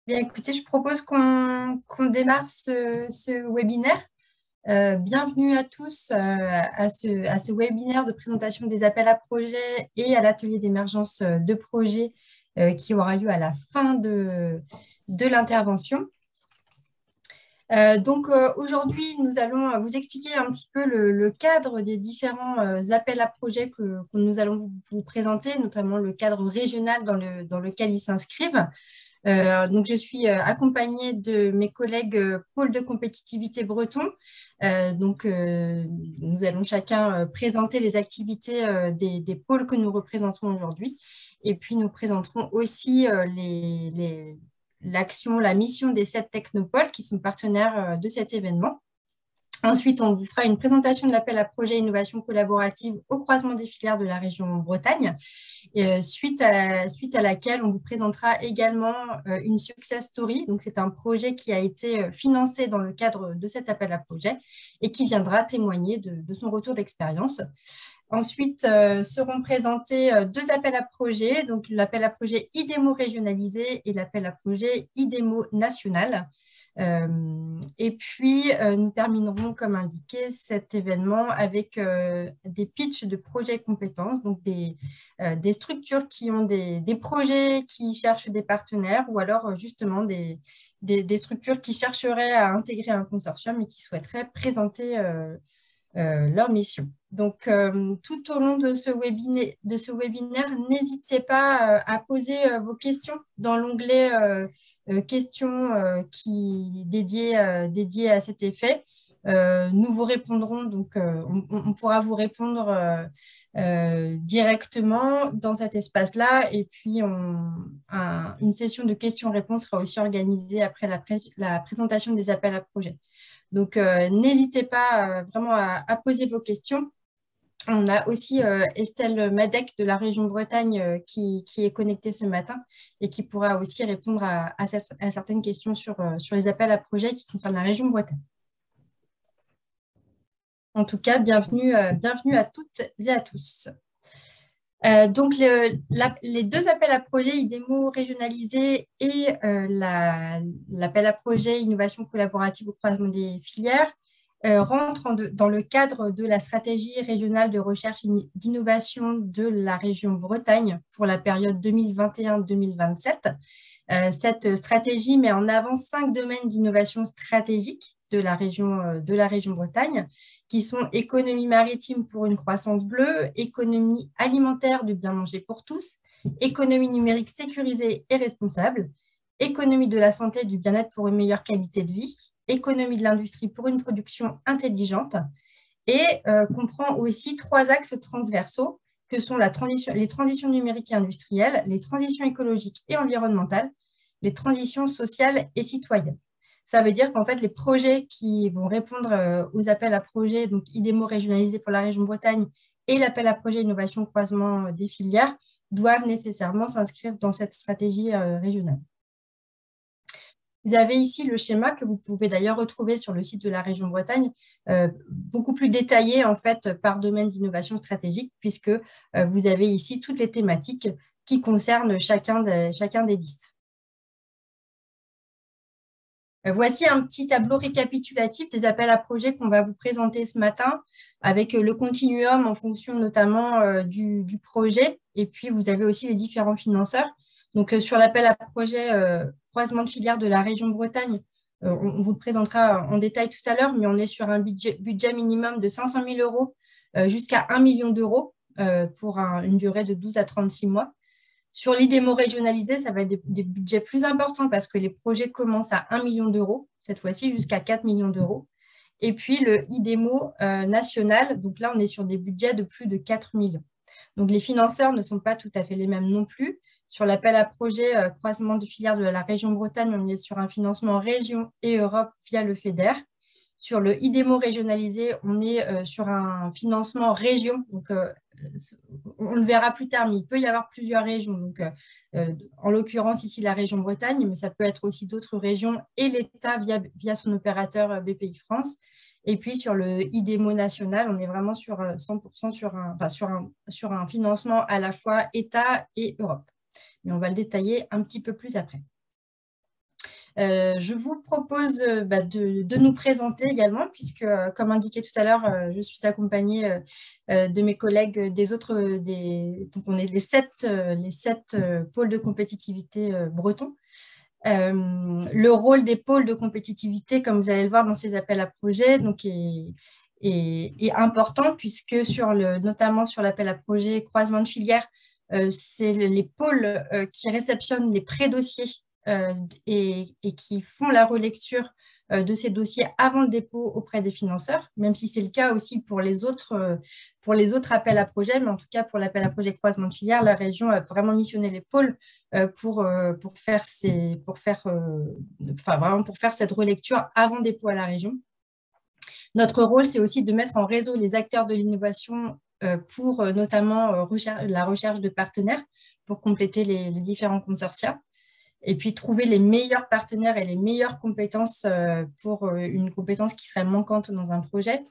Bien, écoutez, je propose qu'on démarre ce webinaire. Bienvenue à tous à ce webinaire de présentation des appels à projets et à l'atelier d'émergence de projets qui aura lieu à la fin de l'intervention. Aujourd'hui, nous allons vous expliquer un petit peu le cadre des différents appels à projets que nous allons vous présenter, notamment le cadre régional dans lequel ils s'inscrivent. Donc, je suis accompagnée de mes collègues pôle de compétitivité breton. Nous allons chacun présenter les activités des pôles que nous représentons aujourd'hui. Et puis, nous présenterons aussi l'action, la mission des 7 technopoles qui sont partenaires de cet événement. Ensuite, on vous fera une présentation de l'appel à projet innovation collaborative au croisement des filières de la région Bretagne, suite à laquelle on vous présentera également une success story. Donc, c'est un projet qui a été financé dans le cadre de cet appel à projet et qui viendra témoigner de son retour d'expérience. Ensuite, seront présentés deux appels à projet, donc l'appel à projet IDEMO régionalisé et l'appel à projet IDEMO national. Et puis, nous terminerons, comme indiqué, cet événement avec des pitchs de projets compétences, donc des structures qui ont des projets qui cherchent des partenaires ou alors justement des structures qui chercheraient à intégrer un consortium et qui souhaiteraient présenter leur mission. Donc, tout au long de ce webinaire, n'hésitez pas à poser vos questions dans l'onglet questions dédié à cet effet. Nous vous répondrons, donc on pourra vous répondre directement dans cet espace-là. Et puis, une session de questions-réponses sera aussi organisée après la présentation des appels à projets. Donc, n'hésitez pas vraiment à poser vos questions. On a aussi Estelle Madec de la région Bretagne qui est connectée ce matin et qui pourra aussi répondre à certaines questions sur les appels à projets qui concernent la région Bretagne. En tout cas, bienvenue à toutes et à tous. Donc, les deux appels à projet IDEMO régionalisé et l'appel à projet innovation collaborative au croisement des filières rentrent dans le cadre de la stratégie régionale de recherche et d'innovation de la région Bretagne pour la période 2021-2027. Cette stratégie met en avant 5 domaines d'innovation stratégique de la région Bretagne, qui sont économie maritime pour une croissance bleue, économie alimentaire du bien manger pour tous, économie numérique sécurisée et responsable, économie de la santé et du bien-être pour une meilleure qualité de vie, économie de l'industrie pour une production intelligente, et comprend aussi 3 axes transversaux que sont les transitions numériques et industrielles, les transitions écologiques et environnementales, les transitions sociales et citoyennes. Ça veut dire qu'en fait, les projets qui vont répondre aux appels à projets, donc IDEMO régionalisé pour la région Bretagne et l'appel à projet innovation croisement des filières, doivent nécessairement s'inscrire dans cette stratégie régionale. Vous avez ici le schéma que vous pouvez d'ailleurs retrouver sur le site de la région Bretagne, beaucoup plus détaillé en fait par domaine d'innovation stratégique, puisque vous avez ici toutes les thématiques qui concernent chacun des listes. Voici un petit tableau récapitulatif des appels à projets qu'on va vous présenter ce matin, avec le continuum en fonction notamment du projet. Et puis, vous avez aussi les différents financeurs. Donc, sur l'appel à projet croisement de filières de la région Bretagne, on vous le présentera en détail tout à l'heure, mais on est sur un budget minimum de 500 000 euros jusqu'à 1 million d'euros pour une durée de 12 à 36 mois. Sur l'IDEMO régionalisé, ça va être des budgets plus importants parce que les projets commencent à 1 million d'euros, cette fois-ci jusqu'à 4 millions d'euros. Et puis le IDEMO national, donc là, on est sur des budgets de plus de 4 millions. Donc les financeurs ne sont pas tout à fait les mêmes non plus. Sur l'appel à projet croisement de filières de la région Bretagne, on est sur un financement région et Europe via le FEDER. Sur le IDEMO régionalisé, on est sur un financement région. Donc, on le verra plus tard, mais il peut y avoir plusieurs régions. Donc, en l'occurrence, ici, la région Bretagne, mais ça peut être aussi d'autres régions et l'État via son opérateur BPI France. Et puis, sur le IDEMO national, on est vraiment sur 100% sur un financement à la fois État et Europe. Mais on va le détailler un petit peu plus après. Je vous propose de nous présenter également, puisque, comme indiqué tout à l'heure, je suis accompagnée de mes collègues donc on est les sept pôles de compétitivité bretons. Le rôle des pôles de compétitivité, comme vous allez le voir dans ces appels à projets, donc est important, puisque notamment sur l'appel à projet croisement de filières, c'est les pôles qui réceptionnent les pré-dossiers et qui font la relecture de ces dossiers avant le dépôt auprès des financeurs, même si c'est le cas aussi pour les autres appels à projets, mais en tout cas pour l'appel à projet croisement de filières, la région a vraiment missionné les pôles pour faire vraiment pour faire cette relecture avant dépôt à la région. Notre rôle, c'est aussi de mettre en réseau les acteurs de l'innovation pour notamment la recherche de partenaires pour compléter les différents consortia et puis trouver les meilleurs partenaires et les meilleures compétences pour une compétence qui serait manquante dans un projet.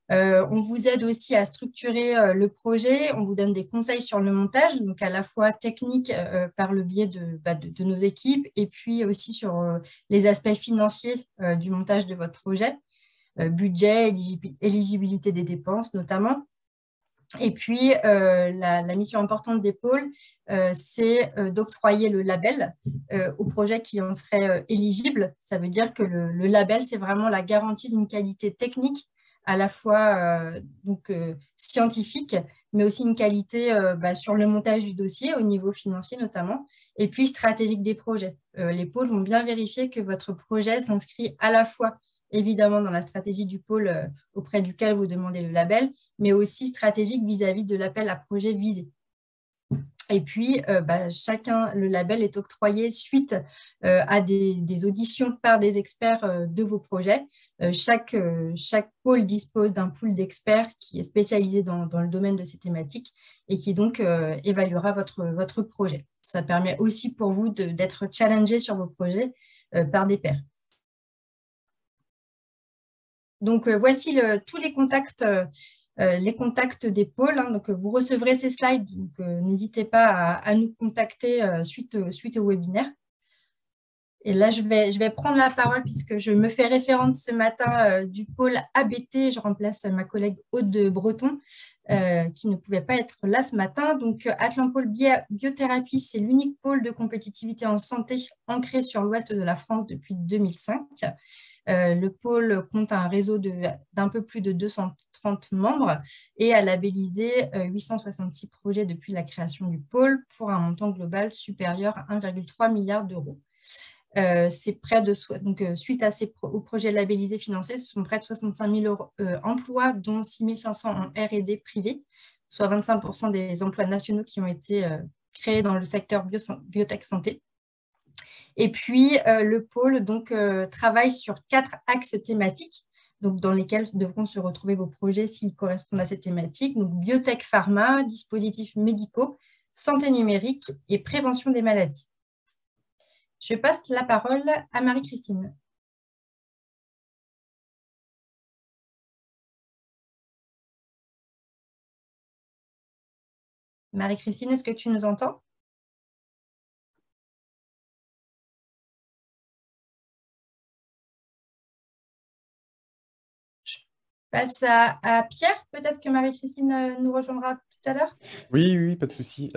On vous aide aussi à structurer le projet, on vous donne des conseils sur le montage, donc à la fois technique par le biais de nos équipes et puis aussi sur les aspects financiers du montage de votre projet, budget, éligibilité des dépenses notamment. Et puis, la mission importante des pôles, c'est d'octroyer le label aux projets qui en seraient éligibles. Ça veut dire que le label, c'est vraiment la garantie d'une qualité technique, à la fois scientifique, mais aussi une qualité sur le montage du dossier, au niveau financier notamment, et puis stratégique des projets. Les pôles vont bien vérifier que votre projet s'inscrit à la fois, évidemment, dans la stratégie du pôle auprès duquel vous demandez le label, mais aussi stratégique vis-à-vis de l'appel à projet visé. Et puis, le label est octroyé suite à des auditions par des experts de vos projets. Chaque pôle dispose d'un pool d'experts qui est spécialisé dans le domaine de ces thématiques et qui donc évaluera votre projet. Ça permet aussi pour vous d'être challengé sur vos projets par des pairs. Donc, voici tous les contacts des pôles. Donc, vous recevrez ces slides, donc n'hésitez pas à nous contacter suite au webinaire. Et là, je vais prendre la parole puisque je me fais référente ce matin du pôle ABT. Je remplace ma collègue Aude de Breton qui ne pouvait pas être là ce matin. Donc, Atlampôle Biothérapie, c'est l'unique pôle de compétitivité en santé ancré sur l'ouest de la France depuis 2005. Le pôle compte un réseau d'un peu plus de 230 membres et a labellisé 866 projets depuis la création du pôle pour un montant global supérieur à 1,3 milliard d'euros. Suite aux projets labellisés financés, ce sont près de 65 000 emplois, dont 6 500 en R&D privé, soit 25% des emplois nationaux qui ont été créés dans le secteur biotech santé. Et puis, le pôle travaille sur 4 axes thématiques, donc, dans lesquels devront se retrouver vos projets s'ils correspondent à cette thématique. Donc, biotech pharma, dispositifs médicaux, santé numérique et prévention des maladies. Je passe la parole à Marie-Christine. Marie-Christine, est-ce que tu nous entends? Je passe à Pierre. Peut-être que Marie-Christine nous rejoindra tout à l'heure. Oui, oui, pas de souci.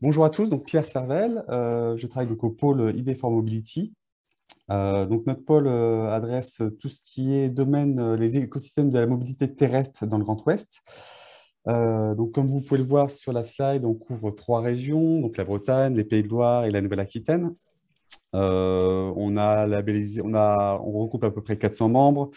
Bonjour à tous, donc Pierre Servel, je travaille donc au pôle ID for Mobility. Donc notre pôle adresse tout ce qui est domaine, les écosystèmes de la mobilité terrestre dans le Grand Ouest. Donc comme vous pouvez le voir sur la slide, on couvre 3 régions, donc la Bretagne, les Pays de Loire et la Nouvelle-Aquitaine. On regroupe à peu près 400 membres.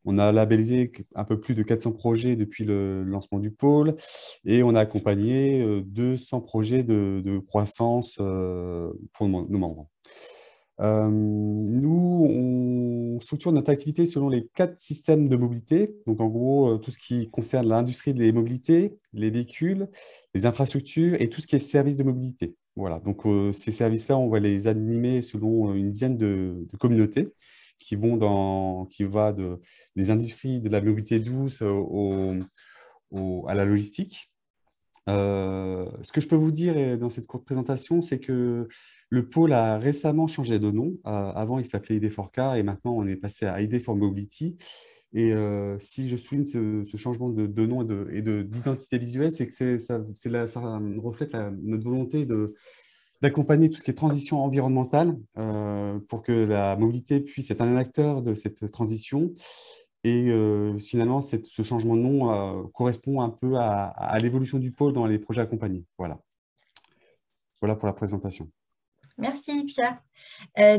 On a labellisé un peu plus de 400 projets depuis le lancement du pôle et on a accompagné 200 projets de croissance pour nos membres. Nous, on structure notre activité selon les 4 systèmes de mobilité. Donc, en gros, tout ce qui concerne l'industrie des mobilités, les véhicules, les infrastructures et tout ce qui est services de mobilité. Voilà. Donc, ces services-là, on va les animer selon une dizaine de communautés qui va des industries de la mobilité douce à la logistique. Ce que je peux vous dire dans cette courte présentation, c'est que le pôle a récemment changé de nom. Avant, il s'appelait ID4Car et maintenant, on est passé à ID for Mobility. Et si je souligne ce changement de nom d'identité visuelle, c'est que ça reflète notre volonté d'accompagner tout ce qui est transition environnementale pour que la mobilité puisse être un acteur de cette transition. Et finalement, ce changement de nom correspond un peu à l'évolution du pôle dans les projets accompagnés. Voilà. Voilà pour la présentation. Merci Pierre.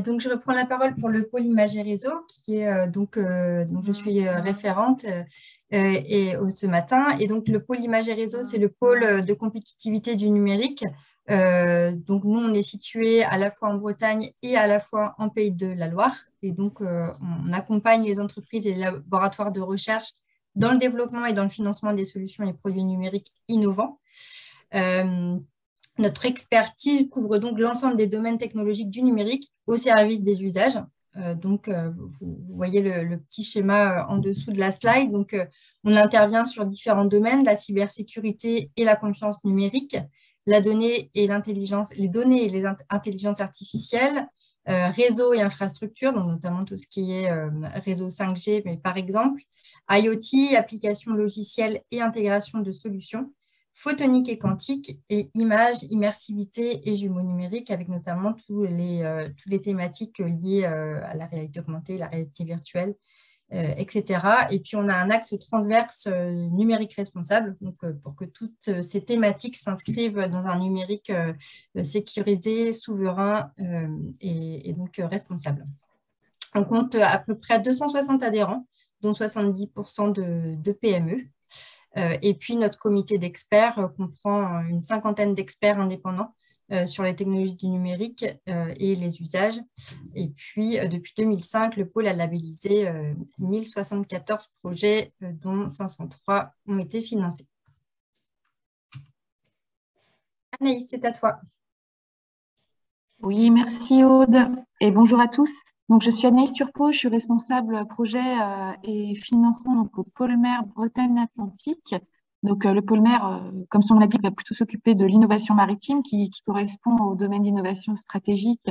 Donc je reprends la parole pour le pôle Images et Réseaux, qui est donc je suis référente ce matin. Et donc le pôle Images et Réseaux, c'est le pôle de compétitivité du numérique. Donc nous, on est situé à la fois en Bretagne et à la fois en Pays de la Loire. Et donc on accompagne les entreprises et les laboratoires de recherche dans le développement et dans le financement des solutions et produits numériques innovants. Notre expertise couvre donc l'ensemble des domaines technologiques du numérique au service des usages. Vous voyez le petit schéma en dessous de la slide. Donc, on intervient sur différents domaines, la cybersécurité et la confiance numérique, la donnée et l'intelligence, les données et les intelligences artificielles, réseau et infrastructure, donc notamment tout ce qui est réseau 5G, mais par exemple, IoT, applications logicielles et intégration de solutions, photonique et quantique, et images, immersivité et jumeaux numériques, avec notamment toutes les thématiques liées à la réalité augmentée, la réalité virtuelle, etc. Et puis, on a un axe transverse numérique responsable, donc, pour que toutes ces thématiques s'inscrivent dans un numérique sécurisé, souverain et donc responsable. On compte à peu près 260 adhérents, dont 70% de PME. Et puis, notre comité d'experts comprend une cinquantaine d'experts indépendants sur les technologies du numérique et les usages. Et puis, depuis 2005, le pôle a labellisé 1074 projets, dont 503 ont été financés. Anaïs, c'est à toi. Oui, merci Aude et bonjour à tous. Donc, je suis Anaïs Turpot, je suis responsable projet et financement donc, au pôle mer Bretagne-Atlantique. Donc, le pôle mer, comme son nom l'indique, va plutôt s'occuper de l'innovation maritime qui correspond au domaine d'innovation stratégique,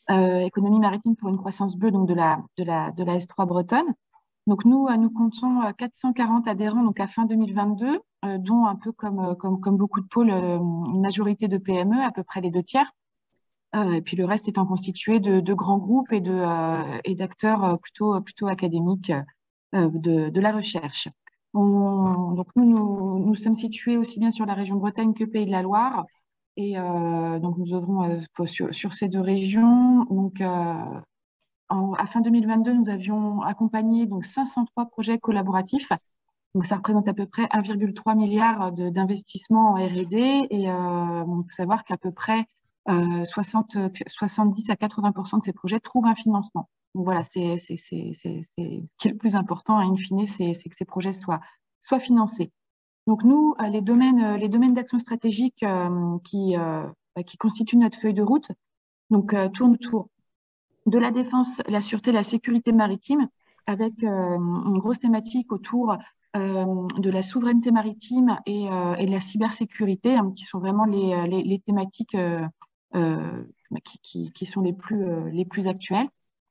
économie maritime pour une croissance bleue donc de la S3 bretonne. Donc, nous comptons 440 adhérents donc à fin 2022, dont un peu comme beaucoup de pôles, une majorité de PME, à peu près les 2 tiers. Et puis le reste étant constitué de grands groupes et d'acteurs plutôt académiques de la recherche. Donc nous sommes situés aussi bien sur la région Bretagne que Pays de la Loire. Et donc nous œuvrons sur ces 2 régions. Donc à fin 2022, nous avions accompagné donc 503 projets collaboratifs. Donc ça représente à peu près 1,3 milliard d'investissements en R&D. Et on peut savoir qu'à peu près 70 à 80% de ces projets trouvent un financement. Donc voilà, ce qui est le plus important, in fine, c'est que ces projets soient financés. Donc nous, les domaines d'action stratégique qui constituent notre feuille de route, donc tournent autour de la défense, la sûreté, la sécurité maritime, avec une grosse thématique autour de la souveraineté maritime et de la cybersécurité, hein, qui sont vraiment les thématiques qui sont les plus actuelles.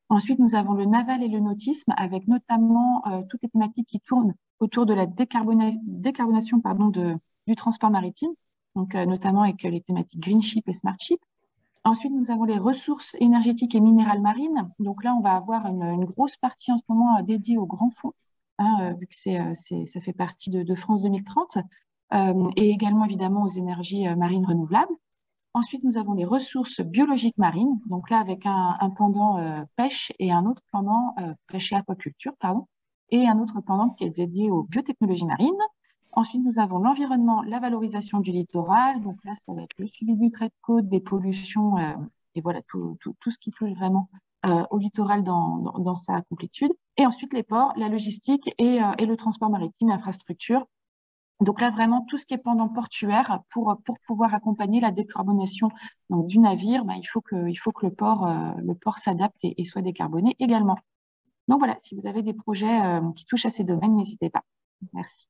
Ensuite, nous avons le naval et le nautisme, avec notamment toutes les thématiques qui tournent autour de la décarbonation du transport maritime, donc notamment avec les thématiques Green Ship et Smart Ship. Ensuite, nous avons les ressources énergétiques et minérales marines. Donc là, on va avoir une grosse partie en ce moment dédiée aux grands fonds, hein, vu que ça fait partie de France 2030, et également évidemment aux énergies marines renouvelables. Ensuite, nous avons les ressources biologiques marines, donc là avec un pendant pêche et un autre pendant pêche et aquaculture, pardon, et un autre pendant qui est dédié aux biotechnologies marines. Ensuite, nous avons l'environnement, la valorisation du littoral, donc là, ça va être le suivi du trait de côte, des pollutions, et voilà, tout ce qui touche vraiment au littoral dans sa complétude. Et ensuite, les ports, la logistique et le transport maritime, infrastructure. Donc là, vraiment, tout ce qui est pendant portuaire, pour pouvoir accompagner la décarbonation donc, du navire, il faut que le port s'adapte et soit décarboné également. Donc voilà, si vous avez des projets qui touchent à ces domaines, n'hésitez pas. Merci.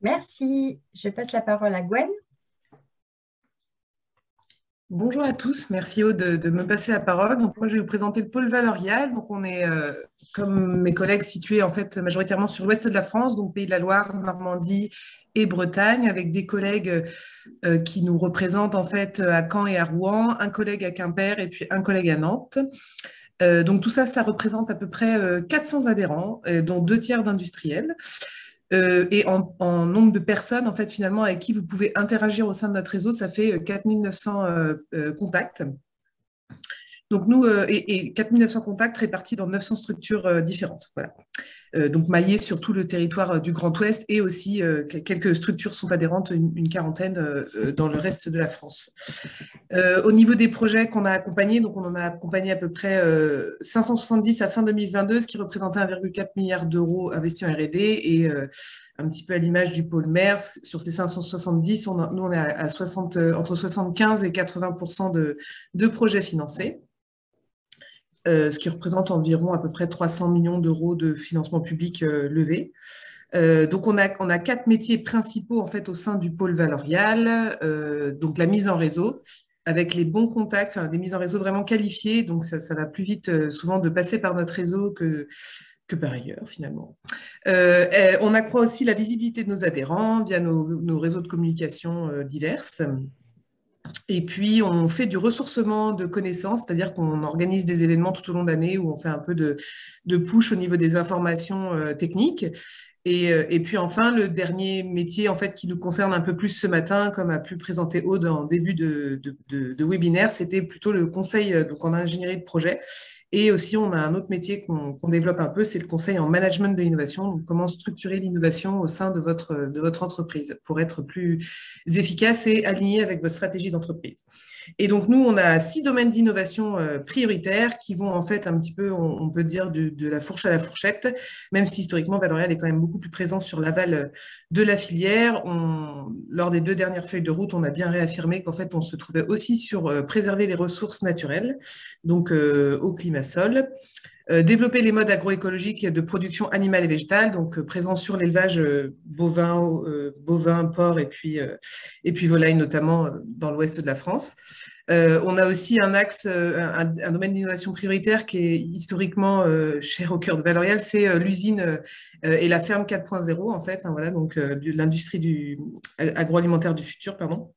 Merci. Je passe la parole à Gwen. Bonjour à tous, merci Aude de me passer la parole. Donc moi je vais vous présenter le pôle Valorial. Donc on est, comme mes collègues, situés en fait majoritairement sur l'ouest de la France, donc Pays de la Loire, Normandie et Bretagne, avec des collègues qui nous représentent en fait à Caen et à Rouen, un collègue à Quimper et puis un collègue à Nantes. Donc tout ça, ça représente à peu près 400 adhérents, dont 2 tiers d'industriels. Et en nombre de personnes, en fait, finalement, avec qui vous pouvez interagir au sein de notre réseau, ça fait 4900 contacts. Donc, nous, et 4900 contacts répartis dans 900 structures différentes. Voilà. Donc, maillées sur tout le territoire du Grand Ouest et aussi quelques structures sont adhérentes, une quarantaine dans le reste de la France. Au niveau des projets qu'on a accompagnés, donc on en a accompagné à peu près 570 à fin 2022, ce qui représentait 1,4 milliard d'euros investis en R&D et un petit peu à l'image du pôle MERS, sur ces 570, nous on est à 60, entre 75 et 80% de projets financés. Ce qui représente environ à peu près 300 millions d'euros de financement public levé. Donc, on a 4 métiers principaux en fait au sein du pôle Valorial. Donc, la mise en réseau avec les bons contacts, enfin, des mises en réseau vraiment qualifiées. Donc, ça va plus vite souvent de passer par notre réseau que par ailleurs, finalement. On accroît aussi la visibilité de nos adhérents via nos réseaux de communication diverses. Et puis, on fait du ressourcement de connaissances, c'est-à-dire qu'on organise des événements tout au long de l'année où on fait un peu de push au niveau des informations techniques. Et puis enfin, le dernier métier en fait, qui nous concerne un peu plus ce matin, comme a pu présenter Aude en début de webinaire, c'était plutôt le conseil donc en ingénierie de projet. Et aussi, on a un autre métier qu'on développe un peu, c'est le conseil en management de l'innovation. Donc, comment structurer l'innovation au sein de votre entreprise pour être plus efficace et aligné avec votre stratégie d'entreprise. Et donc, nous, on a 6 domaines d'innovation prioritaires qui vont en fait un petit peu, on peut dire, de la fourche à la fourchette, même si historiquement, Valorial est quand même beaucoup plus présent sur l'aval de la filière. Lors des 2 dernières feuilles de route, on a bien réaffirmé qu'en fait, on se trouvait aussi sur préserver les ressources naturelles, donc au climat sol. Développer les modes agroécologiques de production animale et végétale, donc présents sur l'élevage bovin, porc et puis volaille, notamment dans l'ouest de la France. On a aussi un axe, un domaine d'innovation prioritaire qui est historiquement cher au cœur de Valorial, c'est l'usine et la ferme 4.0, en fait, hein, voilà, donc l'industrie agroalimentaire du futur, pardon.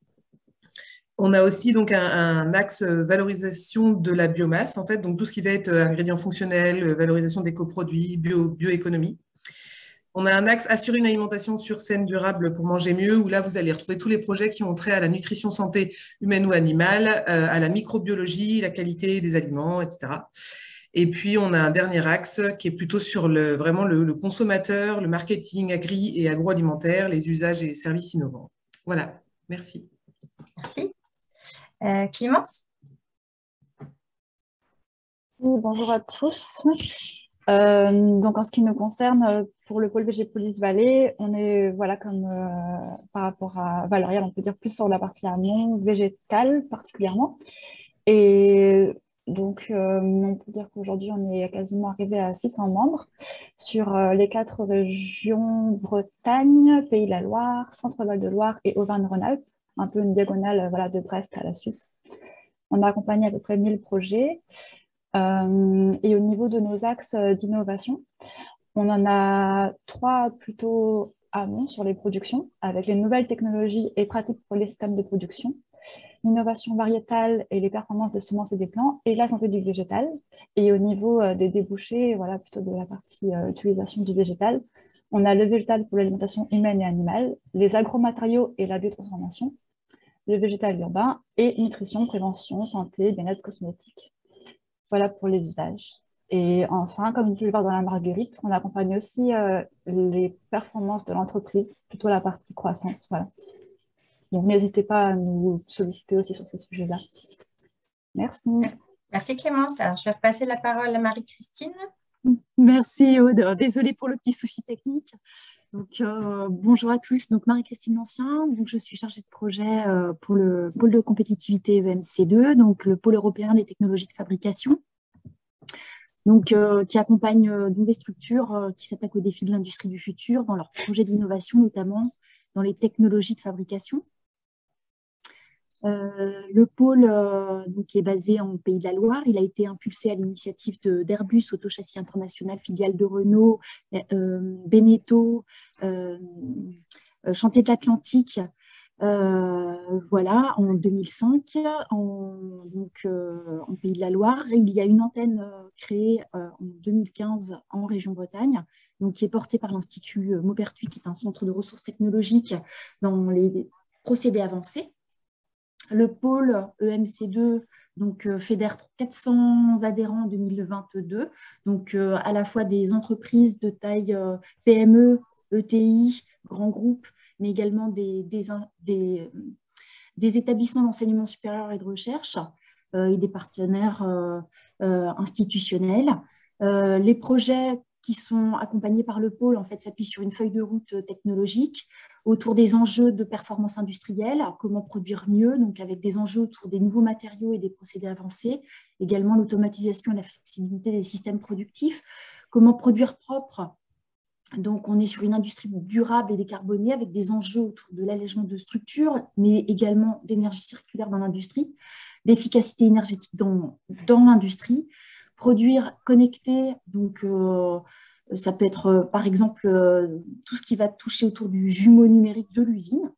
On a aussi donc un axe valorisation de la biomasse, en fait, donc tout ce qui va être ingrédients fonctionnels, valorisation des coproduits, bioéconomie. On a un axe assurer une alimentation sûre, saine, durable pour manger mieux, où là, vous allez retrouver tous les projets qui ont trait à la nutrition santé humaine ou animale, à la microbiologie, la qualité des aliments, etc. Et puis, on a un dernier axe qui est plutôt sur vraiment le consommateur, le marketing agri et agroalimentaire, les usages et services innovants. Voilà, merci. Merci. Clémence? Oui, bonjour à tous. Donc, en ce qui nous concerne, pour le pôle VG Police Vallée, on est, voilà, comme par rapport à Valorial, on peut dire plus sur la partie amont, végétale particulièrement. Et donc, on peut dire qu'aujourd'hui, on est quasiment arrivé à 600 membres sur les 4 régions Bretagne, Pays de la Loire, Centre-Val de Loire et Auvergne-Rhône-Alpes, un peu une diagonale voilà, de Brest à la Suisse. On a accompagné à peu près 1000 projets. Et au niveau de nos axes d'innovation, on en a 3 plutôt amont sur les productions, avec les nouvelles technologies et pratiques pour les systèmes de production, l'innovation variétale et les performances des semences et des plants, et la santé du végétal. Et au niveau des débouchés, voilà, plutôt de la partie utilisation du végétal, on a le végétal pour l'alimentation humaine et animale, les agromatériaux et la biotransformation, le végétal urbain et nutrition, prévention, santé, bien-être cosmétique. Voilà pour les usages. Et enfin, comme vous pouvez le voir dans la marguerite, on accompagne aussi les performances de l'entreprise, plutôt la partie croissance. Voilà. Donc, n'hésitez pas à nous solliciter aussi sur ces sujets-là. Merci. Merci Clémence. Alors, je vais repasser la parole à Marie-Christine. Merci Aude. Désolée pour le petit souci technique. Donc, bonjour à tous. Donc, Marie-Christine Lancien. Donc, je suis chargée de projet pour le pôle de compétitivité EMC2, donc le pôle européen des technologies de fabrication. Donc, qui accompagne des structures qui s'attaquent aux défis de l'industrie du futur dans leurs projets d'innovation, notamment dans les technologies de fabrication. Le pôle donc, est basé en Pays de la Loire. Il a été impulsé à l'initiative d'Airbus, Autochâssis International, filiale de Renault, Beneteau, Chantier de l'Atlantique. Voilà, en 2005, en Pays de la Loire. Il y a une antenne créée en 2015 en région Bretagne, donc, qui est portée par l'Institut Maupertuis, qui est un centre de ressources technologiques dans les procédés avancés. Le pôle EMC2 donc, fédère 400 adhérents en 2022, donc à la fois des entreprises de taille PME, ETI, grands groupes, mais également des établissements d'enseignement supérieur et de recherche et des partenaires institutionnels. Les projets qui sont accompagnés par le pôle, en fait, s'appuient sur une feuille de route technologique autour des enjeux de performance industrielle, comment produire mieux, donc avec des enjeux autour des nouveaux matériaux et des procédés avancés, également l'automatisation et la flexibilité des systèmes productifs, comment produire propre. Donc, on est sur une industrie durable et décarbonée avec des enjeux autour de l'allègement de structures, mais également d'énergie circulaire dans l'industrie, d'efficacité énergétique dans l'industrie, produire connecté, donc ça peut être par exemple tout ce qui va toucher autour du jumeau numérique de l'usine,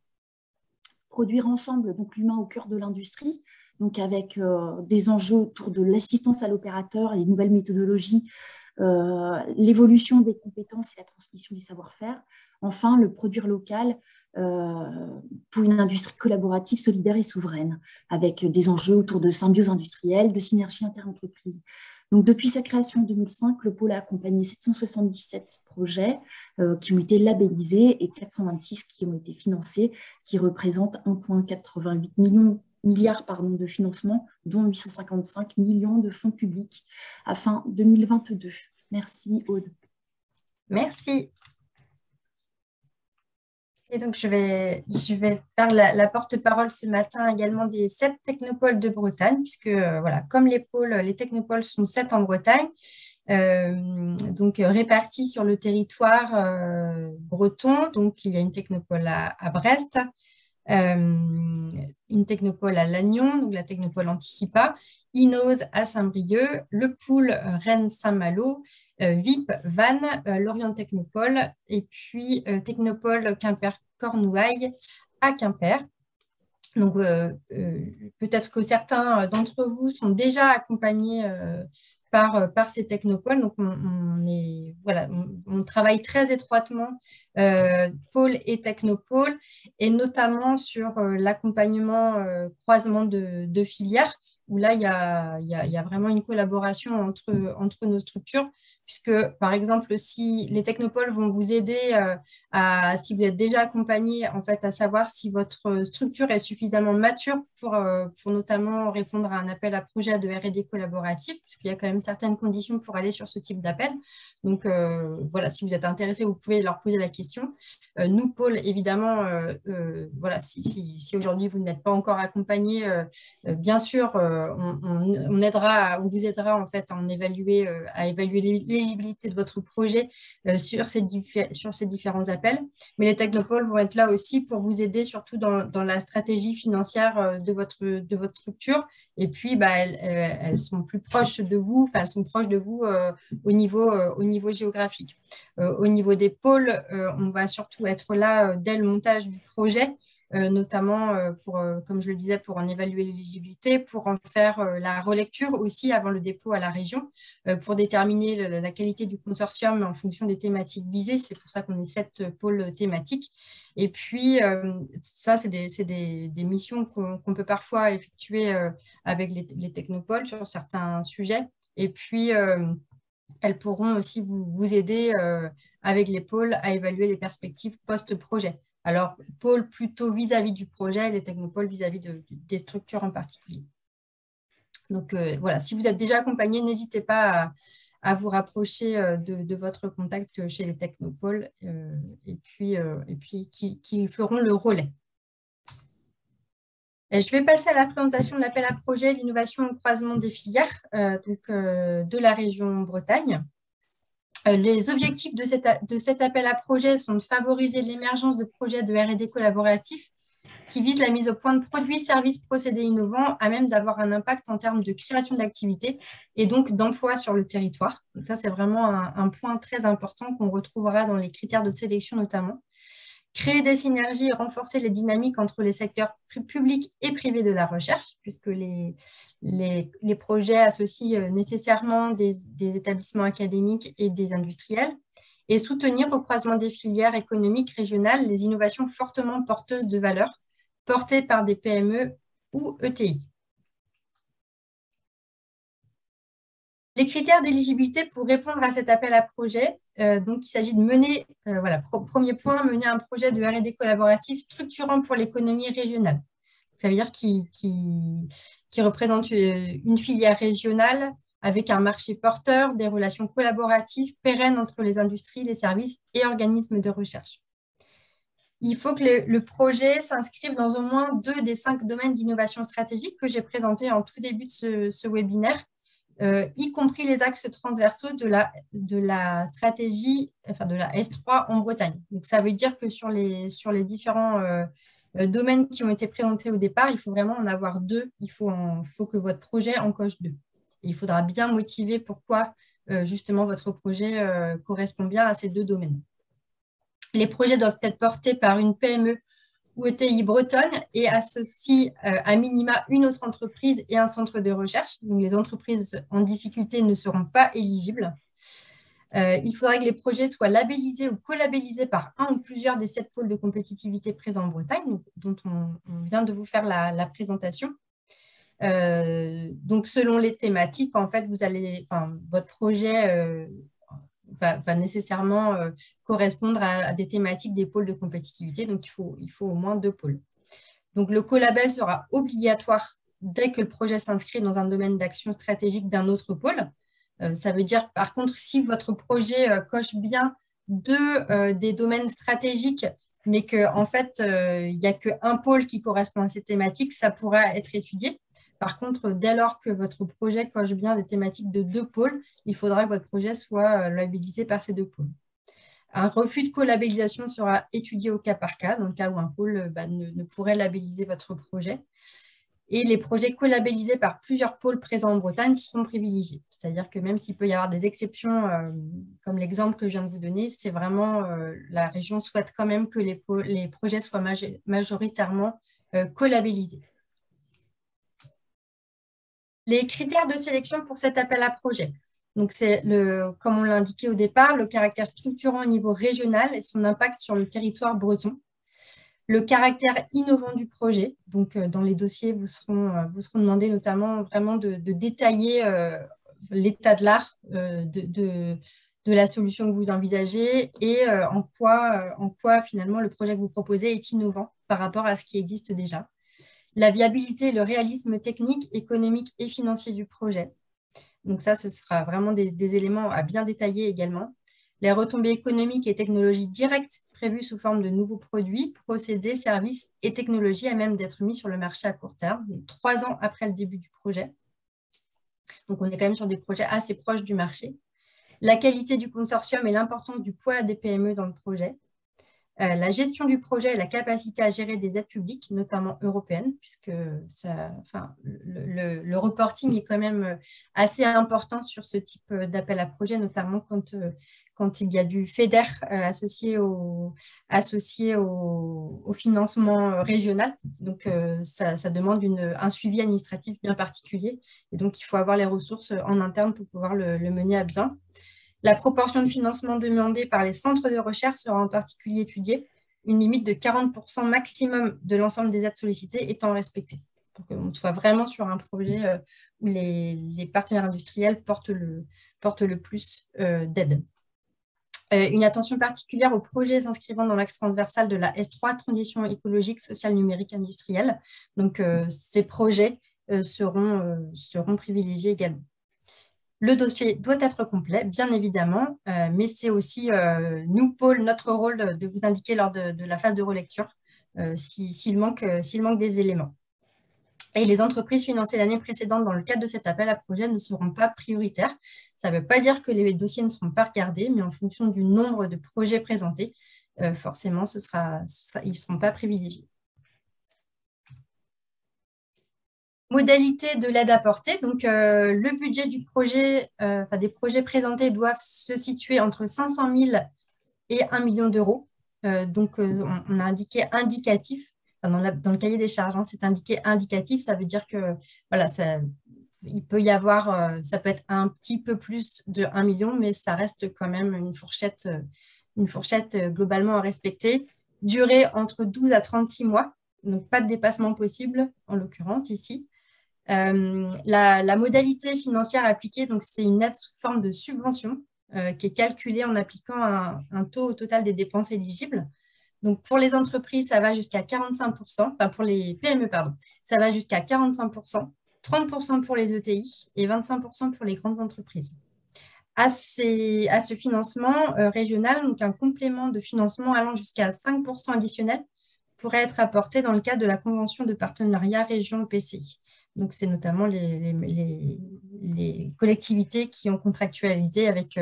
produire ensemble, donc l'humain au cœur de l'industrie, donc avec des enjeux autour de l'assistance à l'opérateur, les nouvelles méthodologies, l'évolution des compétences et la transmission des savoir-faire. Enfin, le produire local pour une industrie collaborative, solidaire et souveraine, avec des enjeux autour de symbiose industrielle, de synergie inter-entreprise. Donc, depuis sa création en 2005, le pôle a accompagné 777 projets qui ont été labellisés et 426 qui ont été financés, qui représentent 1,88 milliard de financement, dont 855 millions de fonds publics à fin 2022. Merci, Aude. Merci. Et donc, je vais faire la porte-parole ce matin également des 7 technopoles de Bretagne, puisque, voilà, comme les technopoles sont 7 en Bretagne, donc répartis sur le territoire breton. Donc, il y a une technopole à Brest, une technopole à Lannion, donc la technopole Anticipa, Inoz à Saint-Brieuc, Le Poul, Rennes-Saint-Malo, VIP, Vannes, Lorient Technopole, et puis Technopole Quimper-Cornouailles à Quimper. Donc, peut-être que certains d'entre vous sont déjà accompagnés par ces technopoles. Donc, on travaille très étroitement pôle et technopôle, et notamment sur l'accompagnement croisement de filières, où là, il y a vraiment une collaboration entre nos structures, puisque, par exemple, si les technopoles vont vous aider si vous êtes déjà accompagné, en fait, à savoir si votre structure est suffisamment mature pour notamment répondre à un appel à projet de R&D collaboratif, puisqu'il y a quand même certaines conditions pour aller sur ce type d'appel. Donc, voilà, si vous êtes intéressé, vous pouvez leur poser la question. Nous, Pôle, évidemment, voilà, si aujourd'hui vous n'êtes pas encore accompagné, bien sûr, on vous aidera en fait à évaluer l'éligibilité de votre projet sur ces différents appels. Mais les technopoles vont être là aussi pour vous aider, surtout dans la stratégie financière de votre structure. Et puis, elles sont plus proches de vous, enfin, elles sont proches de vous au niveau géographique. Au niveau des pôles, on va surtout être là dès le montage du projet, notamment comme je le disais, pour en évaluer l'éligibilité, pour en faire la relecture aussi avant le dépôt à la région, pour déterminer la qualité du consortium en fonction des thématiques visées. C'est pour ça qu'on est 7 pôles thématiques. Et puis, ça, c'est des missions qu'on peut parfois effectuer avec les technopoles sur certains sujets. Et puis, elles pourront aussi vous aider avec les pôles à évaluer les perspectives post-projet. Alors, pôle plutôt vis-à-vis du projet, les technopoles vis-à-vis des structures en particulier. Donc, voilà, si vous êtes déjà accompagné, n'hésitez pas à vous rapprocher de votre contact chez les technopoles et puis qui feront le relais. Et je vais passer à la présentation de l'appel à projet d'innovation au croisement des filières de la région Bretagne. Les objectifs de cet appel à projet sont de favoriser l'émergence de projets de R&D collaboratifs qui vise la mise au point de produits, services, procédés innovants à même d'avoir un impact en termes de création d'activités et donc d'emploi sur le territoire. Donc ça, c'est vraiment un point très important qu'on retrouvera dans les critères de sélection notamment. Créer des synergies et renforcer les dynamiques entre les secteurs publics et privés de la recherche, puisque les projets associent nécessairement des établissements académiques et des industriels, et soutenir au croisement des filières économiques régionales les innovations fortement porteuses de valeur, portées par des PME ou ETI. Les critères d'éligibilité pour répondre à cet appel à projet, donc il s'agit de mener, premier point, mener un projet de R&D collaboratif structurant pour l'économie régionale. Ça veut dire qui représente une filière régionale avec un marché porteur, des relations collaboratives pérennes entre les industries, les services et organismes de recherche. Il faut que le projet s'inscrive dans au moins 2 des 5 domaines d'innovation stratégique que j'ai présentés en tout début de ce webinaire, y compris les axes transversaux de la stratégie, enfin de la S3 en Bretagne. Donc, ça veut dire que sur les différents domaines qui ont été présentés au départ, il faut vraiment en avoir 2. Il faut que votre projet en coche 2. Et il faudra bien motiver pourquoi justement votre projet correspond bien à ces 2 domaines. Les projets doivent être portés par une PME ou ETI bretonne et associent à minima une autre entreprise et un centre de recherche. Donc, les entreprises en difficulté ne seront pas éligibles. Il faudra que les projets soient labellisés ou co-labellisés par un ou plusieurs des 7 pôles de compétitivité présents en Bretagne, dont on vient de vous faire la présentation. Donc, selon les thématiques, en fait, votre projet va nécessairement correspondre à des thématiques des pôles de compétitivité. Donc, il faut au moins 2 pôles. Donc, le co-label sera obligatoire dès que le projet s'inscrit dans un domaine d'action stratégique d'un autre pôle. Ça veut dire, par contre, si votre projet coche bien 2 des domaines stratégiques, mais qu'en fait, il n'y a qu'un pôle qui correspond à ces thématiques, ça pourra être étudié. Par contre, dès lors que votre projet coche bien des thématiques de 2 pôles, il faudra que votre projet soit labellisé par ces 2 pôles. Un refus de co-labellisation sera étudié au cas par cas, dans le cas où un pôle ne pourrait labelliser votre projet. Et les projets co-labellisés par plusieurs pôles présents en Bretagne seront privilégiés. C'est-à-dire que même s'il peut y avoir des exceptions, comme l'exemple que je viens de vous donner, c'est vraiment la région souhaite quand même que les projets soient majoritairement co-labellisés. Les critères de sélection pour cet appel à projet. Donc, c'est, comme on l'a indiqué au départ, le caractère structurant au niveau régional et son impact sur le territoire breton. Le caractère innovant du projet. Donc, dans les dossiers, vous seront demandés notamment vraiment de détailler l'état de l'art de la solution que vous envisagez et en quoi finalement le projet que vous proposez est innovant par rapport à ce qui existe déjà. La viabilité et le réalisme technique, économique et financier du projet. Donc ça, ce sera vraiment des éléments à bien détailler également. Les retombées économiques et technologies directes prévues sous forme de nouveaux produits, procédés, services et technologies à même d'être mis sur le marché à court terme, 3 ans après le début du projet. Donc on est quand même sur des projets assez proches du marché. La qualité du consortium et l'importance du poids des PME dans le projet. La gestion du projet et la capacité à gérer des aides publiques, notamment européennes, puisque le reporting est quand même assez important sur ce type d'appel à projet, notamment quand il y a du FEDER associé au financement régional. Donc, ça demande un suivi administratif bien particulier. Et donc, il faut avoir les ressources en interne pour pouvoir le mener à bien. La proportion de financement demandée par les centres de recherche sera en particulier étudiée, une limite de 40% maximum de l'ensemble des aides sollicitées étant respectée, pour qu'on soit vraiment sur un projet où les partenaires industriels portent le plus d'aides. Une attention particulière aux projets s'inscrivant dans l'axe transversal de la S3, transition écologique, sociale, numérique, industrielle. Donc, ces projets seront privilégiés également. Le dossier doit être complet, bien évidemment, mais c'est aussi, nous, Pôle, notre rôle de vous indiquer lors de la phase de relecture s'il manque des éléments. Et les entreprises financées l'année précédente dans le cadre de cet appel à projet ne seront pas prioritaires. Ça ne veut pas dire que les dossiers ne seront pas regardés, mais en fonction du nombre de projets présentés, forcément, ils ne seront pas privilégiés. Modalité de l'aide apportée. Donc, le budget du projet, des projets présentés doivent se situer entre 500 000 et 1 million d'euros. On a indiqué indicatif. Dans le cahier des charges, hein, c'est indiqué indicatif. Ça veut dire que voilà, il peut y avoir, ça peut être un petit peu plus de 1 million, mais ça reste quand même une fourchette globalement à respecter. Durée entre 12 à 36 mois, donc pas de dépassement possible en l'occurrence ici. La modalité financière appliquée, donc c'est une aide sous forme de subvention qui est calculée en appliquant un taux au total des dépenses éligibles. Donc pour les entreprises, ça va jusqu'à 45%, enfin pour les PME, pardon, ça va jusqu'à 45%, 30% pour les ETI et 25% pour les grandes entreprises. À ce financement régional, donc un complément de financement allant jusqu'à 5% additionnel pourrait être apporté dans le cadre de la convention de partenariat région-PCI. Donc, c'est notamment les collectivités qui ont contractualisé avec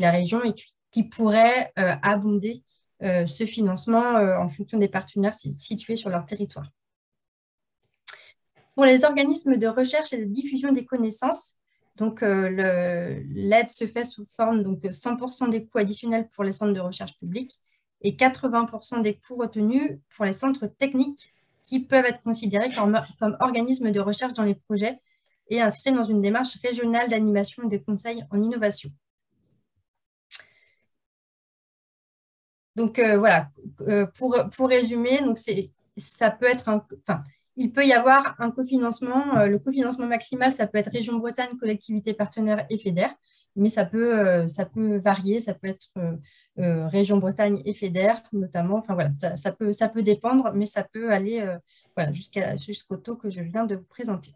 la région et qui pourraient abonder ce financement en fonction des partenaires situés sur leur territoire. Pour les organismes de recherche et de diffusion des connaissances, donc l'aide se fait sous forme de 100% des coûts additionnels pour les centres de recherche publics et 80% des coûts retenus pour les centres techniques qui peuvent être considérés comme organismes de recherche dans les projets et inscrits dans une démarche régionale d'animation et de conseil en innovation. Donc voilà, pour résumer, donc ça peut être il peut y avoir un cofinancement. Le cofinancement maximal, ça peut être Région Bretagne, collectivité partenaire et FEDER, mais ça peut varier, ça peut être Région Bretagne et FEDER notamment. Enfin voilà, ça peut dépendre, mais ça peut aller voilà, jusqu'au taux que je viens de vous présenter.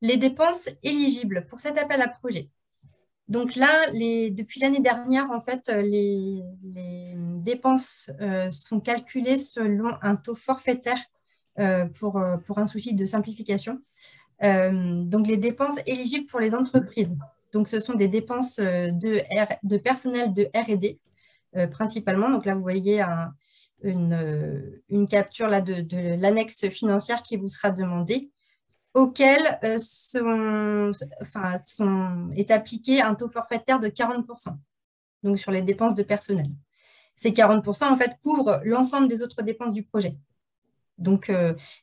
Les dépenses éligibles pour cet appel à projet. Donc là, depuis l'année dernière, en fait, les dépenses sont calculées selon un taux forfaitaire pour un souci de simplification. Donc, les dépenses éligibles pour les entreprises. Donc, ce sont des dépenses de personnel de R&D principalement. Donc là, vous voyez une capture là, de l'annexe financière qui vous sera demandée, auquel est appliqué un taux forfaitaire de 40%, donc sur les dépenses de personnel. Ces 40% en fait couvrent l'ensemble des autres dépenses du projet. Donc,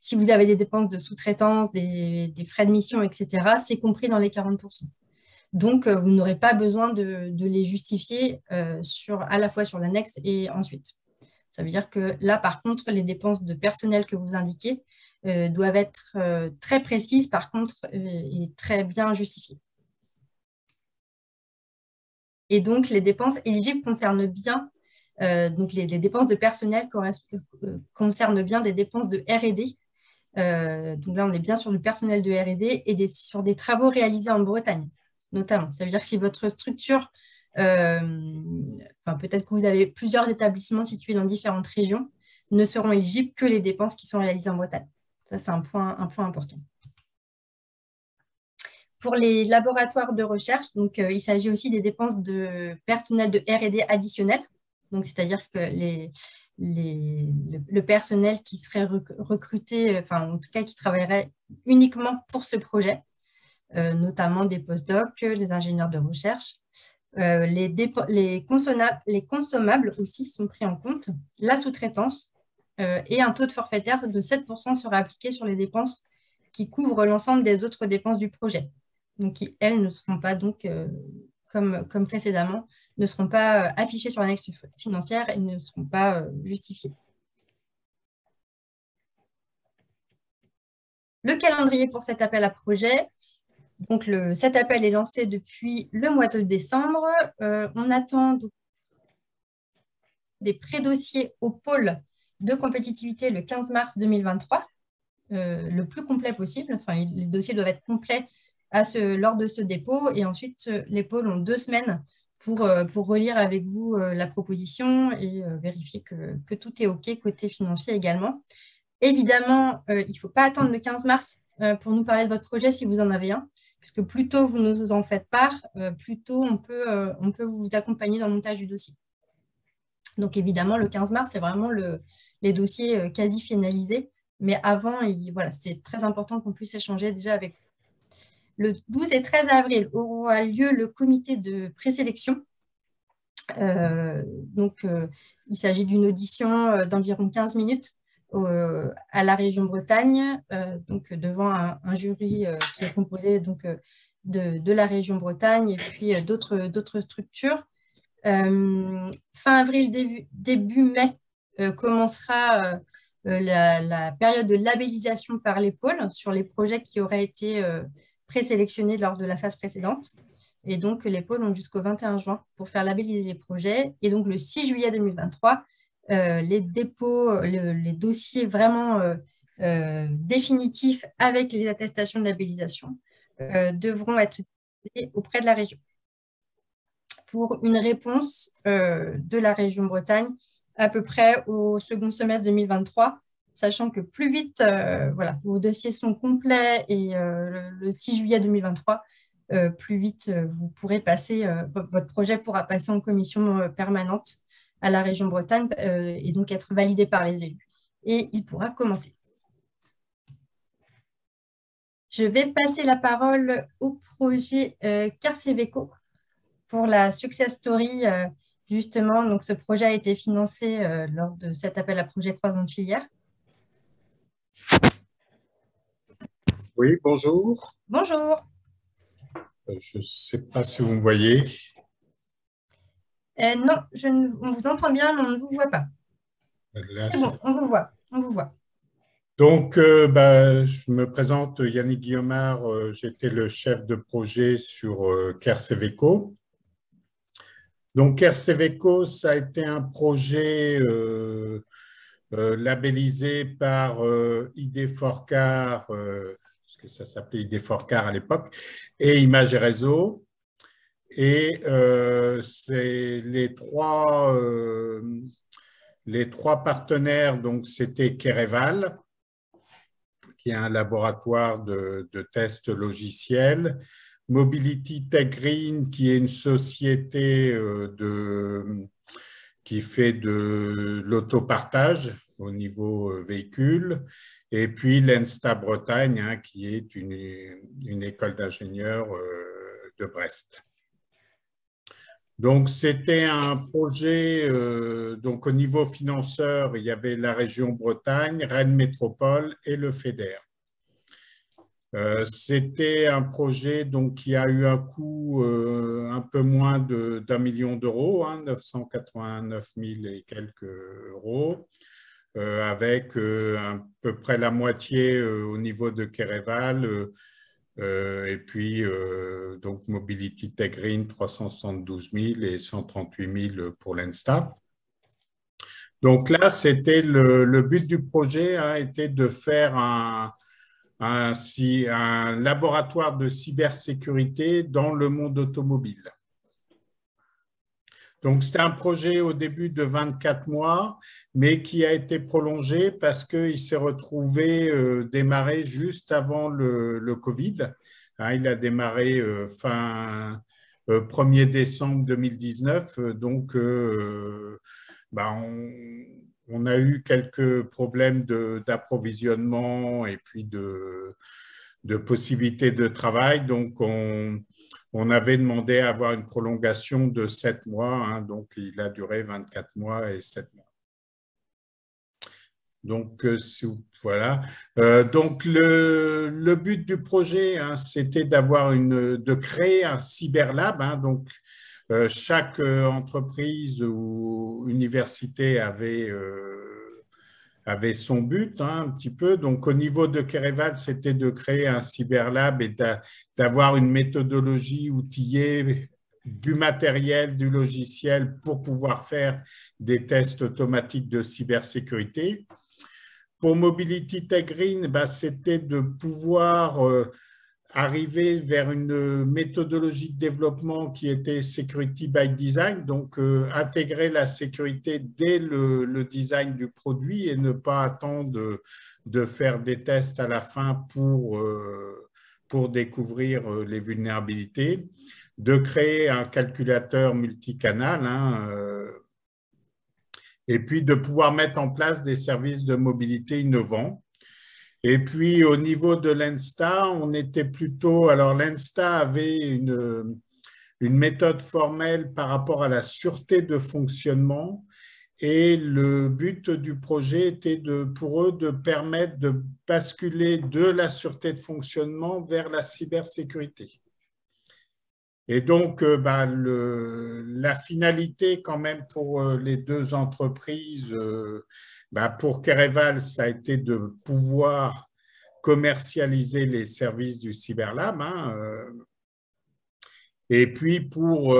si vous avez des dépenses de sous-traitance, des frais de mission, etc., c'est compris dans les 40%. Donc, vous n'aurez pas besoin de les justifier à la fois sur l'annexe et ensuite. Ça veut dire que là, par contre, les dépenses de personnel que vous indiquez doivent être très précises, par contre, et très bien justifiées. Et donc, les dépenses éligibles concernent bien, donc les dépenses de personnel concernent bien des dépenses de R&D. Donc là, on est bien sur du personnel de R&D et sur des travaux réalisés en Bretagne, notamment. Ça veut dire que si votre structure, peut-être que vous avez plusieurs établissements situés dans différentes régions, ne seront éligibles que les dépenses qui sont réalisées en Bretagne. Ça, c'est un point important. Pour les laboratoires de recherche, donc, il s'agit aussi des dépenses de personnel de R&D additionnel. Donc, c'est-à-dire que le personnel qui serait recruté, en tout cas qui travaillerait uniquement pour ce projet, notamment des postdocs, des ingénieurs de recherche. Les consommables aussi sont pris en compte, la sous-traitance et un taux de forfaitaire de 7% sera appliqué sur les dépenses qui couvrent l'ensemble des autres dépenses du projet. Donc, qui, elles, ne seront pas, donc, comme précédemment, ne seront pas affichées sur l'annexe financière et ne seront pas justifiées. Le calendrier pour cet appel à projet. Donc, cet appel est lancé depuis le mois de décembre. On attend donc des pré-dossiers au pôle de compétitivité le 15 mars 2023, le plus complet possible. Enfin, les dossiers doivent être complets lors de ce dépôt et ensuite les pôles ont 2 semaines pour relire avec vous la proposition et vérifier que tout est OK côté financier également. Évidemment, il ne faut pas attendre le 15 mars pour nous parler de votre projet si vous en avez un, puisque plus tôt vous nous en faites part, plus tôt on peut vous accompagner dans le montage du dossier. Donc évidemment, le 15 mars, c'est vraiment les dossiers quasi finalisés. Mais avant, voilà, c'est très important qu'on puisse échanger déjà avec eux. Le 12 et 13 avril aura lieu le comité de présélection. Il s'agit d'une audition d'environ 15 minutes à la région Bretagne, devant un jury qui est composé de la région Bretagne et puis d'autres structures. Fin avril, début mai, commencera la période de labellisation par les pôles sur les projets qui auraient été présélectionnés lors de la phase précédente. Et donc, les pôles ont jusqu'au 21 juin pour faire labelliser les projets. Et donc, le 6 juillet 2023, les dépôts, les dossiers vraiment définitifs avec les attestations de labellisation devront être déposés auprès de la région pour une réponse de la région Bretagne à peu près au second semestre 2023, sachant que plus vite vos dossiers sont complets et le 6 juillet 2023, plus vite vous pourrez passer, votre projet pourra passer en commission permanente à la région Bretagne et donc être validé par les élus. Et il pourra commencer. Je vais passer la parole au projet Carceveco pour la success story. Justement, donc ce projet a été financé lors de cet appel à projet croisement de filière. Oui, bonjour. Bonjour. Je ne sais pas si vous me voyez. Non, on vous entend bien, mais on ne vous voit pas. C'est bon, on vous voit. On vous voit. Donc, je me présente, Yannick Guillaumard, j'étais le chef de projet sur Carceveco. Donc, Carceveco, ça a été un projet labellisé par ID4CAR, parce que ça s'appelait ID4CAR à l'époque, et Images et Réseaux. Et c'est les trois partenaires, donc c'était Kereval, qui est un laboratoire de tests logiciels, Mobility Tech Green, qui est une société qui fait de l'autopartage au niveau véhicule, et puis l'ENSTA Bretagne, qui est une école d'ingénieurs de Brest. Donc, c'était un projet, donc au niveau financeur, il y avait la région Bretagne, Rennes Métropole et le FEDER. C'était un projet donc, qui a eu un coût un peu moins d'1 million d'euros, 989 000 et quelques euros, avec à peu près la moitié au niveau de Kereval, et puis donc Mobility Tech Green 372 000 et 138 000 pour l'ENSTA. Donc là, c'était le but du projet était de faire un laboratoire de cybersécurité dans le monde automobile. Donc, c'était un projet au début de 24 mois, mais qui a été prolongé parce qu'il s'est retrouvé démarrer juste avant le Covid. Il a démarré fin 1er décembre 2019. Donc, on a eu quelques problèmes d'approvisionnement et puis de possibilités de travail. Donc, on avait demandé à avoir une prolongation de 7 mois, donc il a duré 24 mois et 7 mois. Donc, voilà. Donc, le but du projet, c'était de créer un cyberlab. Donc, chaque entreprise ou université avait son but un petit peu. Donc, au niveau de Kereval, c'était de créer un cyberlab et d'avoir une méthodologie outillée du matériel, du logiciel pour pouvoir faire des tests automatiques de cybersécurité. Pour Mobility Tech Green, c'était de pouvoir arriver vers une méthodologie de développement qui était Security by Design, donc intégrer la sécurité dès le design du produit et ne pas attendre de faire des tests à la fin pour découvrir les vulnérabilités, de créer un calculateur multicanal et puis de pouvoir mettre en place des services de mobilité innovants. Et puis, au niveau de l'ENSTA, on était plutôt… Alors, l'ENSTA avait une méthode formelle par rapport à la sûreté de fonctionnement. Et le but du projet était pour eux de permettre de basculer de la sûreté de fonctionnement vers la cybersécurité. Et donc, la finalité quand même pour les deux entreprises, pour Kereval, ça a été de pouvoir commercialiser les services du Cyberlab. Et puis, pour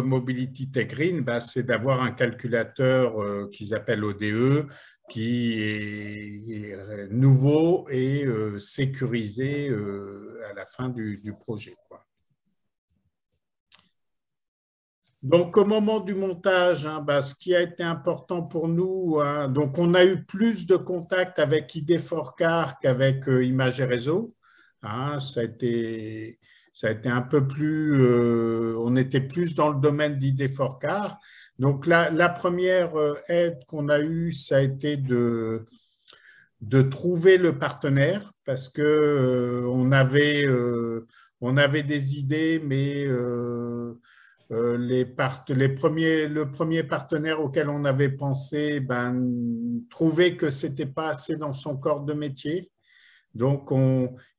Mobility Tech Green, c'est d'avoir un calculateur qu'ils appellent ODE, qui est nouveau et sécurisé à la fin du projet, quoi. Donc, au moment du montage, ce qui a été important pour nous, donc on a eu plus de contacts avec ID4CAR qu'avec Images et Réseaux. Ça a été un peu plus, on était plus dans le domaine d'ID4CAR. Donc, la première aide qu'on a eue, ça a été de trouver le partenaire, parce que on avait des idées, mais le premier partenaire auquel on avait pensé trouvait que ce n'était pas assez dans son corps de métier. Donc,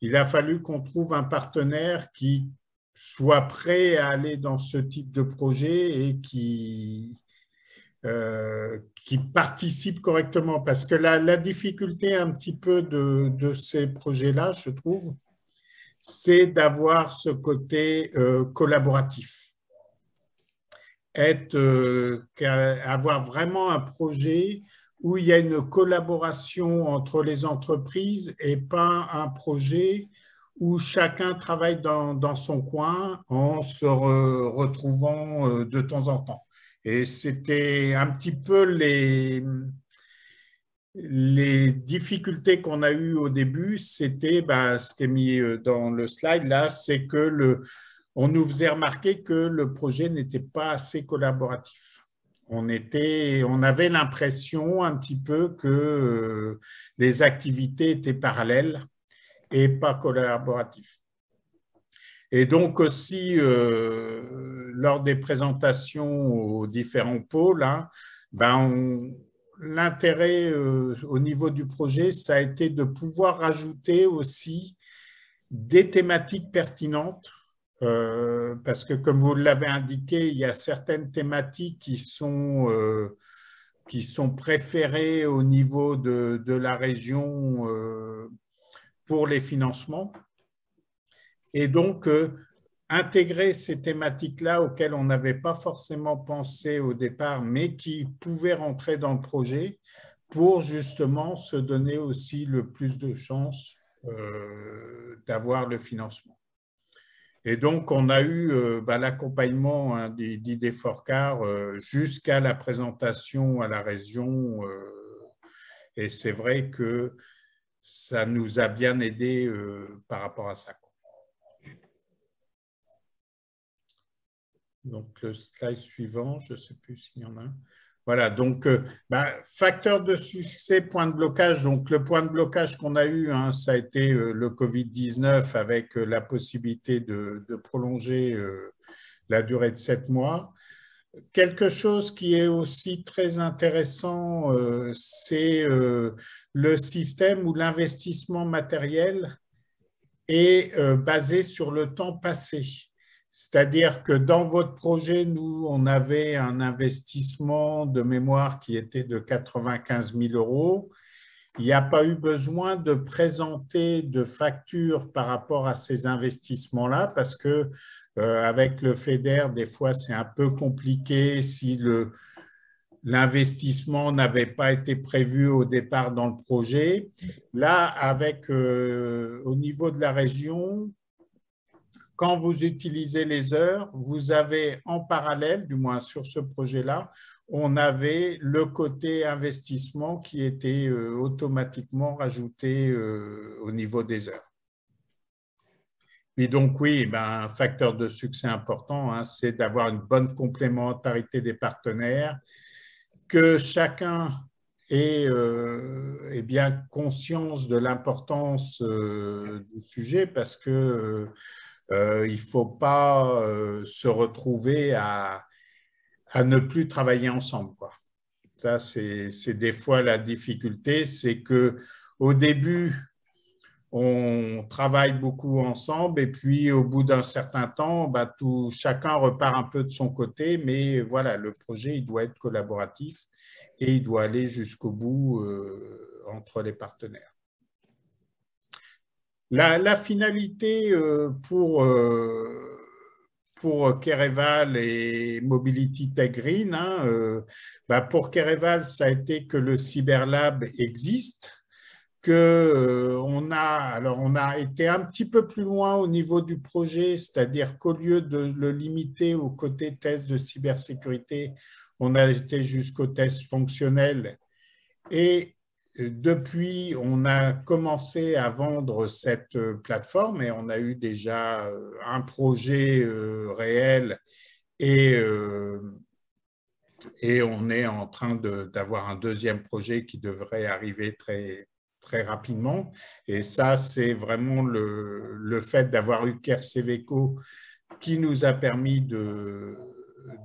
il a fallu qu'on trouve un partenaire qui soit prêt à aller dans ce type de projet et qui participe correctement. Parce que la difficulté un petit peu de ces projets-là, je trouve, c'est d'avoir ce côté collaboratif. Avoir vraiment un projet où il y a une collaboration entre les entreprises et pas un projet où chacun travaille dans son coin en se retrouvant de temps en temps. Et c'était un petit peu les difficultés qu'on a eues au début, c'était ce qui est mis dans le slide là, c'est que on nous faisait remarquer que le projet n'était pas assez collaboratif. On avait l'impression un petit peu que les activités étaient parallèles et pas collaboratives. Et donc aussi, lors des présentations aux différents pôles, l'intérêt au niveau du projet, ça a été de pouvoir rajouter aussi des thématiques pertinentes. Parce que, comme vous l'avez indiqué, il y a certaines thématiques qui sont préférées au niveau de la région pour les financements. Et donc, intégrer ces thématiques-là auxquelles on n'avait pas forcément pensé au départ, mais qui pouvaient rentrer dans le projet pour justement se donner aussi le plus de chances d'avoir le financement. Et donc, on a eu l'accompagnement d'ID4CAR jusqu'à la présentation à la région. Et c'est vrai que ça nous a bien aidé par rapport à ça. Donc, le slide suivant, je ne sais plus s'il y en a un. Voilà, donc, facteur de succès, point de blocage. Donc, le point de blocage qu'on a eu, ça a été le Covid-19 avec la possibilité de prolonger la durée de 7 mois. Quelque chose qui est aussi très intéressant, c'est le système où l'investissement matériel est basé sur le temps passé. C'est-à-dire que dans votre projet, nous, on avait un investissement de mémoire qui était de 95 000 €. Il n'y a pas eu besoin de présenter de facture par rapport à ces investissements-là parce que avec le FEDER, des fois, c'est un peu compliqué si l'investissement n'avait pas été prévu au départ dans le projet. Là, au niveau de la région, quand vous utilisez les heures, vous avez en parallèle, du moins sur ce projet-là, on avait le côté investissement qui était automatiquement rajouté au niveau des heures. Et donc, oui, ben, un facteur de succès important, hein, c'est d'avoir une bonne complémentarité des partenaires, que chacun ait bien conscience de l'importance du sujet, parce que il ne faut pas se retrouver à ne plus travailler ensemble, quoi. Ça, c'est des fois la difficulté, c'est qu'au début, on travaille beaucoup ensemble et puis au bout d'un certain temps, bah, chacun repart un peu de son côté, mais voilà, le projet, il doit être collaboratif et il doit aller jusqu'au bout entre les partenaires. La finalité pour Kereval et Mobility Tech Green, hein, bah pour Kereval, ça a été que le Cyberlab existe, on a été un petit peu plus loin au niveau du projet, c'est-à-dire qu'au lieu de le limiter au côté test de cybersécurité, on a été jusqu'au test fonctionnel. Et depuis, on a commencé à vendre cette plateforme et on a eu déjà un projet réel et on est en train d'avoir un deuxième projet qui devrait arriver très rapidement. Et ça, c'est vraiment le fait d'avoir eu CareCVco qui nous a permis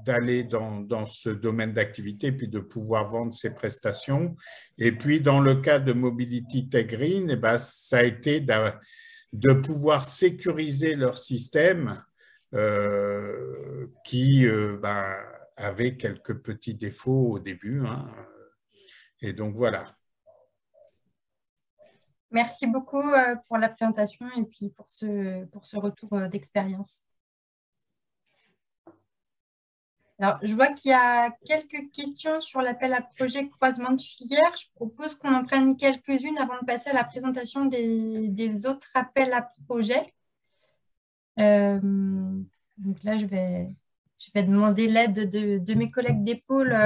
d'aller dans ce domaine d'activité, puis de pouvoir vendre ces prestations. Et puis, dans le cas de Mobility Tech Green, eh ben, ça a été de pouvoir sécuriser leur système qui ben, avait quelques petits défauts au début, hein. Et donc, voilà. Merci beaucoup pour la présentation et puis pour ce retour d'expérience. Alors, je vois qu'il y a quelques questions sur l'appel à projet croisement de filières. Je propose qu'on en prenne quelques-unes avant de passer à la présentation des autres appels à projet. Donc là, je vais demander l'aide de mes collègues des pôles.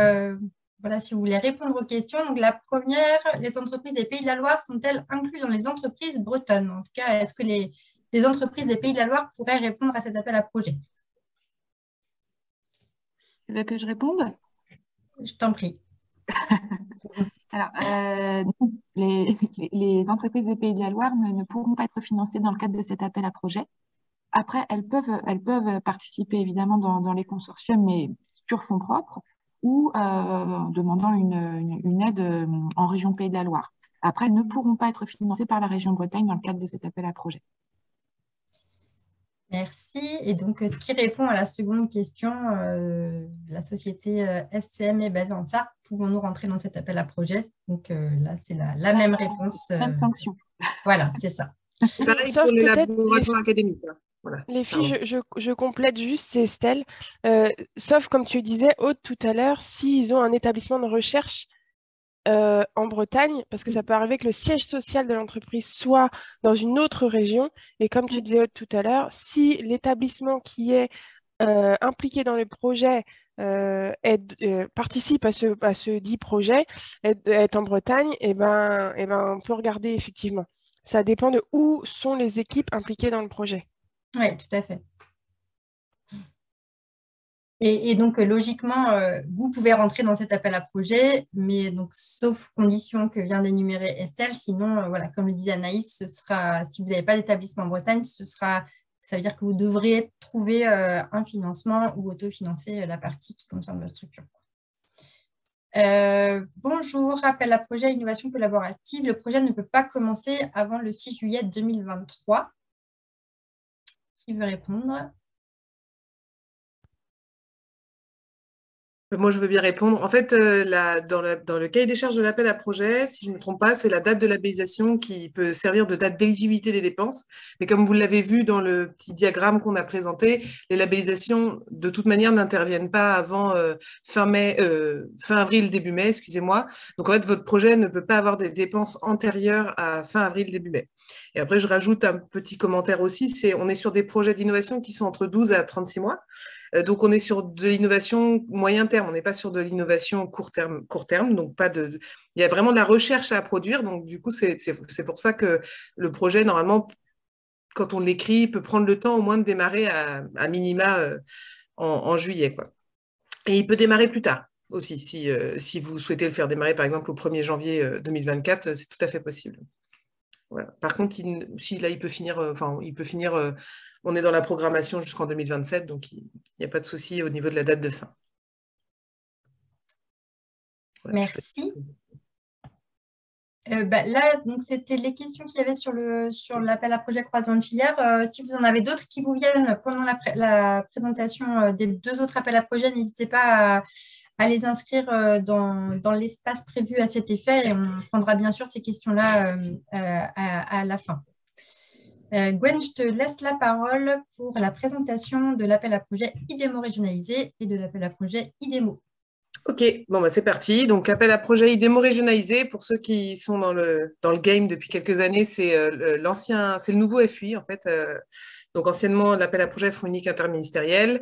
Voilà, si vous voulez répondre aux questions. Donc, la première, les entreprises des Pays de la Loire sont-elles incluses dans les entreprises bretonnes? En tout cas, est-ce que les entreprises des Pays de la Loire pourraient répondre à cet appel à projet? Tu veux que je réponde? Je t'en prie. Alors, les entreprises des Pays de la Loire ne pourront pas être financées dans le cadre de cet appel à projet. Après, elles peuvent participer évidemment dans les consortiums, mais sur fonds propres, ou demandant une aide en région Pays de la Loire. Après, elles ne pourront pas être financées par la région Bretagne dans le cadre de cet appel à projet. Merci. Et donc, ce qui répond à la seconde question, la société SCM est basée en Sarthe. Pouvons-nous rentrer dans cet appel à projet? Donc là, c'est la même réponse. Même sanction. Voilà, c'est ça. Pareil pour les laboratoires académiques. Voilà. Les filles, je complète juste, c'est Estelle. Sauf, comme tu disais, Aude, tout à l'heure, s'ils ont un établissement de recherche en Bretagne, parce que ça peut arriver que le siège social de l'entreprise soit dans une autre région. Et comme tu disais, Aude, tout à l'heure, si l'établissement qui est impliqué dans le projet participe à ce dit projet, est en Bretagne, et ben, on peut regarder effectivement. Ça dépend de où sont les équipes impliquées dans le projet. Oui, tout à fait. Et donc, logiquement, vous pouvez rentrer dans cet appel à projet, mais donc, sauf condition que vient d'énumérer Estelle, sinon, voilà, comme le disait Anaïs, ce sera, si vous n'avez pas d'établissement en Bretagne, ça veut dire que vous devrez trouver un financement ou autofinancer la partie qui concerne la structure. Bonjour, appel à projet innovation collaborative. Le projet ne peut pas commencer avant le 6 juillet 2023. Qui veut répondre? Moi, je veux bien répondre. En fait, dans le cahier des charges de l'appel à projet, si je ne me trompe pas, c'est la date de labellisation qui peut servir de date d'éligibilité des dépenses. Mais comme vous l'avez vu dans le petit diagramme qu'on a présenté, les labellisations, de toute manière, n'interviennent pas avant fin avril, début mai, excusez-moi. Donc, en fait, votre projet ne peut pas avoir des dépenses antérieures à fin avril, début mai. Et après, je rajoute un petit commentaire aussi, on est sur des projets d'innovation qui sont entre 12 à 36 mois. Donc, on est sur de l'innovation moyen terme, on n'est pas sur de l'innovation court terme. Donc, il y a vraiment de la recherche à produire. Donc, du coup, c'est pour ça que le projet, normalement, quand on l'écrit, peut prendre le temps au moins de démarrer à minima en juillet, quoi. Et il peut démarrer plus tard aussi, si vous souhaitez le faire démarrer par exemple au 1er janvier 2024, c'est tout à fait possible. Voilà. Par contre, là, il peut finir, on est dans la programmation jusqu'en 2027, donc il n'y a pas de souci au niveau de la date de fin. Voilà, merci. Là, donc c'était les questions qu'il y avait sur l'appel à projet croisement de filière. Si vous en avez d'autres qui vous viennent pendant la présentation des 2 autres appels à projet, n'hésitez pas à les inscrire dans l'espace prévu à cet effet et on prendra bien sûr ces questions-là à la fin. Gwen, je te laisse la parole pour la présentation de l'appel à projet IDEMO régionalisé et de l'appel à projet IDEMO. Ok, bon, c'est parti. Donc, appel à projet IDEMO régionalisé, pour ceux qui sont dans le game depuis quelques années, c'est c'est le nouveau FUI, en fait. Donc, anciennement, l'appel à projet Fonds unique interministériel.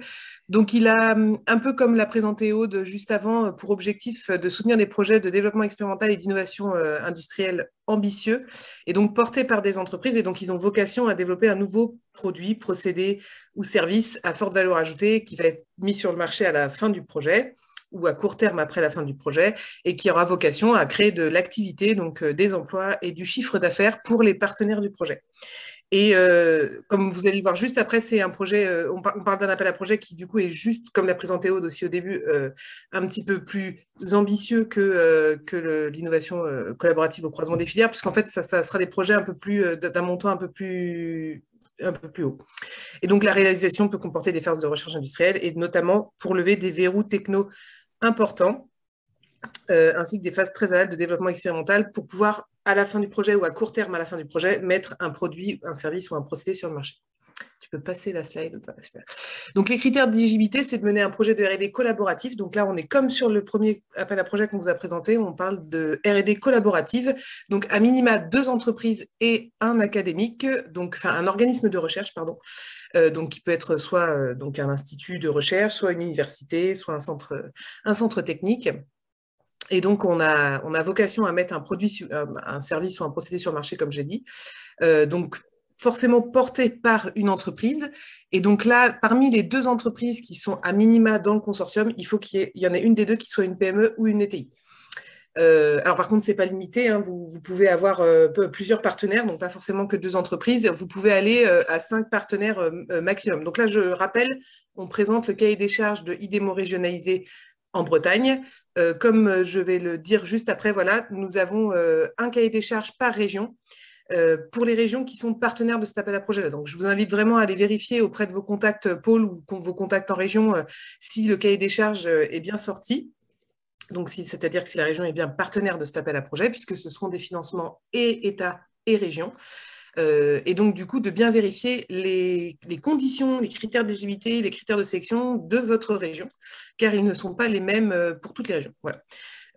Donc, il a, un peu comme l'a présenté Aude juste avant, pour objectif de soutenir des projets de développement expérimental et d'innovation industrielle ambitieux, et donc portés par des entreprises. Et donc, ils ont vocation à développer un nouveau produit, procédé ou service à forte valeur ajoutée qui va être mis sur le marché à la fin du projet, ou à court terme après la fin du projet, et qui aura vocation à créer de l'activité, donc des emplois et du chiffre d'affaires pour les partenaires du projet. Et comme vous allez le voir juste après, c'est un projet, on parle d'un appel à projet qui du coup est juste, comme l'a présenté Aude aussi au début, un petit peu plus ambitieux que l'innovation collaborative au croisement des filières, puisqu'en fait, ça sera des projets un peu plus, d'un montant un peu plus haut. Et donc, la réalisation peut comporter des phases de recherche industrielle et notamment pour lever des verrous techno importants, ainsi que des phases très aval de développement expérimental pour pouvoir, à la fin du projet ou à court terme à la fin du projet, mettre un produit, un service ou un procédé sur le marché. Tu peux passer la slide. Super. Donc, les critères d'éligibilité, c'est de mener un projet de R&D collaboratif. Donc là, on est comme sur le premier appel à projet qu'on vous a présenté, on parle de R&D collaborative. Donc, à minima 2 entreprises et un académique, donc un organisme de recherche, pardon. Donc, qui peut être soit donc un institut de recherche, soit une université, soit un centre technique. Et donc, on a vocation à mettre un produit, un service ou un procédé sur le marché, comme j'ai dit. Donc, forcément porté par une entreprise. Et donc là, parmi les 2 entreprises qui sont à minima dans le consortium, il faut qu'il y en ait une des 2 qui soit une PME ou une ETI. Alors par contre, ce n'est pas limité, hein, vous pouvez avoir plusieurs partenaires, donc pas forcément que 2 entreprises, vous pouvez aller à 5 partenaires maximum. Donc là, je rappelle, on présente le cahier des charges de IDEMO régionalisé en Bretagne. Comme je vais le dire juste après, voilà, nous avons un cahier des charges par région pour les régions qui sont partenaires de cet appel à projet. Donc, je vous invite vraiment à aller vérifier auprès de vos contacts pôles ou vos contacts en région si le cahier des charges est bien sorti. Donc, c'est-à-dire que si la région est bien partenaire de cet appel à projet, puisque ce seront des financements et État et région. Et donc, du coup, de bien vérifier les conditions, les critères d'éligibilité, les critères de sélection de votre région, car ils ne sont pas les mêmes pour toutes les régions. Voilà.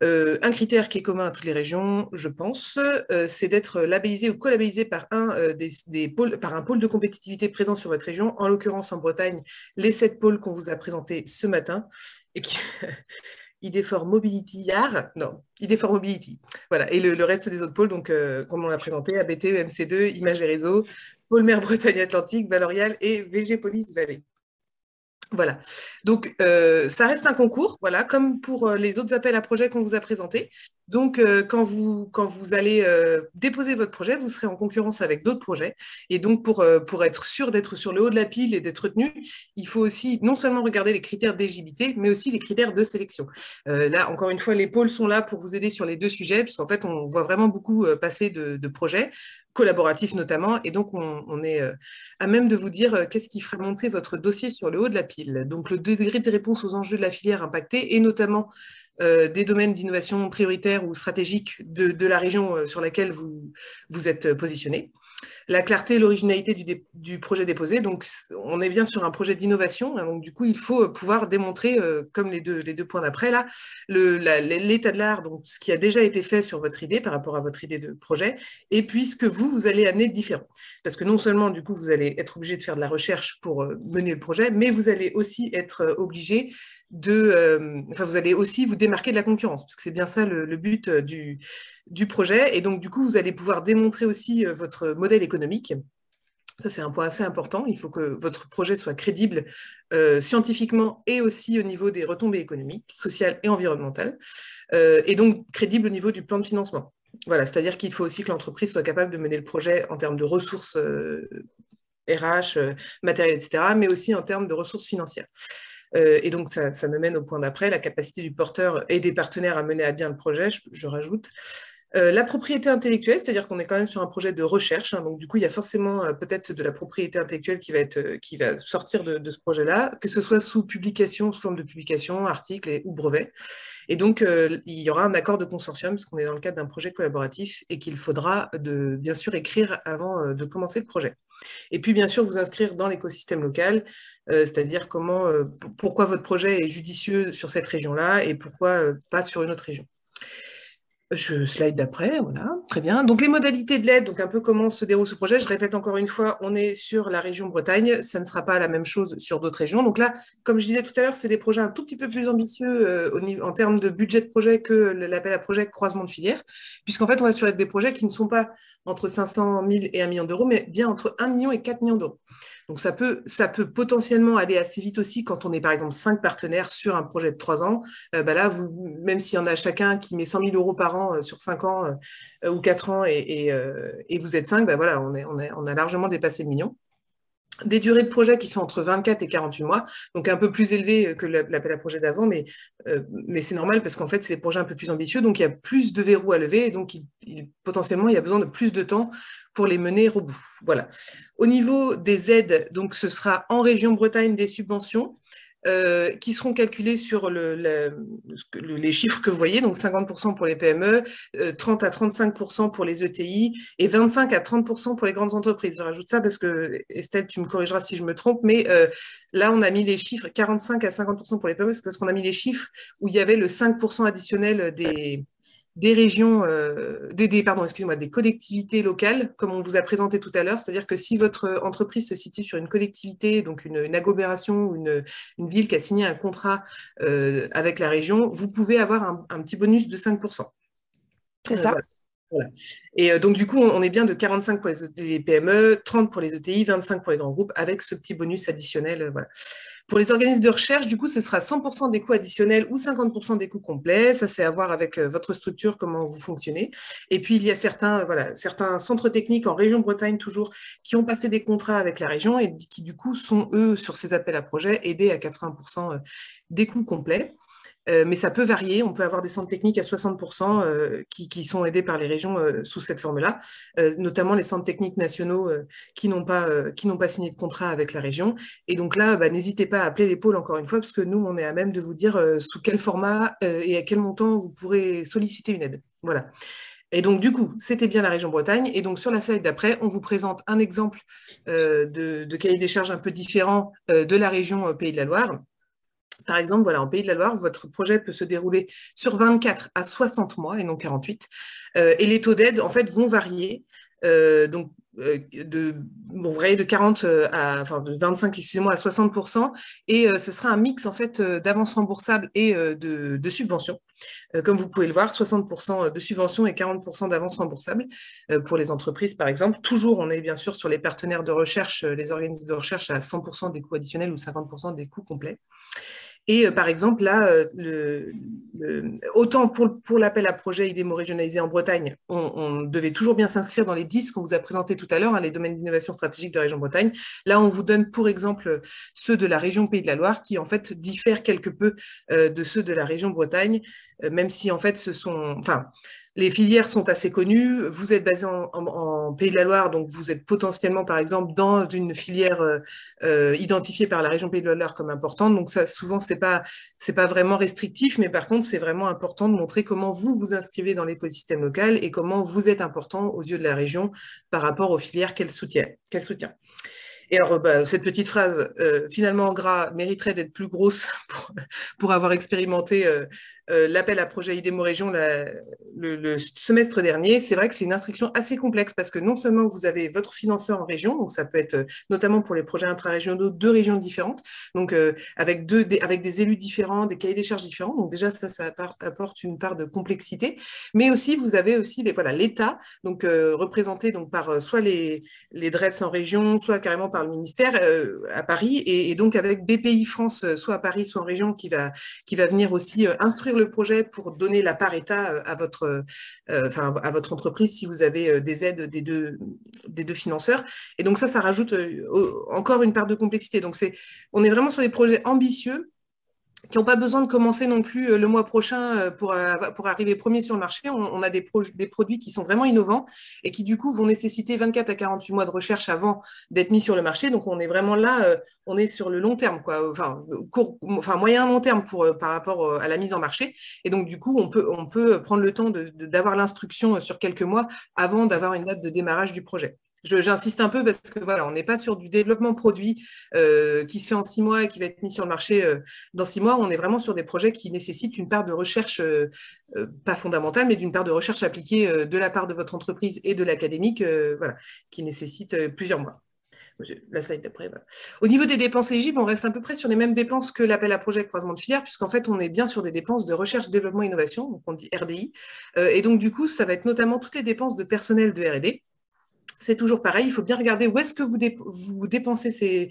Un critère qui est commun à toutes les régions, je pense, c'est d'être labellisé ou co-labellisé par par un pôle de compétitivité présent sur votre région, en l'occurrence en Bretagne, les 7 pôles qu'on vous a présentés ce matin, et qui... IDEFOR Mobility, IDEFOR Mobility. Voilà, et le reste des autres pôles, donc, comme on l'a présenté, ABT, EMC2, Images et Réseaux, Pôle Mer Bretagne Atlantique, Valorial et VG Police Vallée. Voilà, donc ça reste un concours, voilà, comme pour les autres appels à projets qu'on vous a présentés. Donc, quand vous allez déposer votre projet, vous serez en concurrence avec d'autres projets. Et donc, pour être sûr d'être sur le haut de la pile et d'être retenu, il faut aussi non seulement regarder les critères d'éligibilité, mais aussi les critères de sélection. Là, encore une fois, les pôles sont là pour vous aider sur les 2 sujets, puisqu'en fait, on voit vraiment beaucoup passer de projets, collaboratifs notamment, et donc on est à même de vous dire qu'est-ce qui ferait monter votre dossier sur le haut de la pile. Donc, le degré de réponse aux enjeux de la filière impactée, et notamment des domaines d'innovation prioritaires ou stratégiques de la région sur laquelle vous êtes positionné. La clarté et l'originalité du projet déposé, donc on est bien sur un projet d'innovation, hein, donc du coup il faut pouvoir démontrer, comme les deux points d'après là, l'état de l'art, donc ce qui a déjà été fait sur votre idée par rapport à votre idée de projet, et puis ce que vous allez amener de différent. Parce que non seulement du coup vous allez être obligé de faire de la recherche pour mener le projet, mais vous allez aussi être obligé vous allez aussi vous démarquer de la concurrence, parce que c'est bien ça le but du projet. Et donc, du coup, vous allez pouvoir démontrer aussi votre modèle économique Ça, c'est un point assez important. Il faut que votre projet soit crédible scientifiquement et aussi au niveau des retombées économiques, sociales et environnementales, et donc crédible au niveau du plan de financement. Voilà, c'est-à-dire qu'il faut aussi que l'entreprise soit capable de mener le projet en termes de ressources RH, matériel, etc., mais aussi en termes de ressources financières. Et donc, ça me mène au point d'après, la capacité du porteur et des partenaires à mener à bien le projet, je rajoute. La propriété intellectuelle, c'est-à-dire qu'on est quand même sur un projet de recherche, hein, donc du coup, il y a forcément peut-être de la propriété intellectuelle qui va sortir de ce projet-là, que ce soit sous publication, sous forme de publication, article ou brevet. Et donc, il y aura un accord de consortium, parce qu'on est dans le cadre d'un projet collaboratif, et qu'il faudra bien sûr écrire avant de commencer le projet. Et puis, bien sûr, vous inscrire dans l'écosystème local, c'est-à-dire pourquoi votre projet est judicieux sur cette région-là et pourquoi pas sur une autre région. Slide d'après, voilà, très bien. Donc les modalités de l'aide, donc un peu comment se déroule ce projet. Je répète encore une fois, on est sur la région Bretagne, ça ne sera pas la même chose sur d'autres régions. Donc là, comme je disais tout à l'heure, c'est des projets un tout petit peu plus ambitieux en termes de budget de projet que l'appel à projet croisement de filière, puisqu'en fait, on va sur des projets qui ne sont pas entre 500 000 et 1 million d'euros, mais bien entre 1 million et 4 millions d'euros. Donc ça peut potentiellement aller assez vite aussi quand on est par exemple 5 partenaires sur un projet de 3 ans. Là, même s'il y en a chacun qui met 100 000 euros par an sur 5 ans ou 4 ans et vous êtes 5, voilà, on a largement dépassé le million. Des durées de projet qui sont entre 24 et 48 mois, donc un peu plus élevées que l'appel à projet d'avant, mais c'est normal parce qu'en fait, c'est des projets un peu plus ambitieux, donc il y a plus de verrous à lever, et donc potentiellement, il y a besoin de plus de temps pour les mener au bout. Voilà. Au niveau des aides, donc ce sera en région Bretagne des subventions, qui seront calculés sur les chiffres que vous voyez, donc 50% pour les PME, 30 à 35% pour les ETI et 25 à 30% pour les grandes entreprises. Je rajoute ça parce que, Estelle, tu me corrigeras si je me trompe, mais là, on a mis les chiffres 45 à 50% pour les PME, c'est parce qu'on a mis les chiffres où il y avait le 5% additionnel des régions, des collectivités locales, comme on vous a présenté tout à l'heure, c'est-à-dire que si votre entreprise se situe sur une collectivité, donc une agglomération ou une ville qui a signé un contrat avec la région, vous pouvez avoir un petit bonus de 5%. C'est ça. Voilà. Et donc, du coup, on est bien de 45 pour les PME, 30 pour les ETI, 25 pour les grands groupes, avec ce petit bonus additionnel. Voilà. Pour les organismes de recherche, du coup, ce sera 100% des coûts additionnels ou 50% des coûts complets. Ça, c'est à voir avec votre structure, comment vous fonctionnez. Et puis, il y a certains centres techniques en région Bretagne, toujours, qui ont passé des contrats avec la région et qui, du coup, sont, eux, sur ces appels à projets, aidés à 80% des coûts complets. Mais ça peut varier. On peut avoir des centres techniques à 60% qui sont aidés par les régions sous cette forme-là, notamment les centres techniques nationaux qui n'ont pas signé de contrat avec la région. Et donc là, n'hésitez pas à appeler les pôles encore une fois, parce que nous, on est à même de vous dire sous quel format et à quel montant vous pourrez solliciter une aide. Voilà. Et donc, du coup, c'était bien la région Bretagne. Et donc, sur la slide d'après, on vous présente un exemple de cahier des charges un peu différent de la région Pays de la Loire. Par exemple, voilà, en Pays de la Loire, votre projet peut se dérouler sur 24 à 60 mois et non 48. Et les taux d'aide, en fait, vont varier. De 40 de 25, excusez-moi, à 60%. Et ce sera un mix, en fait, d'avances remboursables et de subventions. Comme vous pouvez le voir, 60% de subventions et 40% d'avances remboursables pour les entreprises, par exemple. Toujours, on est bien sûr sur les partenaires de recherche, les organismes de recherche à 100% des coûts additionnels ou 50% des coûts complets. Et par exemple, là, autant pour l'appel à projet IDEMO régionalisé en Bretagne, on devait toujours bien s'inscrire dans les 10 qu'on vous a présentés tout à l'heure, les domaines d'innovation stratégique de la région Bretagne. Là, on vous donne pour exemple ceux de la région Pays de la Loire qui en fait diffèrent quelque peu de ceux de la région Bretagne, même si en fait les filières sont assez connues. Vous êtes basé en Pays de la Loire, donc vous êtes potentiellement, par exemple, dans une filière identifiée par la région Pays de la Loire comme importante. Donc ça, souvent, c'est pas vraiment restrictif, mais par contre, c'est vraiment important de montrer comment vous vous inscrivez dans l'écosystème local et comment vous êtes important aux yeux de la région par rapport aux filières qu'elle soutient. Et alors, cette petite phrase, finalement en gras, mériterait d'être plus grosse pour avoir expérimenté l'appel à projet IDEMO Région le semestre dernier, c'est vrai que c'est une instruction assez complexe parce que non seulement vous avez votre financeur en région, donc ça peut être notamment pour les projets intra-régionaux, 2 régions différentes, donc avec des élus différents, des cahiers des charges différents, donc déjà ça apporte une part de complexité, mais aussi vous avez aussi l'État, donc représenté donc par soit les DRES en région, soit carrément par le ministère à Paris, et donc avec BPI France, soit à Paris, soit en région, qui va venir aussi instruire le projet pour donner la part État à votre entreprise si vous avez des aides des deux financeurs. Et donc ça rajoute encore une part de complexité. Donc on est vraiment sur des projets ambitieux qui n'ont pas besoin de commencer non plus le mois prochain pour arriver premier sur le marché. On a des produits qui sont vraiment innovants et qui, du coup, vont nécessiter 24 à 48 mois de recherche avant d'être mis sur le marché. Donc, on est vraiment là, on est sur le long terme, quoi. Moyen-long terme par rapport à la mise en marché. Et donc, du coup, on peut prendre le temps d'avoir l'instruction sur quelques mois avant d'avoir une date de démarrage du projet. J'insiste un peu parce que voilà, on n'est pas sur du développement produit qui se fait en 6 mois et qui va être mis sur le marché dans 6 mois. On est vraiment sur des projets qui nécessitent une part de recherche, pas fondamentale, mais d'une part de recherche appliquée de la part de votre entreprise et de l'académique, qui nécessite plusieurs mois. La slide d'après. Voilà. Au niveau des dépenses éligibles, on reste à peu près sur les mêmes dépenses que l'appel à projet croisement de filière, puisqu'en fait, on est bien sur des dépenses de recherche, développement, innovation, donc on dit RDI. Et donc, du coup, ça va être notamment toutes les dépenses de personnel de R&D. C'est toujours pareil, il faut bien regarder où est-ce que vous dépensez ces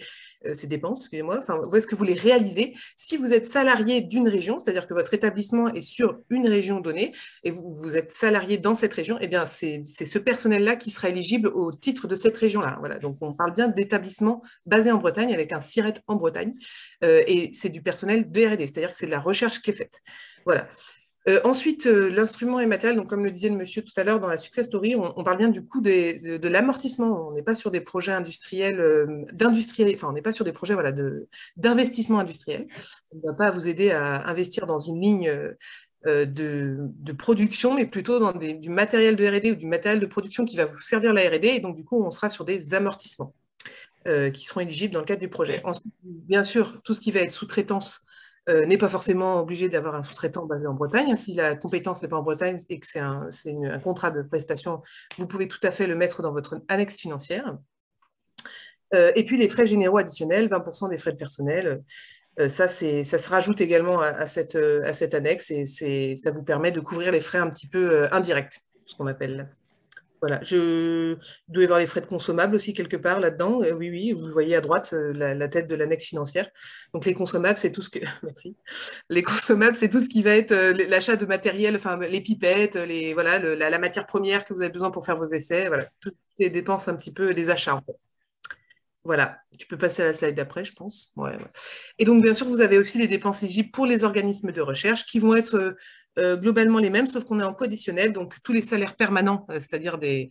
dépenses, excusez-moi, où est-ce que vous les réalisez. Si vous êtes salarié d'une région, c'est-à-dire que votre établissement est sur une région donnée et vous êtes salarié dans cette région, eh bien c'est ce personnel-là qui sera éligible au titre de cette région-là. Voilà. Donc on parle bien d'établissement basé en Bretagne avec un SIRET en Bretagne et c'est du personnel de R&D, c'est-à-dire que c'est de la recherche qui est faite. Voilà. Ensuite, l'instrument et matériel, donc comme le disait le monsieur tout à l'heure dans la success story, on parle bien du coût de l'amortissement. On n'est pas sur des projets industriels, on n'est pas sur des projets d'investissement industriel. On ne va pas vous aider à investir dans une ligne de production, mais plutôt dans du matériel de R&D ou du matériel de production qui va vous servir la R&D. Et donc, du coup, on sera sur des amortissements qui seront éligibles dans le cadre du projet. Ensuite, bien sûr, tout ce qui va être sous-traitance n'est pas forcément obligé d'avoir un sous-traitant basé en Bretagne. Si la compétence n'est pas en Bretagne et que c'est un contrat de prestation, vous pouvez tout à fait le mettre dans votre annexe financière. Et puis les frais généraux additionnels, 20% des frais de personnel, ça se rajoute également à cette annexe et ça vous permet de couvrir les frais un petit peu indirects, ce qu'on appelle. Voilà, je dois y avoir les frais de consommables aussi quelque part là-dedans. Oui, vous voyez à droite la tête de l'annexe financière. Donc les consommables, c'est tout ce que... Merci. Les consommables, c'est tout ce qui va être l'achat de matériel, enfin les pipettes, la matière première que vous avez besoin pour faire vos essais. Voilà, toutes les dépenses un petit peu, les achats en fait. Voilà, tu peux passer à la slide d'après, je pense. Ouais. Et donc, bien sûr, vous avez aussi les dépenses éligibles pour les organismes de recherche qui vont être globalement les mêmes, sauf qu'on est en coût additionnel. Donc, tous les salaires permanents, c'est-à-dire des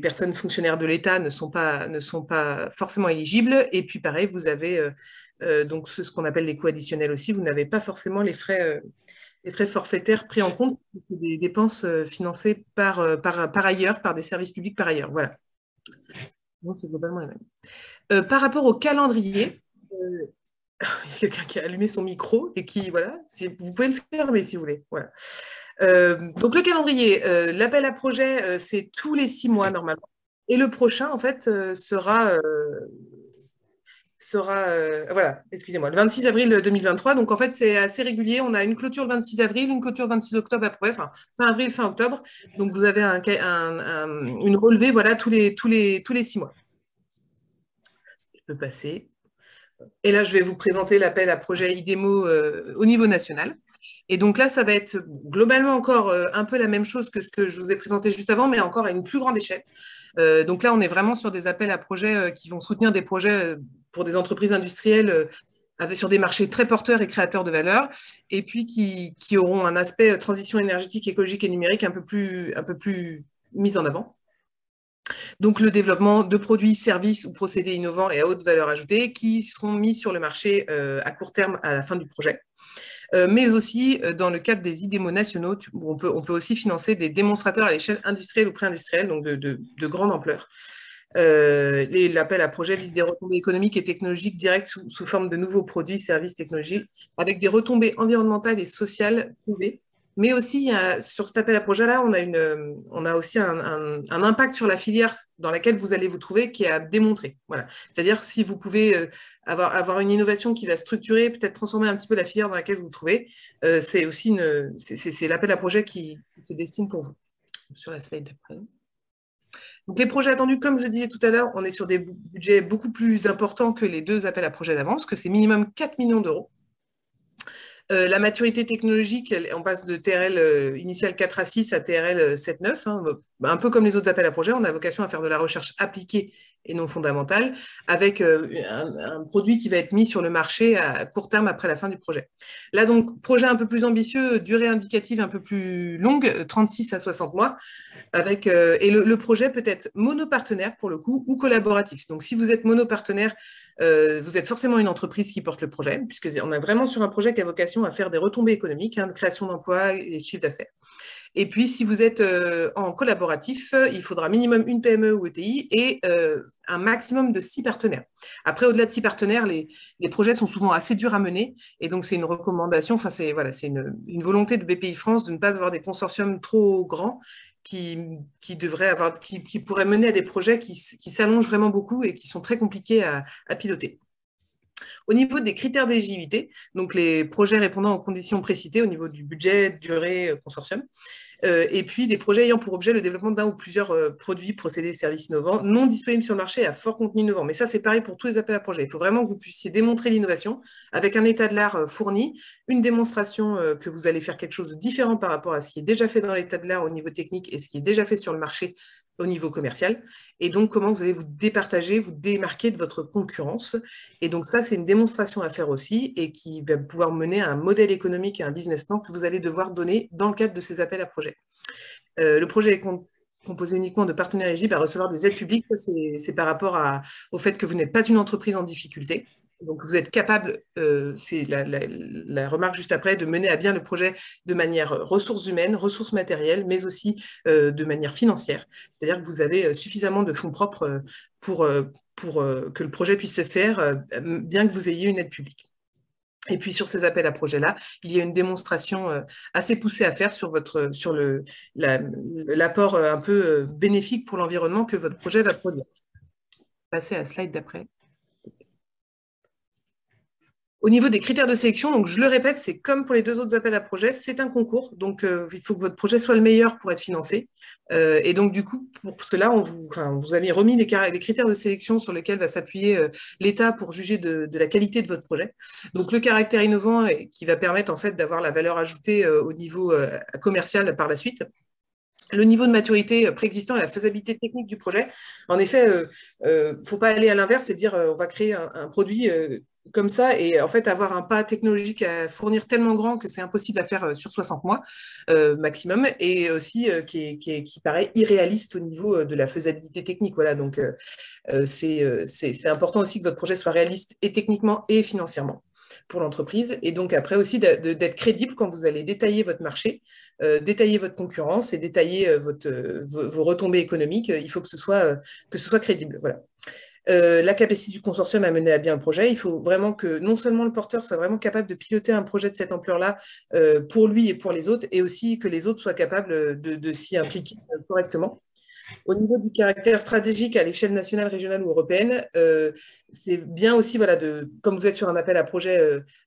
personnes fonctionnaires de l'État ne sont pas forcément éligibles. Et puis, pareil, vous avez donc ce qu'on appelle les coûts additionnels aussi. Vous n'avez pas forcément les frais forfaitaires pris en compte, des dépenses financées par ailleurs, par des services publics par ailleurs. Voilà. Donc, c'est globalement les mêmes. Par rapport au calendrier, il y a quelqu'un qui a allumé son micro et qui, voilà, vous pouvez le fermer si vous voulez. Voilà. Donc, le calendrier, l'appel à projet, c'est tous les 6 mois normalement. Et le prochain, en fait, sera voilà, excusez-moi, le 26 avril 2023. Donc, en fait, c'est assez régulier. On a une clôture le 26 avril, une clôture le 26 octobre après, fin avril, fin octobre. Donc, vous avez une relevée, voilà, tous les 6 mois. Je peux passer. Et là, je vais vous présenter l'appel à projet IDEMO au niveau national. Et donc là, ça va être globalement encore un peu la même chose que ce que je vous ai présenté juste avant, mais encore à une plus grande échelle. Donc là, on est vraiment sur des appels à projets qui vont soutenir des projets pour des entreprises industrielles sur des marchés très porteurs et créateurs de valeur, et puis qui auront un aspect transition énergétique, écologique et numérique un peu plus mis en avant. Donc le développement de produits, services ou procédés innovants et à haute valeur ajoutée qui seront mis sur le marché à court terme à la fin du projet. Mais aussi dans le cadre des IDEMO nationaux, on peut aussi financer des démonstrateurs à l'échelle industrielle ou pré-industrielle, donc de grande ampleur. L'appel à projet vise des retombées économiques et technologiques directes sous forme de nouveaux produits, services technologiques, avec des retombées environnementales et sociales prouvées. Mais aussi, sur cet appel à projet-là, on a aussi un impact sur la filière dans laquelle vous allez vous trouver qui est à démontrer. Voilà. C'est-à-dire si vous pouvez avoir une innovation qui va structurer, peut-être transformer un petit peu la filière dans laquelle vous vous trouvez, c'est aussi c'est l'appel à projet qui se destine pour vous. Sur la slide d'après. Donc, les projets attendus, comme je disais tout à l'heure, on est sur des budgets beaucoup plus importants que les 2 appels à projets d'avant, parce que c'est minimum 4 millions d'euros. La maturité technologique, on passe de TRL initial 4 à 6 à TRL 7-9, hein, un peu comme les autres appels à projets. On a vocation à faire de la recherche appliquée et non fondamentale, avec un produit qui va être mis sur le marché à court terme après la fin du projet. Là, donc, projet un peu plus ambitieux, durée indicative un peu plus longue, 36 à 60 mois, avec, et le projet peut être monopartenaire pour le coup ou collaboratif. Donc, si vous êtes monopartenaire, vous êtes forcément une entreprise qui porte le projet, puisqu'on est vraiment sur un projet qui a vocation à faire des retombées économiques, hein, de création d'emplois et de chiffre d'affaires. Et puis, si vous êtes en collaboratif, il faudra minimum une PME ou ETI et un maximum de 6 partenaires. Après, au-delà de 6 partenaires, les projets sont souvent assez durs à mener. Et donc, c'est une recommandation, enfin, c'est une volonté de BPI France de ne pas avoir des consortiums trop grands qui pourraient mener à des projets qui s'allongent vraiment beaucoup et qui sont très compliqués à piloter. Au niveau des critères d'éligibilité, donc les projets répondant aux conditions précitées au niveau du budget, durée, consortium, et puis des projets ayant pour objet le développement d'un ou plusieurs produits, procédés, services innovants, non disponibles sur le marché à fort contenu innovant. Mais ça, c'est pareil pour tous les appels à projets. Il faut vraiment que vous puissiez démontrer l'innovation avec un état de l'art fourni, une démonstration que vous allez faire quelque chose de différent par rapport à ce qui est déjà fait dans l'état de l'art au niveau technique et ce qui est déjà fait sur le marché au niveau commercial, et donc comment vous allez vous départager, vous démarquer de votre concurrence. Et donc ça, c'est une démonstration à faire aussi, et qui va pouvoir mener à un modèle économique et un business plan que vous allez devoir donner dans le cadre de ces appels à projets. Le projet est composé uniquement de partenaires éligibles à recevoir des aides publiques. C'est par rapport au fait que vous n'êtes pas une entreprise en difficulté. Donc, vous êtes capable, c'est la remarque juste après, de mener à bien le projet de manière ressources humaines, ressources matérielles, mais aussi de manière financière. C'est-à-dire que vous avez suffisamment de fonds propres pour que le projet puisse se faire, bien que vous ayez une aide publique. Et puis, sur ces appels à projets-là, il y a une démonstration assez poussée à faire sur l'apport un peu bénéfique pour l'environnement que votre projet va produire. Passer à la slide d'après. Au niveau des critères de sélection, donc je le répète, c'est comme pour les 2 autres appels à projets, c'est un concours, donc il faut que votre projet soit le meilleur pour être financé. Et donc du coup, pour cela, on vous a remis les critères de sélection sur lesquels va s'appuyer l'État pour juger de la qualité de votre projet. Donc le caractère innovant qui va permettre en fait d'avoir la valeur ajoutée au niveau commercial par la suite. Le niveau de maturité préexistant et la faisabilité technique du projet. En effet, faut pas aller à l'inverse et dire on va créer un produit comme ça et en fait avoir un pas technologique à fournir tellement grand que c'est impossible à faire sur 60 mois maximum, et aussi qui paraît irréaliste au niveau de la faisabilité technique. Voilà, donc c'est important aussi que votre projet soit réaliste et techniquement et financièrement pour l'entreprise, et donc après aussi d'être crédible quand vous allez détailler votre marché, détailler votre concurrence et détailler vos retombées économiques. Il faut que ce soit crédible. Voilà. La capacité du consortium à mener à bien le projet. Il faut vraiment que non seulement le porteur soit vraiment capable de piloter un projet de cette ampleur-là pour lui et pour les autres, et aussi que les autres soient capables de s'y impliquer correctement. Au niveau du caractère stratégique à l'échelle nationale, régionale ou européenne, c'est bien aussi, voilà, comme vous êtes sur un appel à projet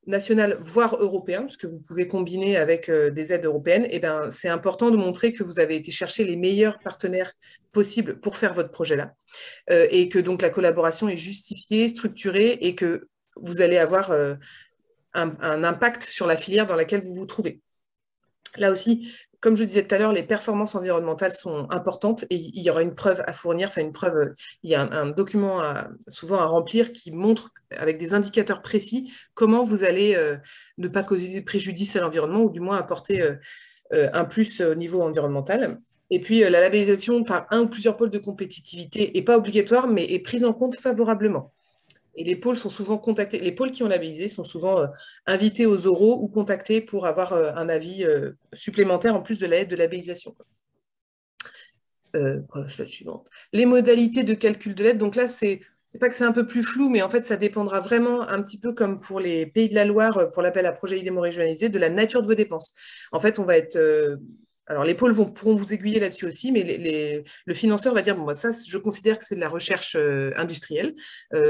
national, voire européen, puisque vous pouvez combiner avec des aides européennes, et ben, c'est important de montrer que vous avez été chercher les meilleurs partenaires possibles pour faire votre projet-là, et que donc la collaboration est justifiée, structurée, et que vous allez avoir un impact sur la filière dans laquelle vous vous trouvez. Là aussi, comme je disais tout à l'heure, les performances environnementales sont importantes, et il y aura une preuve à fournir, enfin une preuve, il y a un document souvent à remplir qui montre avec des indicateurs précis comment vous allez ne pas causer préjudice à l'environnement, ou du moins apporter un plus au niveau environnemental. Et puis la labellisation par un ou plusieurs pôles de compétitivité n'est pas obligatoire, mais est prise en compte favorablement. Et les pôles sont souvent contactés, les pôles qui ont labellisé sont souvent invités aux oraux ou contactés pour avoir un avis supplémentaire en plus de l'aide de labellisation. Slide suivante. Les modalités de calcul de l'aide. Donc là, c'est pas que c'est un peu plus flou, mais en fait, ça dépendra vraiment un petit peu comme pour les Pays de la Loire, pour l'appel à projet IDEMO régionalisé, de la nature de vos dépenses. En fait, on va être... alors, les pôles pourront vous aiguiller là-dessus aussi, mais le financeur va dire, bon, bah, ça, je considère que c'est de la recherche industrielle,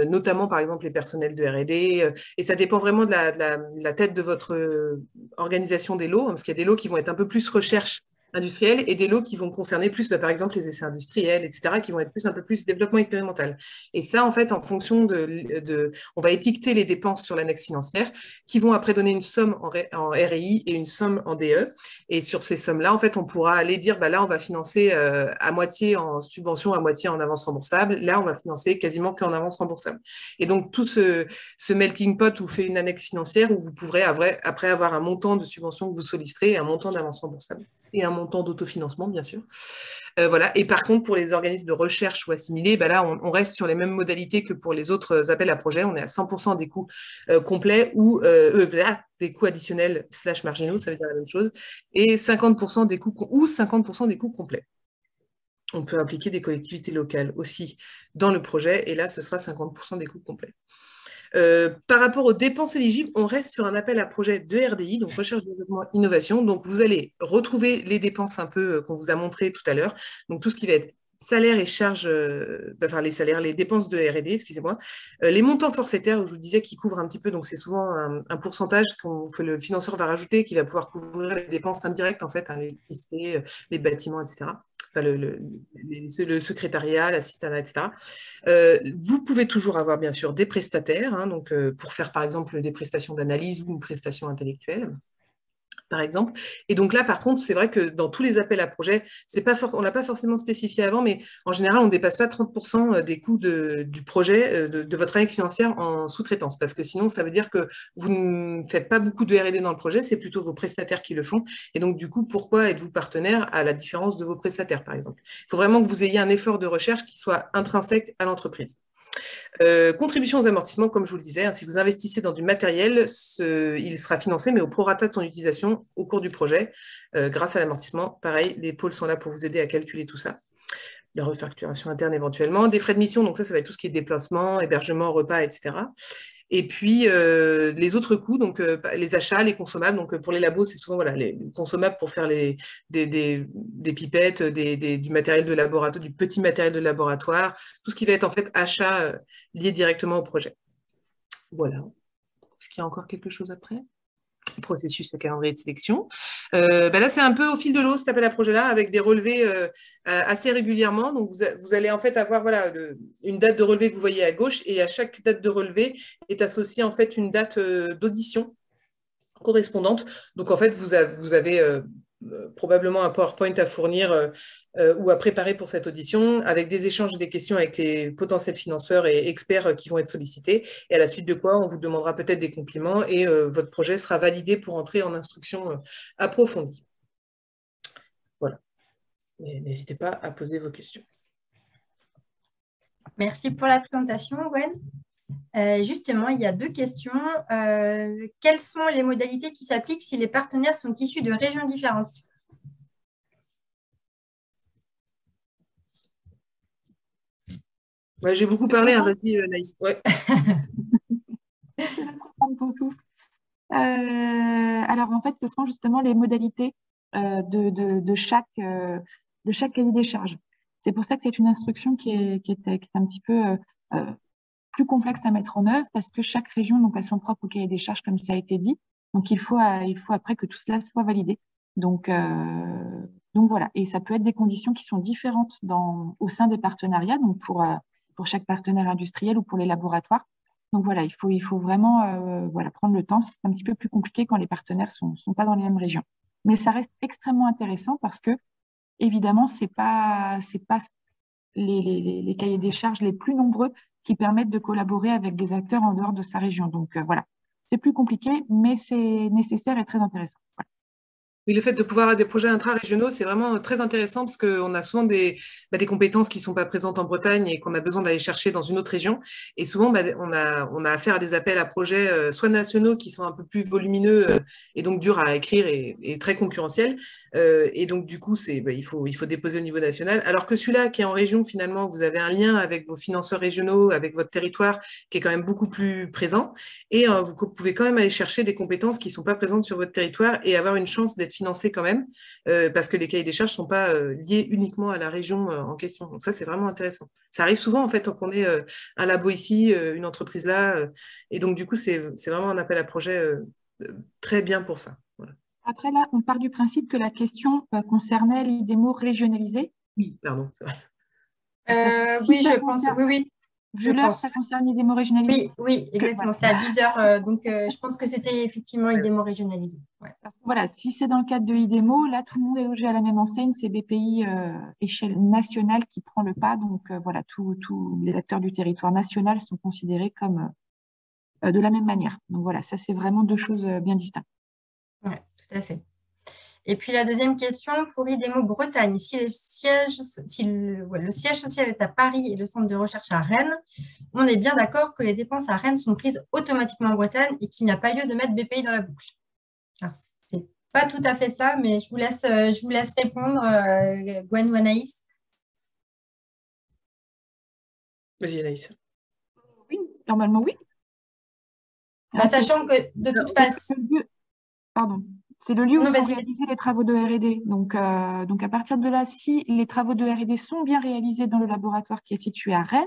notamment, par exemple, les personnels de R&D, et ça dépend vraiment de la tête de votre organisation des lots, hein, parce qu'il y a des lots qui vont être un peu plus recherche industriels et des lots qui vont concerner plus, par exemple, les essais industriels, etc., qui vont être un peu plus développement expérimental. Et ça, en fait, en fonction on va étiqueter les dépenses sur l'annexe financière qui vont après donner une somme en RI et une somme en DE. Et sur ces sommes-là, en fait, on pourra aller dire, bah, là, on va financer à moitié en subvention, à moitié en avance remboursable. Là, on va financer quasiment qu'en avance remboursable. Et donc, tout ce melting pot où fait une annexe financière où vous pourrez après avoir un montant de subvention que vous solliciterez et un montant d'avance remboursable et un montant d'autofinancement, bien sûr. Voilà. Et par contre, pour les organismes de recherche ou assimilés, bah là, on reste sur les mêmes modalités que pour les autres appels à projets. On est à 100% des coûts complets ou des coûts additionnels / marginaux, ça veut dire la même chose, et 50% des coûts ou 50% des coûts complets. On peut impliquer des collectivités locales aussi dans le projet, et là, ce sera 50% des coûts complets. Par rapport aux dépenses éligibles, on reste sur un appel à projet de RDI, donc recherche, développement, innovation. Donc, vous allez retrouver les dépenses un peu qu'on vous a montré tout à l'heure. Donc, tout ce qui va être salaires et charges, enfin les salaires, les dépenses de R&D, excusez-moi, les montants forfaitaires, je vous disais, qui couvrent un petit peu, donc c'est souvent un pourcentage que le financeur va rajouter, qui va pouvoir couvrir les dépenses indirectes, en fait, hein, l'électricité, les bâtiments, etc. Enfin, le secrétariat, l'assistanat, etc. Vous pouvez toujours avoir, bien sûr, des prestataires, hein, donc, pour faire, par exemple, des prestations d'analyse ou une prestation intellectuelle, par exemple. Et donc là, par contre, c'est vrai que dans tous les appels à projets, on ne l'a pas forcément spécifié avant, mais en général, on ne dépasse pas 30% des coûts du projet, de votre annexe financière en sous-traitance, parce que sinon, ça veut dire que vous ne faites pas beaucoup de R&D dans le projet, c'est plutôt vos prestataires qui le font. Et donc, du coup, pourquoi êtes-vous partenaire à la différence de vos prestataires, par exemple? Il faut vraiment que vous ayez un effort de recherche qui soit intrinsèque à l'entreprise. Contribution aux amortissements, comme je vous le disais, hein, si vous investissez dans du matériel, il sera financé, mais au prorata de son utilisation au cours du projet, grâce à l'amortissement. Pareil, les pôles sont là pour vous aider à calculer tout ça. La refacturation interne éventuellement, des frais de mission, donc ça va être tout ce qui est déplacement, hébergement, repas, etc. Et puis, les autres coûts, donc les achats, les consommables. Donc, pour les labos, c'est souvent voilà, les consommables pour faire des pipettes, du matériel de laboratoire, du petit matériel de laboratoire, tout ce qui va être en fait achat lié directement au projet. Voilà. Est-ce qu'il y a encore quelque chose après ? Processus et calendrier de sélection. Là, c'est un peu au fil de l'eau, cet appel à projet-là, avec des relevés assez régulièrement. Donc, vous allez en fait avoir voilà, une date de relevé que vous voyez à gauche, et à chaque date de relevé est associée en fait une date d'audition correspondante. Donc, en fait, vous avez probablement un PowerPoint à fournir ou à préparer pour cette audition, avec des échanges et des questions avec les potentiels financeurs et experts qui vont être sollicités, et à la suite de quoi on vous demandera peut-être des compléments et votre projet sera validé pour entrer en instruction approfondie. Voilà. N'hésitez pas à poser vos questions. Merci pour la présentation, Gwen. Justement, il y a 2 questions. Quelles sont les modalités qui s'appliquent si les partenaires sont issus de régions différentes ? Ouais, j'ai beaucoup parlé, hein, vas-y Naïs. Ouais. Alors en fait, ce sont justement les modalités de chaque cahier des charges. C'est pour ça que c'est une instruction qui est un petit peu plus complexe à mettre en œuvre, parce que chaque région donc, a son propre cahier des charges, comme ça a été dit. Donc il faut après que tout cela soit validé. Donc voilà, et ça peut être des conditions qui sont différentes au sein des partenariats, donc pour chaque partenaire industriel ou pour les laboratoires. Donc voilà, il faut vraiment prendre le temps. C'est un petit peu plus compliqué quand les partenaires sont pas dans les mêmes régions. Mais ça reste extrêmement intéressant parce que, évidemment, c'est pas les cahiers des charges les plus nombreux qui permettent de collaborer avec des acteurs en dehors de sa région. Donc voilà, c'est plus compliqué, mais c'est nécessaire et très intéressant. Voilà. Oui, le fait de pouvoir avoir des projets intra-régionaux, c'est vraiment très intéressant parce qu'on a souvent des compétences qui ne sont pas présentes en Bretagne et qu'on a besoin d'aller chercher dans une autre région. Et souvent, on a affaire à des appels à projets soit nationaux qui sont un peu plus volumineux et donc durs à écrire et très concurrentiels. Et donc, du coup, il faut déposer au niveau national. Alors que celui-là qui est en région, finalement, vous avez un lien avec vos financeurs régionaux, avec votre territoire qui est quand même beaucoup plus présent. Et vous pouvez quand même aller chercher des compétences qui ne sont pas présentes sur votre territoire et avoir une chance d'être financé quand même, parce que les cahiers des charges ne sont pas liés uniquement à la région en question. Donc ça, c'est vraiment intéressant. Ça arrive souvent, en fait, qu'on ait un labo ici, une entreprise là. Et donc, du coup, c'est vraiment un appel à projet très bien pour ça. Voilà. Après, là, on part du principe que la question concernait l'IDEMO régionalisé. Oui, pardon, c'est vrai. Oui, je pense. Oui. Vu l'heure, ça concerne l'IDEMO régionalisé. Oui, exactement. C'était à 10h. Donc, je pense que c'était effectivement IDEMO régionalisé. Ouais. Voilà, si c'est dans le cadre de IDEMO, là, tout le monde est logé à la même enseigne. C'est BPI échelle nationale qui prend le pas. Donc, voilà, tous les acteurs du territoire national sont considérés comme de la même manière. Donc, voilà, ça, c'est vraiment deux choses bien distinctes. Oui, tout à fait. Et puis la deuxième question pour IDEMO Bretagne. Si le siège social est à Paris et le centre de recherche à Rennes, on est bien d'accord que les dépenses à Rennes sont prises automatiquement en Bretagne et qu'il n'y a pas lieu de mettre BPI dans la boucle. Alors, c'est pas tout à fait ça, mais je vous laisse répondre, Gwen ou Anaïs. Vas-y, Anaïs. Oui, normalement, oui. Sachant que de toute façon... Pardon. C'est le lieu où sont réalisés les travaux de R&D. Donc, à partir de là, si les travaux de R&D sont bien réalisés dans le laboratoire qui est situé à Rennes,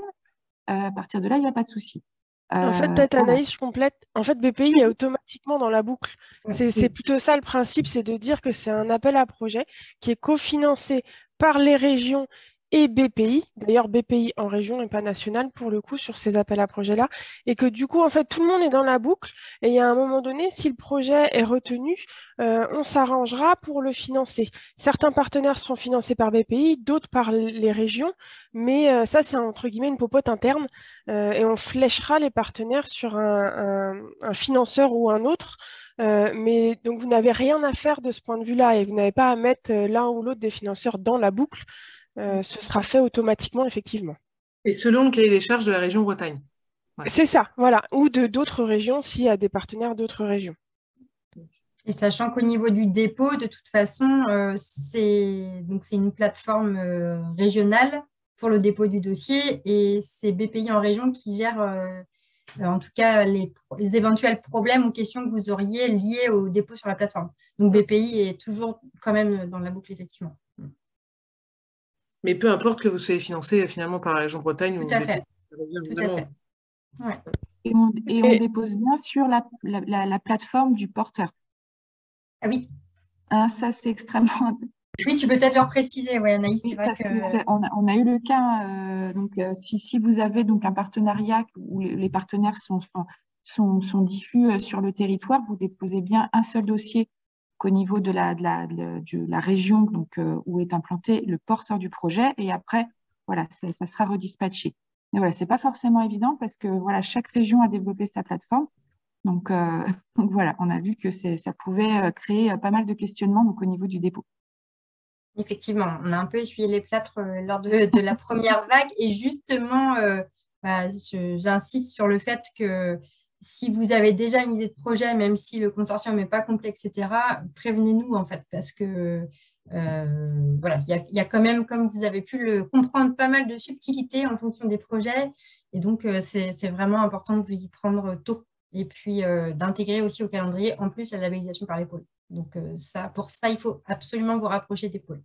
à partir de là, il n'y a pas de souci. En fait, peut-être Anaïs, je complète. En fait, BPI est automatiquement dans la boucle. C'est plutôt ça le principe, c'est de dire que c'est un appel à projet qui est cofinancé par les régions et BPI, d'ailleurs BPI en région et pas national pour le coup sur ces appels à projets-là, et que du coup, en fait, tout le monde est dans la boucle, et il y a un moment donné, si le projet est retenu, on s'arrangera pour le financer. Certains partenaires seront financés par BPI, d'autres par les régions, mais ça, c'est entre guillemets une popote interne, et on fléchera les partenaires sur un financeur ou un autre. Mais donc, vous n'avez rien à faire de ce point de vue-là, et vous n'avez pas à mettre l'un ou l'autre des financeurs dans la boucle. Ce sera fait automatiquement, effectivement. Et selon le cahier des charges de la région Bretagne. Ouais. C'est ça, voilà. Ou d'autres régions, s'il y a des partenaires d'autres régions. Et sachant qu'au niveau du dépôt, de toute façon, c'est une plateforme régionale pour le dépôt du dossier et c'est BPI en région qui gère en tout cas les éventuels problèmes ou questions que vous auriez liés au dépôt sur la plateforme. Donc BPI est toujours quand même dans la boucle, effectivement. Mais peu importe que vous soyez financé finalement par la région Bretagne. Tout à fait. Tout à fait. Ouais. Et on dépose bien sur la plateforme du porteur. Ah oui. Ça, c'est extrêmement... Oui, tu peux peut-être leur préciser, oui, Anaïs. Oui, parce qu'on a eu le cas, si vous avez donc un partenariat où les partenaires sont diffus sur le territoire, vous déposez bien un seul dossier qu'au niveau de la région donc, où est implanté le porteur du projet, et après, voilà, ça sera redispatché. Mais voilà, ce n'est pas forcément évident parce que voilà, chaque région a développé sa plateforme. Donc voilà, on a vu que ça pouvait créer pas mal de questionnements donc, au niveau du dépôt. Effectivement, on a un peu essuyé les plâtres lors de la première vague et justement, j'insiste sur le fait que si vous avez déjà une idée de projet, même si le consortium n'est pas complet, etc., prévenez-nous en fait parce que voilà, il y a quand même, comme vous avez pu le comprendre, pas mal de subtilités en fonction des projets et donc c'est vraiment important de vous y prendre tôt et puis d'intégrer aussi au calendrier en plus la labellisation par les pôles. Donc, pour ça, il faut absolument vous rapprocher des pôles.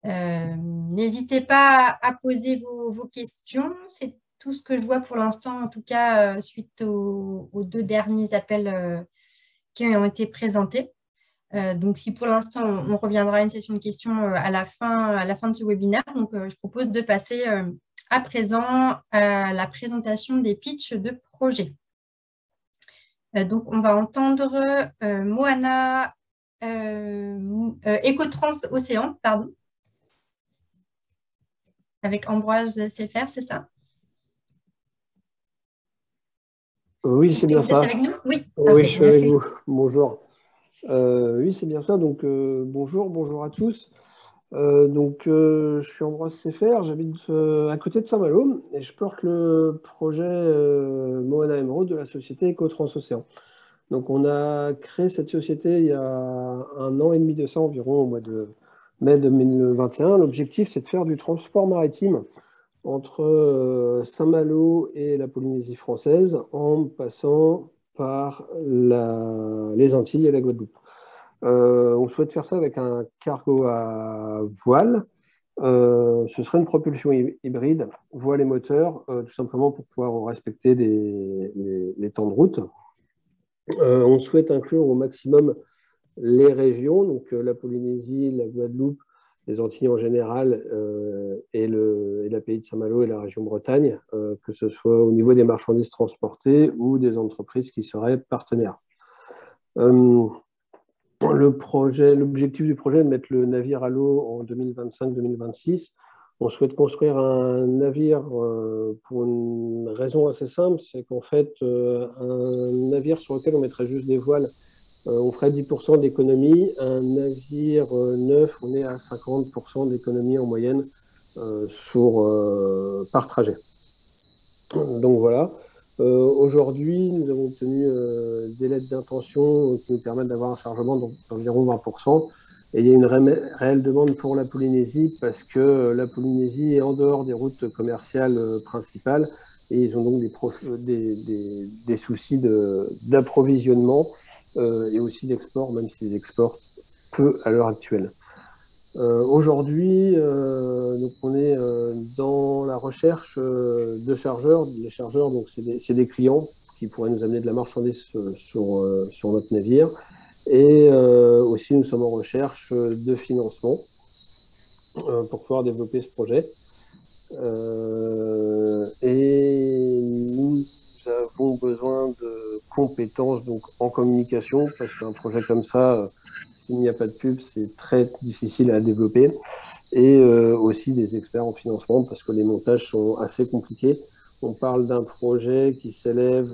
N'hésitez pas à poser vos questions. C'est tout ce que je vois pour l'instant, en tout cas, suite aux deux derniers appels qui ont été présentés. Donc, si pour l'instant, on reviendra à une session de questions à la fin de ce webinaire. Donc, je propose de passer à présent à la présentation des pitchs de projets. Donc, on va entendre Moana Ecotrans Océan, pardon, avec Ambroise Sefer, c'est ça? Oui, c'est bien ça. Vous êtes avec nous? Oui. Oui, je suis avec vous. Bonjour. Oui, c'est bien ça. Donc, bonjour à tous. Je suis Ambroise Seffer, j'habite à côté de Saint-Malo et je porte le projet Moana Emeraude de la société Ecotransocéan. Donc, on a créé cette société il y a 1 an et demi de ça environ, au mois de mai 2021. L'objectif, c'est de faire du transport maritime entre Saint-Malo et la Polynésie française en passant par les Antilles et la Guadeloupe. On souhaite faire ça avec un cargo à voile. Ce serait une propulsion hybride, voile et moteur, tout simplement pour pouvoir respecter les temps de route. On souhaite inclure au maximum les régions, donc la Polynésie, la Guadeloupe, les Antilles en général, et la pays de Saint-Malo et la région Bretagne, que ce soit au niveau des marchandises transportées ou des entreprises qui seraient partenaires. L'objectif du projet est de mettre le navire à l'eau en 2025-2026. On souhaite construire un navire pour une raison assez simple, c'est qu'en fait, un navire sur lequel on mettrait juste des voiles, on ferait 10% d'économie. Un navire neuf, on est à 50% d'économie en moyenne par trajet. Donc voilà. Aujourd'hui, nous avons obtenu des lettres d'intention qui nous permettent d'avoir un chargement d'environ 20%. Et il y a une réelle demande pour la Polynésie parce que la Polynésie est en dehors des routes commerciales principales et ils ont donc des soucis d'approvisionnement et aussi d'export, même s'ils exportent peu à l'heure actuelle. Aujourd'hui, donc on est dans la recherche de chargeurs. Les chargeurs, donc c'est des clients qui pourraient nous amener de la marchandise sur notre navire. Et aussi, nous sommes en recherche de financement pour pouvoir développer ce projet. Et nous avons besoin de compétences donc, en communication, parce qu'un projet comme ça, s'il n'y a pas de pub, c'est très difficile à développer. Et aussi des experts en financement, parce que les montages sont assez compliqués. On parle d'un projet qui s'élève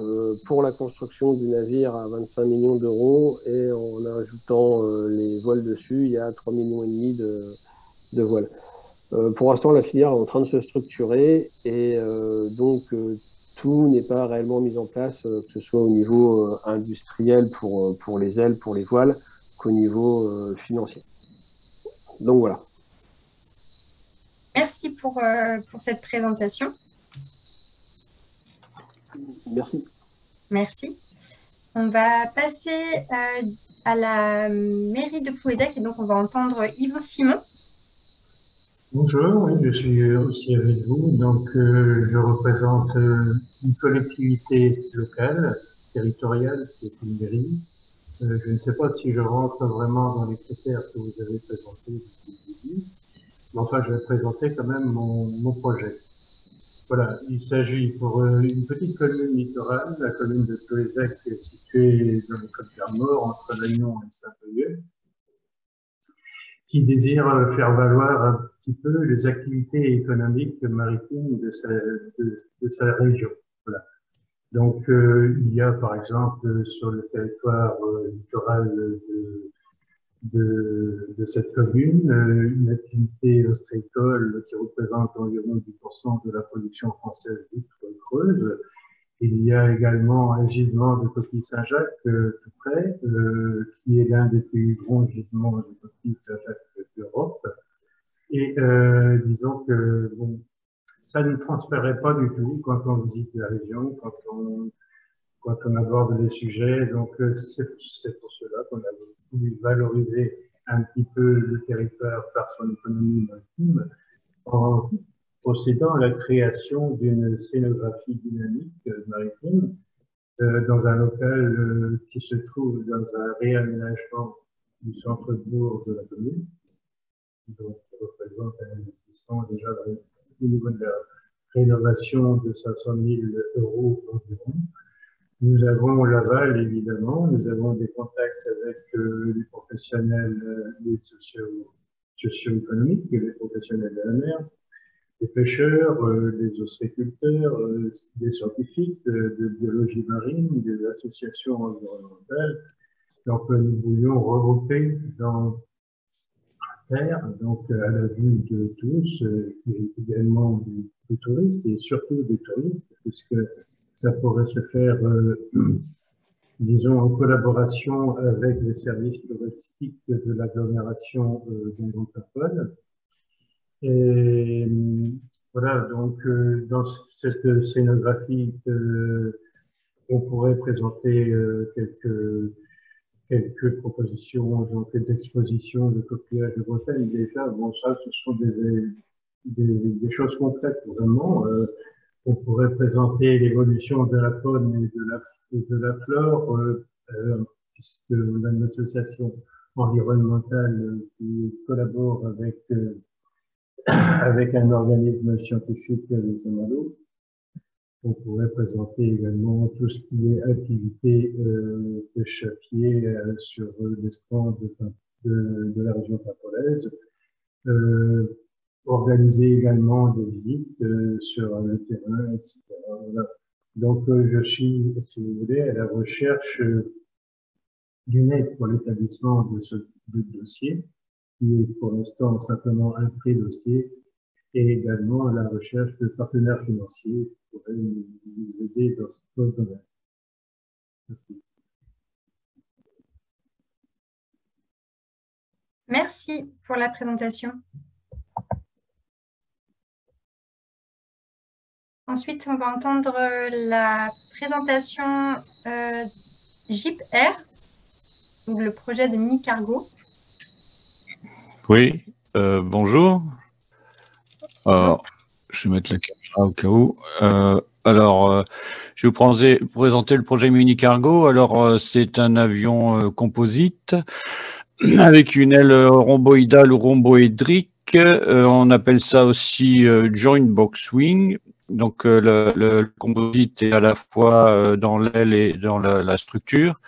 pour la construction du navire à 25 millions d'euros, et en ajoutant les voiles dessus, il y a 3,5 millions de voiles. Pour l'instant, la filière est en train de se structurer et tout n'est pas réellement mis en place, que ce soit au niveau industriel pour les ailes, pour les voiles, qu'au niveau financier. Donc voilà. Merci pour cette présentation. Merci. Merci. On va passer à la mairie de Plouédec et donc on va entendre Yvon Simon. Bonjour, oui, je suis aussi avec vous. Donc, je représente une collectivité locale, territoriale, qui est une mairie. Je ne sais pas si je rentre vraiment dans les critères que vous avez présentés depuis le début, mais enfin, je vais présenter quand même mon projet. Voilà, il s'agit pour une petite commune littorale, la commune de Plouédec, située dans les Côtes-d'Armor, entre Lannion et Saint-Brieuc, qui désire faire valoir un petit peu les activités économiques maritimes de sa région. Voilà. Donc, il y a par exemple sur le territoire littoral de cette commune une activité ostréicole qui représente environ 10% de la production française d'huîtres creuses. Il y a également un gisement de coquilles Saint-Jacques tout près, qui est l'un des plus grands gisements de coquilles Saint-Jacques d'Europe. Et disons que bon, ça ne transférait pas du tout quand on visite la région, quand on aborde les sujets. Donc c'est pour cela qu'on a voulu valoriser un petit peu le territoire par son économie maritime en procédant à la création d'une scénographie dynamique maritime dans un local qui se trouve dans un réaménagement du centre-bourg de la commune. Donc, ça représente un investissement déjà au niveau de la rénovation de 500 000 € environ. Nous avons l'aval, évidemment. Nous avons des contacts avec les professionnels les socio-économiques, les professionnels de la mer, les pêcheurs, les ostréiculteurs, des scientifiques de biologie marine, des associations environnementales Donc, nous voulions regrouper dans Terre, donc à la vue de tous, et également des touristes, et surtout des touristes, puisque ça pourrait se faire, disons, en collaboration avec les services touristiques de l'agglomération d'André-Papole. Et voilà, donc dans cette scénographie, on pourrait présenter quelques propositions d'exposition de coquillages de Bretagne. Déjà, bon, ça, ce sont des choses concrètes, vraiment. On pourrait présenter l'évolution de la faune et de la flore, puisque on a une association environnementale qui collabore avec un organisme scientifique, le Saint-Malo. On pourrait présenter également tout ce qui est activité pêche à pied sur les strands de la région papolaise. Organiser également des visites sur le terrain, etc. Voilà. Donc, je suis, si vous voulez, à la recherche d'une aide pour l'établissement de ce dossier, qui est pour l'instant simplement un pré-dossier, et également à la recherche de partenaires financiers qui pourraient nous aider dans ce domaine. Merci. Merci pour la présentation. Ensuite, on va entendre la présentation Jeep Air, donc le projet de mini cargo. Oui, bonjour. Je vais mettre la caméra au cas où. Je vais vous présenter le projet Mini Cargo. Alors, c'est un avion composite avec une aile rhomboïdale ou rhomboédrique. On appelle ça aussi Joint Box Wing. Donc, le composite est à la fois dans l'aile et dans la structure.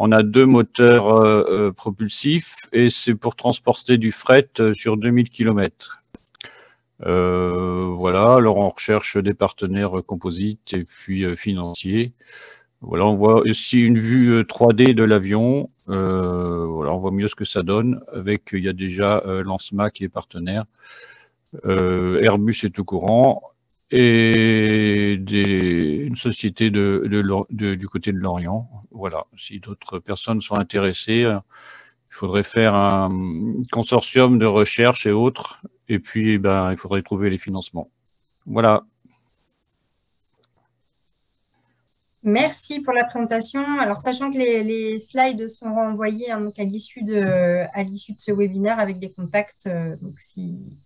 On a 2 moteurs propulsifs et c'est pour transporter du fret sur 2000 km. Voilà, alors on recherche des partenaires composites et puis financiers. Voilà, on voit aussi une vue 3D de l'avion. Voilà, on voit mieux ce que ça donne. Il y a déjà Lancema qui est partenaire. Airbus est au courant. Et une société du côté de Lorient. Voilà, si d'autres personnes sont intéressées, il faudrait faire un consortium de recherche et autres. Et puis, il faudrait trouver les financements. Voilà. Merci pour la présentation. Alors, sachant que les slides sont renvoyés donc à l'issue de ce webinaire avec des contacts, donc si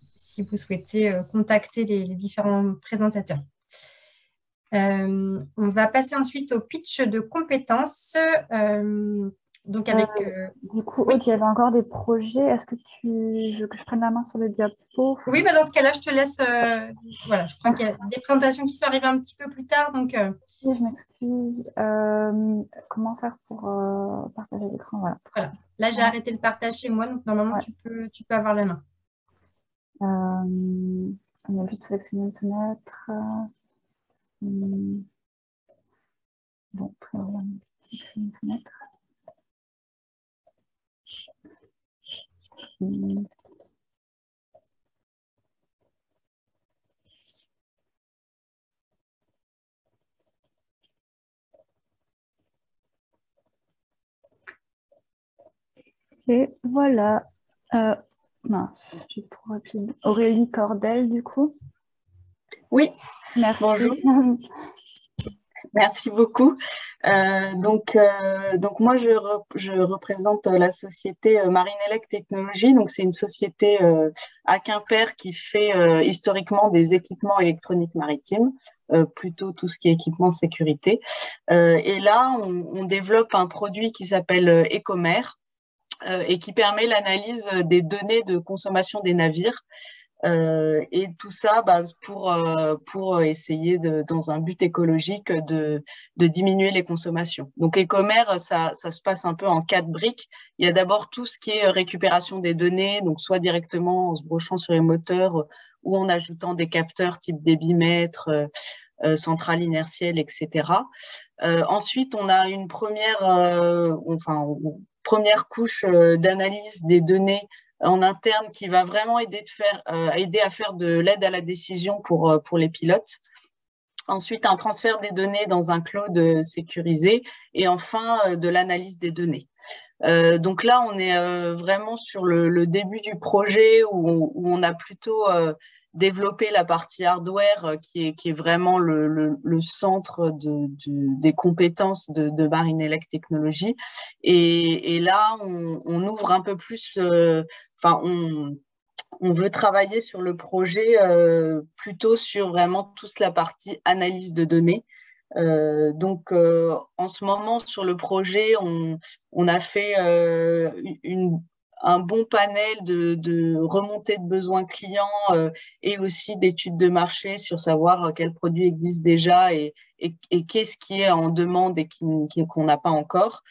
vous souhaitez contacter les différents présentateurs. On va passer ensuite au pitch de compétences. Donc avec, du coup, oui. il y avait encore des projets. Est-ce que tu veux que je prenne la main sur le diapo? Oui, dans ce cas-là, je te laisse. Voilà, je crois qu'il y a des présentations qui sont arrivées un petit peu plus tard. Donc, oui, je m'excuse. Comment faire pour partager l'écran? Voilà. Là, j'ai arrêté le partage chez moi, donc normalement, tu peux avoir la main. On a juste sélectionné une fenêtre. Bon, une fenêtre. Et voilà. Mince, je suis trop rapide. Aurélie Cordel, du coup. Oui. Merci. Bonjour. Merci beaucoup. Donc moi, je représente la société Marinelec Technologies. Donc, c'est une société à Quimper qui fait historiquement des équipements électroniques maritimes, plutôt tout ce qui est équipement sécurité. Et là, on développe un produit qui s'appelle Ecomer et qui permet l'analyse des données de consommation des navires. Et tout ça pour essayer dans un but écologique de diminuer les consommations. Donc Ecomer, ça se passe un peu en 4 briques. Il y a d'abord tout ce qui est récupération des données, donc soit directement en se branchant sur les moteurs ou en ajoutant des capteurs type débitmètre, centrales inertielles, etc. Ensuite, on a une première couche d'analyse des données en interne qui va vraiment aider à faire de l'aide à la décision pour les pilotes. Ensuite, un transfert des données dans un cloud sécurisé et enfin de l'analyse des données. Donc là, on est vraiment sur le début du projet où on a plutôt développé la partie hardware qui est vraiment le centre des compétences de Marinelec Technologies. Et là, on ouvre un peu plus, on veut travailler sur le projet plutôt sur vraiment toute la partie analyse de données. Donc, en ce moment, sur le projet, on a fait un bon panel de remontée de besoins clients et aussi d'études de marché sur savoir quels produits existent déjà et qu'est-ce qui est en demande et qu'on n'a pas encore.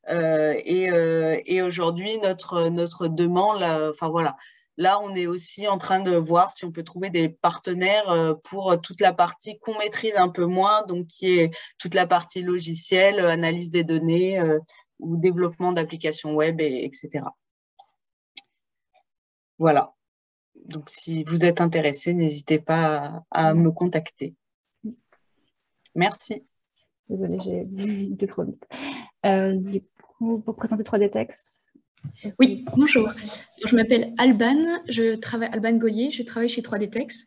Et aujourd'hui, notre demande, voilà. Là, on est aussi en train de voir si on peut trouver des partenaires pour toute la partie qu'on maîtrise un peu moins, donc qui est toute la partie logicielle, analyse des données ou développement d'applications web, etc. Voilà. Donc, si vous êtes intéressé, n'hésitez pas à me contacter. Merci. Désolée, j'ai été trop vite. Du coup, pour présenter 3DTex. Oui, bonjour. Je m'appelle Alban, Alban Gaulier, je travaille chez 3DTex.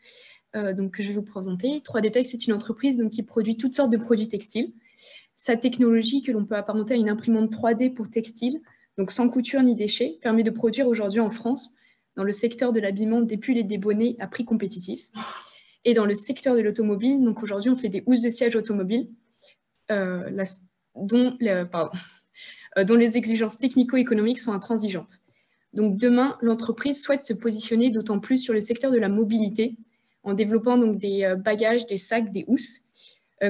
Donc, je vais vous présenter. 3DTex, c'est une entreprise qui produit toutes sortes de produits textiles. Sa technologie, que l'on peut apparenter à une imprimante 3D pour textile, donc sans couture ni déchets, permet de produire aujourd'hui en France, dans le secteur de l'habillement, des pulls et des bonnets à prix compétitif. Et dans le secteur de l'automobile, donc aujourd'hui, on fait des housses de siège automobiles, dont les exigences technico-économiques sont intransigeantes. Donc demain, l'entreprise souhaite se positionner d'autant plus sur le secteur de la mobilité en développant donc des bagages, des sacs, des housses.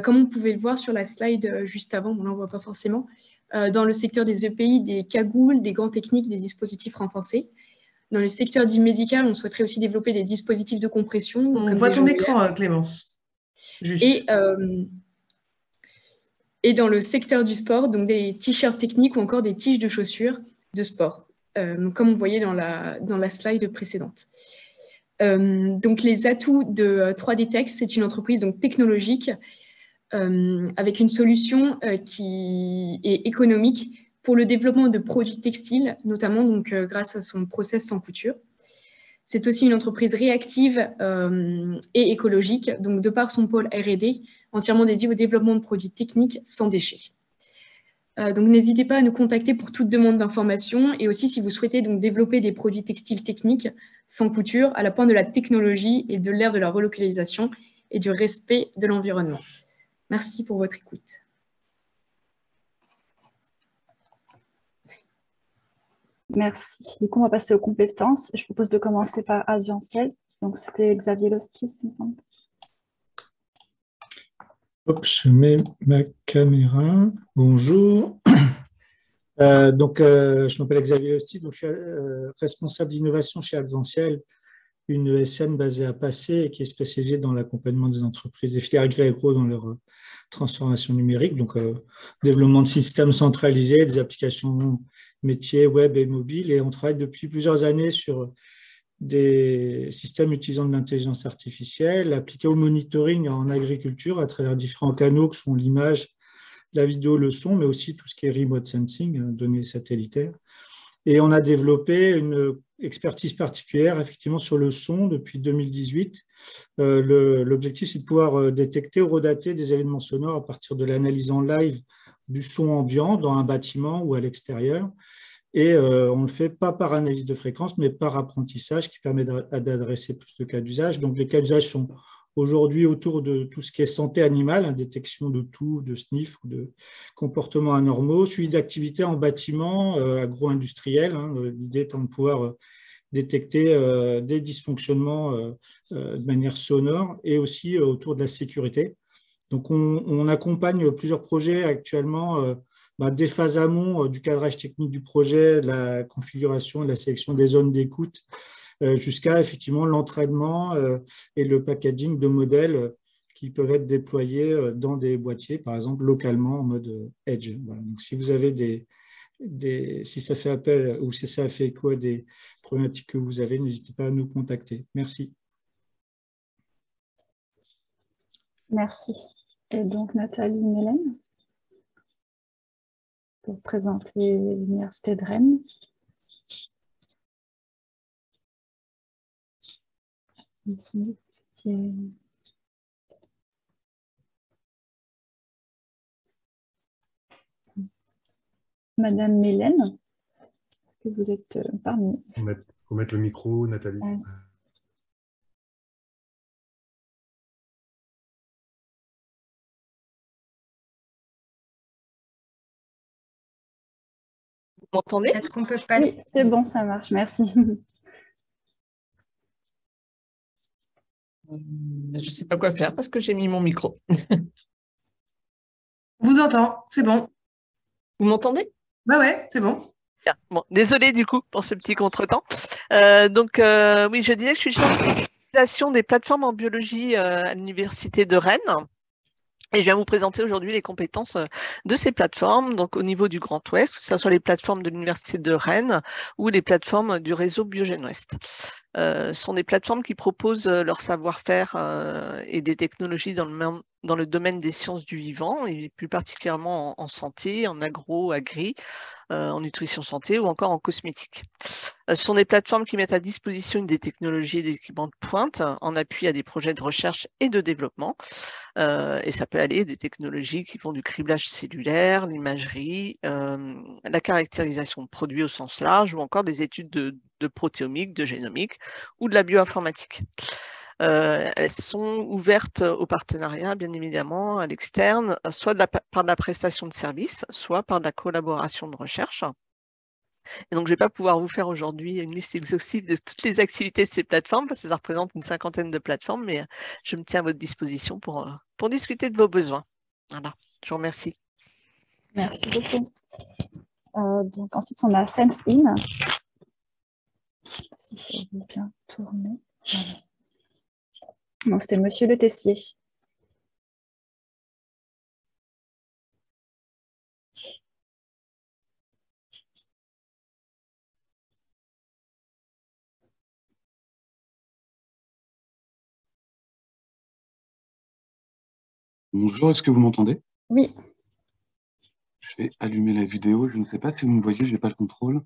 Comme on pouvait le voir sur la slide juste avant, on n'en voit pas forcément, dans le secteur des EPI, des cagoules, des gants techniques, des dispositifs renforcés. Dans le secteur dit médical, on souhaiterait aussi développer des dispositifs de compression. On voit ton écran, Clémence. Juste. Et dans le secteur du sport, donc des t-shirts techniques ou encore des tiges de chaussures de sport, comme on voyait dans la slide précédente. Donc les atouts de 3DTex, c'est une entreprise donc technologique avec une solution qui est économique pour le développement de produits textiles, notamment donc, grâce à son process sans couture. C'est aussi une entreprise réactive et écologique, donc de par son pôle R&D, entièrement dédié au développement de produits techniques sans déchets. Donc n'hésitez pas à nous contacter pour toute demande d'information et aussi si vous souhaitez donc développer des produits textiles techniques sans couture à la pointe de la technologie et de l'ère de la relocalisation et du respect de l'environnement. Merci pour votre écoute. Merci. Du coup, on va passer aux compétences. Je propose de commencer par Adventiel. Donc, c'était Xavier Lostis, il me semble. Hop, je mets ma caméra. Bonjour. Je m'appelle Xavier Lostis, donc je suis responsable d'innovation chez Adventiel, une ESN basée à Passé et qui est spécialisée dans l'accompagnement des entreprises, des filières agro dans leur transformation numérique, donc développement de systèmes centralisés, des applications métiers, web et mobile. Et on travaille depuis plusieurs années sur des systèmes utilisant de l'intelligence artificielle appliqués au monitoring en agriculture à travers différents canaux que sont l'image, la vidéo, le son, mais aussi tout ce qui est remote sensing, données satellitaires. Et on a développé une expertise particulière, effectivement, sur le son depuis 2018. L'objectif, c'est de pouvoir détecter ou redater des événements sonores à partir de l'analyse en live du son ambiant dans un bâtiment ou à l'extérieur. Et on ne le fait pas par analyse de fréquence, mais par apprentissage qui permet d'adresser plus de cas d'usage. Donc, les cas d'usage sont aujourd'hui autour de tout ce qui est santé animale, détection de toux, de sniff ou de comportements anormaux, suivi d'activités en bâtiment agro-industriel, l'idée étant de pouvoir détecter des dysfonctionnements de manière sonore et aussi autour de la sécurité. Donc, on accompagne plusieurs projets actuellement des phases amont du cadrage technique du projet, la configuration et la sélection des zones d'écoute, jusqu'à effectivement l'entraînement et le packaging de modèles qui peuvent être déployés dans des boîtiers, par exemple localement en mode edge. Voilà. Donc, si vous avez si ça fait appel ou si ça fait écho à des problématiques que vous avez, n'hésitez pas à nous contacter. Merci. Merci. Et donc, Nathalie Mélène, pour présenter l'Université de Rennes. Madame Mélène, est-ce que vous êtes parmi nous? Il faut mettre le micro, Nathalie. Ouais. Vous m'entendez? Peut-être qu'on peut passer. Oui, c'est bon, ça marche, merci. Je ne sais pas quoi faire parce que j'ai mis mon micro. On vous entend, c'est bon. Vous m'entendez? Ouais, c'est bon. Bien. Bon, désolée du coup pour ce petit contretemps. Oui, je disais que je suis chargée de l'utilisation des plateformes en biologie à l'Université de Rennes. Et je viens vous présenter aujourd'hui les compétences de ces plateformes, donc au niveau du Grand Ouest, que ce soit les plateformes de l'Université de Rennes ou les plateformes du réseau Biogène Ouest. Ce sont des plateformes qui proposent leur savoir-faire et des technologies dans le domaine des sciences du vivant, et plus particulièrement en santé, en agri, en nutrition santé ou encore en cosmétique. Ce sont des plateformes qui mettent à disposition des technologies et des équipements de pointe en appui à des projets de recherche et de développement. Et ça peut aller des technologies qui vont du criblage cellulaire, l'imagerie, la caractérisation de produits au sens large ou encore des études de protéomique, de génomique ou de la bioinformatique. Elles sont ouvertes au partenariat, bien évidemment, à l'externe, soit par de la prestation de services, soit par de la collaboration de recherche. Et donc, je ne vais pas pouvoir vous faire aujourd'hui une liste exhaustive de toutes les activités de ces plateformes, parce que ça représente une 50aine de plateformes, mais je me tiens à votre disposition pour discuter de vos besoins. Voilà, je vous remercie. Merci beaucoup. Donc, ensuite, on a SenseIn. Si ça veut bien tourner. Voilà. Non, c'était Monsieur Le Tessier. Bonjour, est-ce que vous m'entendez? Oui. Je vais allumer la vidéo. Je ne sais pas si vous me voyez, je n'ai pas le contrôle.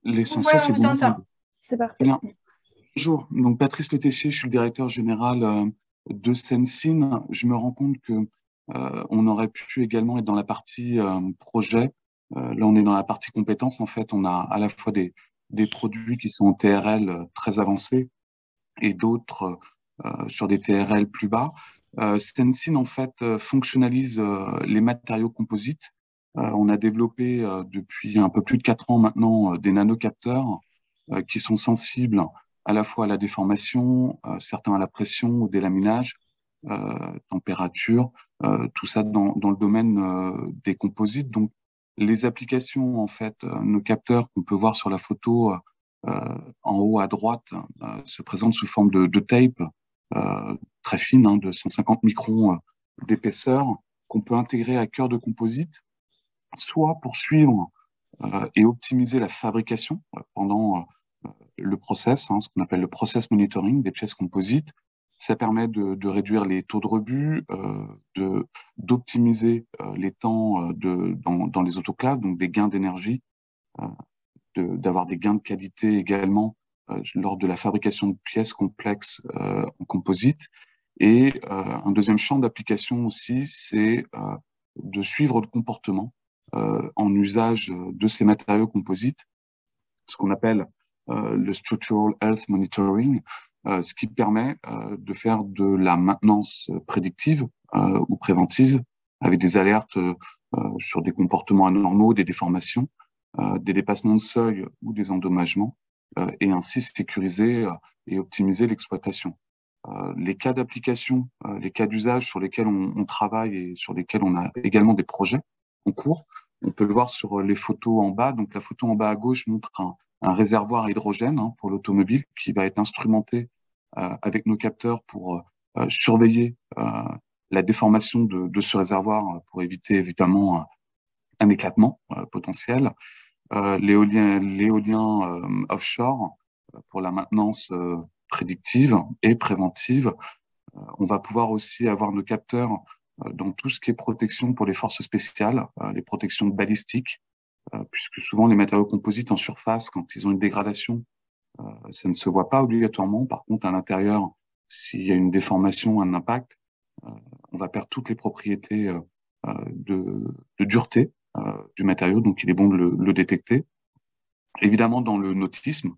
L'essentiel, c'est on vous entend. C'est parfait. Bien. Bonjour, donc Patrice Le Tessier, je suis le directeur général de SenseIn. Je me rends compte que on aurait pu également être dans la partie projet. Là, on est dans la partie compétences. En fait, on a à la fois des produits qui sont en TRL très avancés et d'autres sur des TRL plus bas. SenseIn, en fait, fonctionnalise les matériaux composites. On a développé depuis un peu plus de 4 ans maintenant des nanocapteurs qui sont sensibles à la fois à la déformation, certains à la pression, au délaminage, température, tout ça dans le domaine des composites. Donc, les applications, en fait, nos capteurs qu'on peut voir sur la photo en haut à droite se présentent sous forme de tape très fine, de 150 microns d'épaisseur, qu'on peut intégrer à cœur de composite, soit pour suivre et optimiser la fabrication pendant le process, ce qu'on appelle le process monitoring des pièces composites. Ça permet de réduire les taux de rebut, d'optimiser les temps dans les autoclaves, donc des gains d'énergie, d'avoir des gains de qualité également lors de la fabrication de pièces complexes en composite. Et un deuxième champ d'application aussi, c'est de suivre le comportement en usage de ces matériaux composites, ce qu'on appelle le Structural Health Monitoring, ce qui permet de faire de la maintenance prédictive ou préventive avec des alertes sur des comportements anormaux, des déformations, des dépassements de seuil ou des endommagements, et ainsi sécuriser et optimiser l'exploitation. Les cas d'application, les cas d'usage sur lesquels on travaille et sur lesquels on a également des projets en cours, on peut le voir sur les photos en bas. Donc la photo en bas à gauche montre un réservoir à hydrogène pour l'automobile qui va être instrumenté avec nos capteurs pour surveiller la déformation de ce réservoir pour éviter évidemment un éclatement potentiel. L'éolien offshore pour la maintenance prédictive et préventive. On va pouvoir aussi avoir nos capteurs dans tout ce qui est protection pour les forces spéciales, les protections balistiques, puisque souvent les matériaux composites en surface, quand ils ont une dégradation, ça ne se voit pas obligatoirement. Par contre, à l'intérieur, s'il y a une déformation, un impact, on va perdre toutes les propriétés de dureté du matériau, donc il est bon de le détecter. Évidemment, dans le nautisme,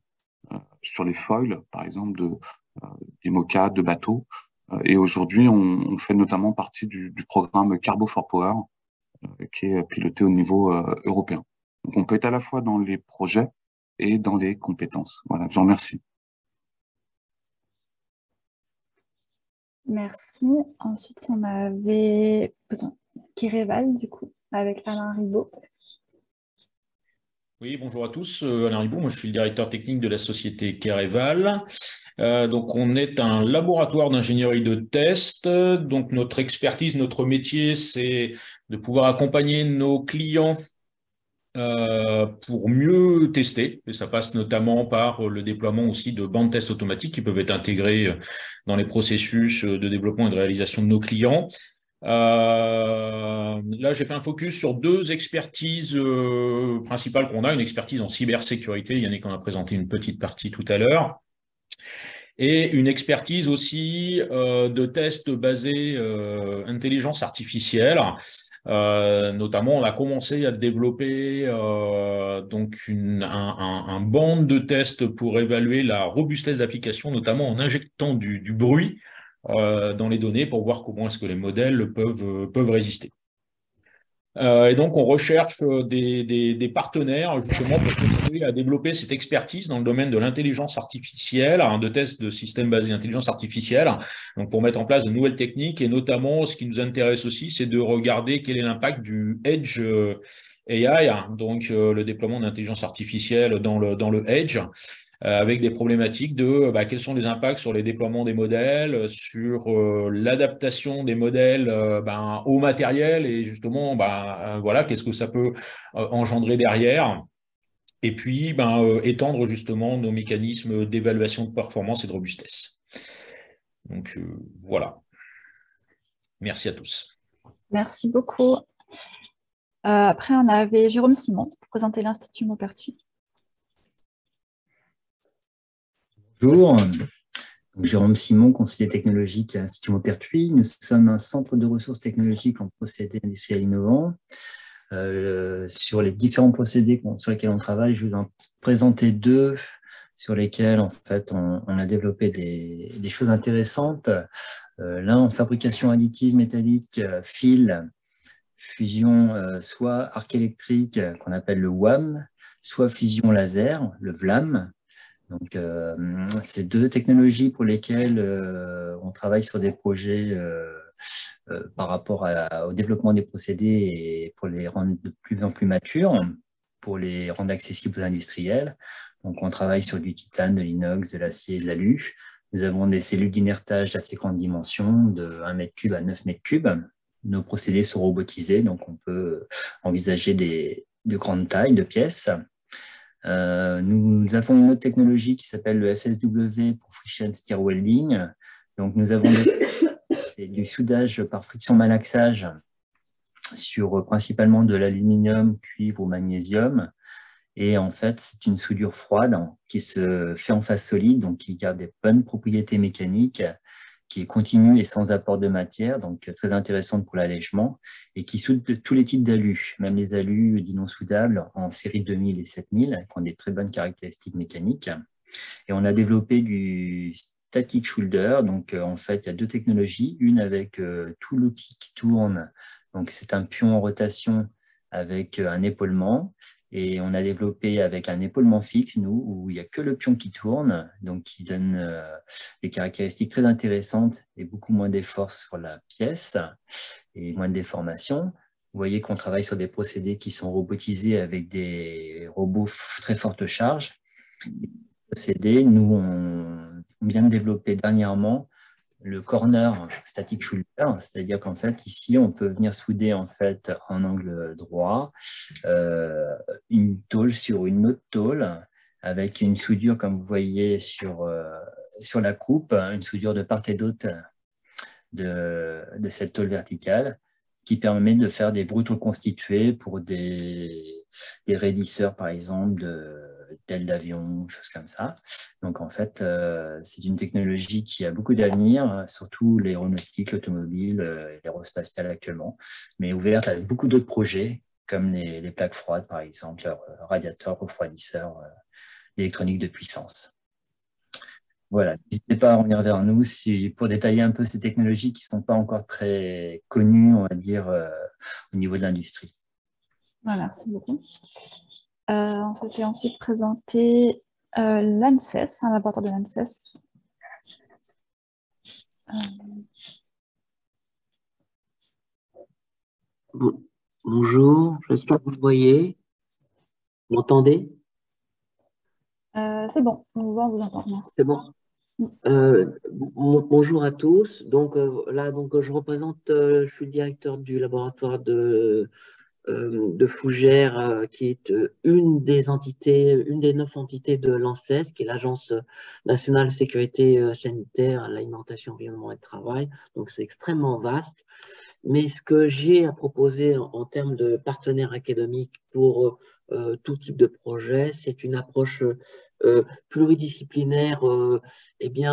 sur les foils, par exemple, des mocas, de bateaux. Et aujourd'hui, on fait notamment partie du programme Carbo for Power, qui est piloté au niveau européen. Donc, on peut être à la fois dans les projets et dans les compétences. Voilà, je vous remercie. Merci. Ensuite, on avait Kereval, du coup, avec Alain Ribaud. Oui, bonjour à tous. Alain Ribaud, moi je suis le directeur technique de la société Kereval. Donc on est un laboratoire d'ingénierie de test. Donc notre expertise, notre métier, c'est de pouvoir accompagner nos clients pour mieux tester. Et ça passe notamment par le déploiement aussi de bandes de tests automatiques qui peuvent être intégrées dans les processus de développement et de réalisation de nos clients. Là, j'ai fait un focus sur deux expertises principales qu'on a. Une expertise en cybersécurité, Yannick en a présenté une petite partie tout à l'heure, et une expertise aussi de tests basés intelligence artificielle. Notamment, on a commencé à développer donc un banc de tests pour évaluer la robustesse d'application, notamment en injectant du bruit dans les données pour voir comment est-ce que les modèles peuvent résister. Et donc, on recherche des partenaires justement pour continuer à développer cette expertise dans le domaine de l'intelligence artificielle, de tests de systèmes basés intelligence artificielle, donc pour mettre en place de nouvelles techniques. Et notamment, ce qui nous intéresse aussi, c'est de regarder quel est l'impact du Edge AI, donc le déploiement d'intelligence artificielle dans le Edge, avec des problématiques de quels sont les impacts sur les déploiements des modèles, sur l'adaptation des modèles au matériel et justement, voilà, qu'est-ce que ça peut engendrer derrière. Et puis, étendre justement nos mécanismes d'évaluation de performance et de robustesse. Donc, voilà. Merci à tous. Merci beaucoup. Après, on avait Jérôme Simon pour présenter l'Institut Maupertuis. Bonjour, donc, Jérôme Simon, conseiller technologique à l'Institut Maupertuis. Nous sommes un centre de ressources technologiques en procédés industriels innovants. Sur les différents procédés sur lesquels on travaille, je vais vous en présenter deux sur lesquels en fait, on a développé des choses intéressantes. L'un en fabrication additive métallique, fil, fusion soit arc électrique qu'on appelle le WAM, soit fusion laser, le VLAM. Donc, c'est deux technologies pour lesquelles on travaille sur des projets par rapport au développement des procédés et pour les rendre de plus en plus matures, pour les rendre accessibles aux industriels. Donc, on travaille sur du titane, de l'inox, de l'acier, de l'alu. Nous avons des cellules d'inertage d'assez grande dimension, de 1 m3 à 9 m3. Nos procédés sont robotisés, donc on peut envisager de grandes tailles de pièces. Nous avons une autre technologie qui s'appelle le FSW pour Friction Stir Welding. Donc, nous avons du soudage par friction malaxage sur principalement de l'aluminium, cuivre ou magnésium. Et en fait, c'est une soudure froide qui se fait en phase solide, donc qui garde des bonnes propriétés mécaniques, qui est continue et sans apport de matière, donc très intéressante pour l'allègement, et qui soude tous les types d'alus, même les alus dits non soudables en série 2000 et 7000, qui ont des très bonnes caractéristiques mécaniques. Et on a développé du static shoulder, donc en fait, il y a deux technologies, une avec tout l'outil qui tourne, donc c'est un pion en rotation avec un épaulement, et on a développé avec un épaulement fixe, nous, où il n'y a que le pion qui tourne, donc qui donne des caractéristiques très intéressantes et beaucoup moins d'efforts sur la pièce et moins de déformation. Vous voyez qu'on travaille sur des procédés qui sont robotisés avec des robots très forte charge. Les procédés, nous, vient de développer dernièrement le corner static shoulder, c'est-à-dire qu'en fait, ici, on peut venir souder en fait en angle droit une tôle sur une autre tôle avec une soudure, comme vous voyez sur la coupe, une soudure de part et d'autre de cette tôle verticale qui permet de faire des broutons constitués pour des raidisseurs, par exemple, d'ailes d'avion, choses comme ça. Donc, en fait, c'est une technologie qui a beaucoup d'avenir, surtout l'aéronautique, l'automobile, l'aérospatiale actuellement, mais ouverte à beaucoup d'autres projets, comme les plaques froides, par exemple, radiateurs, refroidisseurs, d'électronique de puissance. Voilà, n'hésitez pas à revenir vers nous pour détailler un peu ces technologies qui ne sont pas encore très connues, on va dire, au niveau de l'industrie. Voilà, merci beaucoup. On souhaitait ensuite présenter l'ANSES, un laboratoire de l'ANSES. Bonjour, j'espère que vous voyez. Vous m'entendez? C'est bon, on vous entend. C'est bon. Bonjour à tous. Donc je représente, je suis le directeur du laboratoire de Fougères, qui est une des 9 entités de l'ANSES, qui est l'Agence nationale de sécurité sanitaire, l'alimentation, environnement et travail. Donc c'est extrêmement vaste. Mais ce que j'ai à proposer en termes de partenaires académiques pour tout type de projet, c'est une approche pluridisciplinaire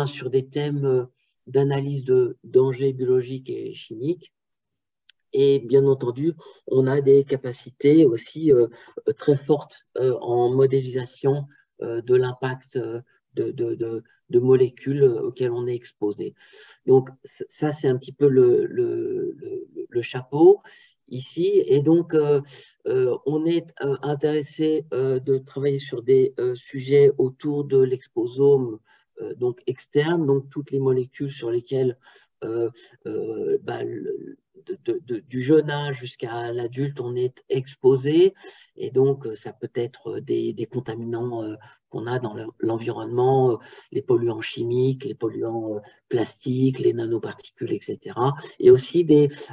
sur des thèmes d'analyse de dangers biologiques et chimiques. Et bien entendu, on a des capacités aussi très fortes en modélisation de l'impact de molécules auxquelles on est exposé. Donc ça, c'est un petit peu le chapeau ici. Et donc, on est intéressé de travailler sur des sujets autour de l'exposome donc externe, donc toutes les molécules sur lesquelles du jeune âge jusqu'à l'adulte, on est exposé. Et donc, ça peut être des contaminants qu'on a dans l'environnement, les polluants chimiques, les polluants plastiques, les nanoparticules, etc. Et aussi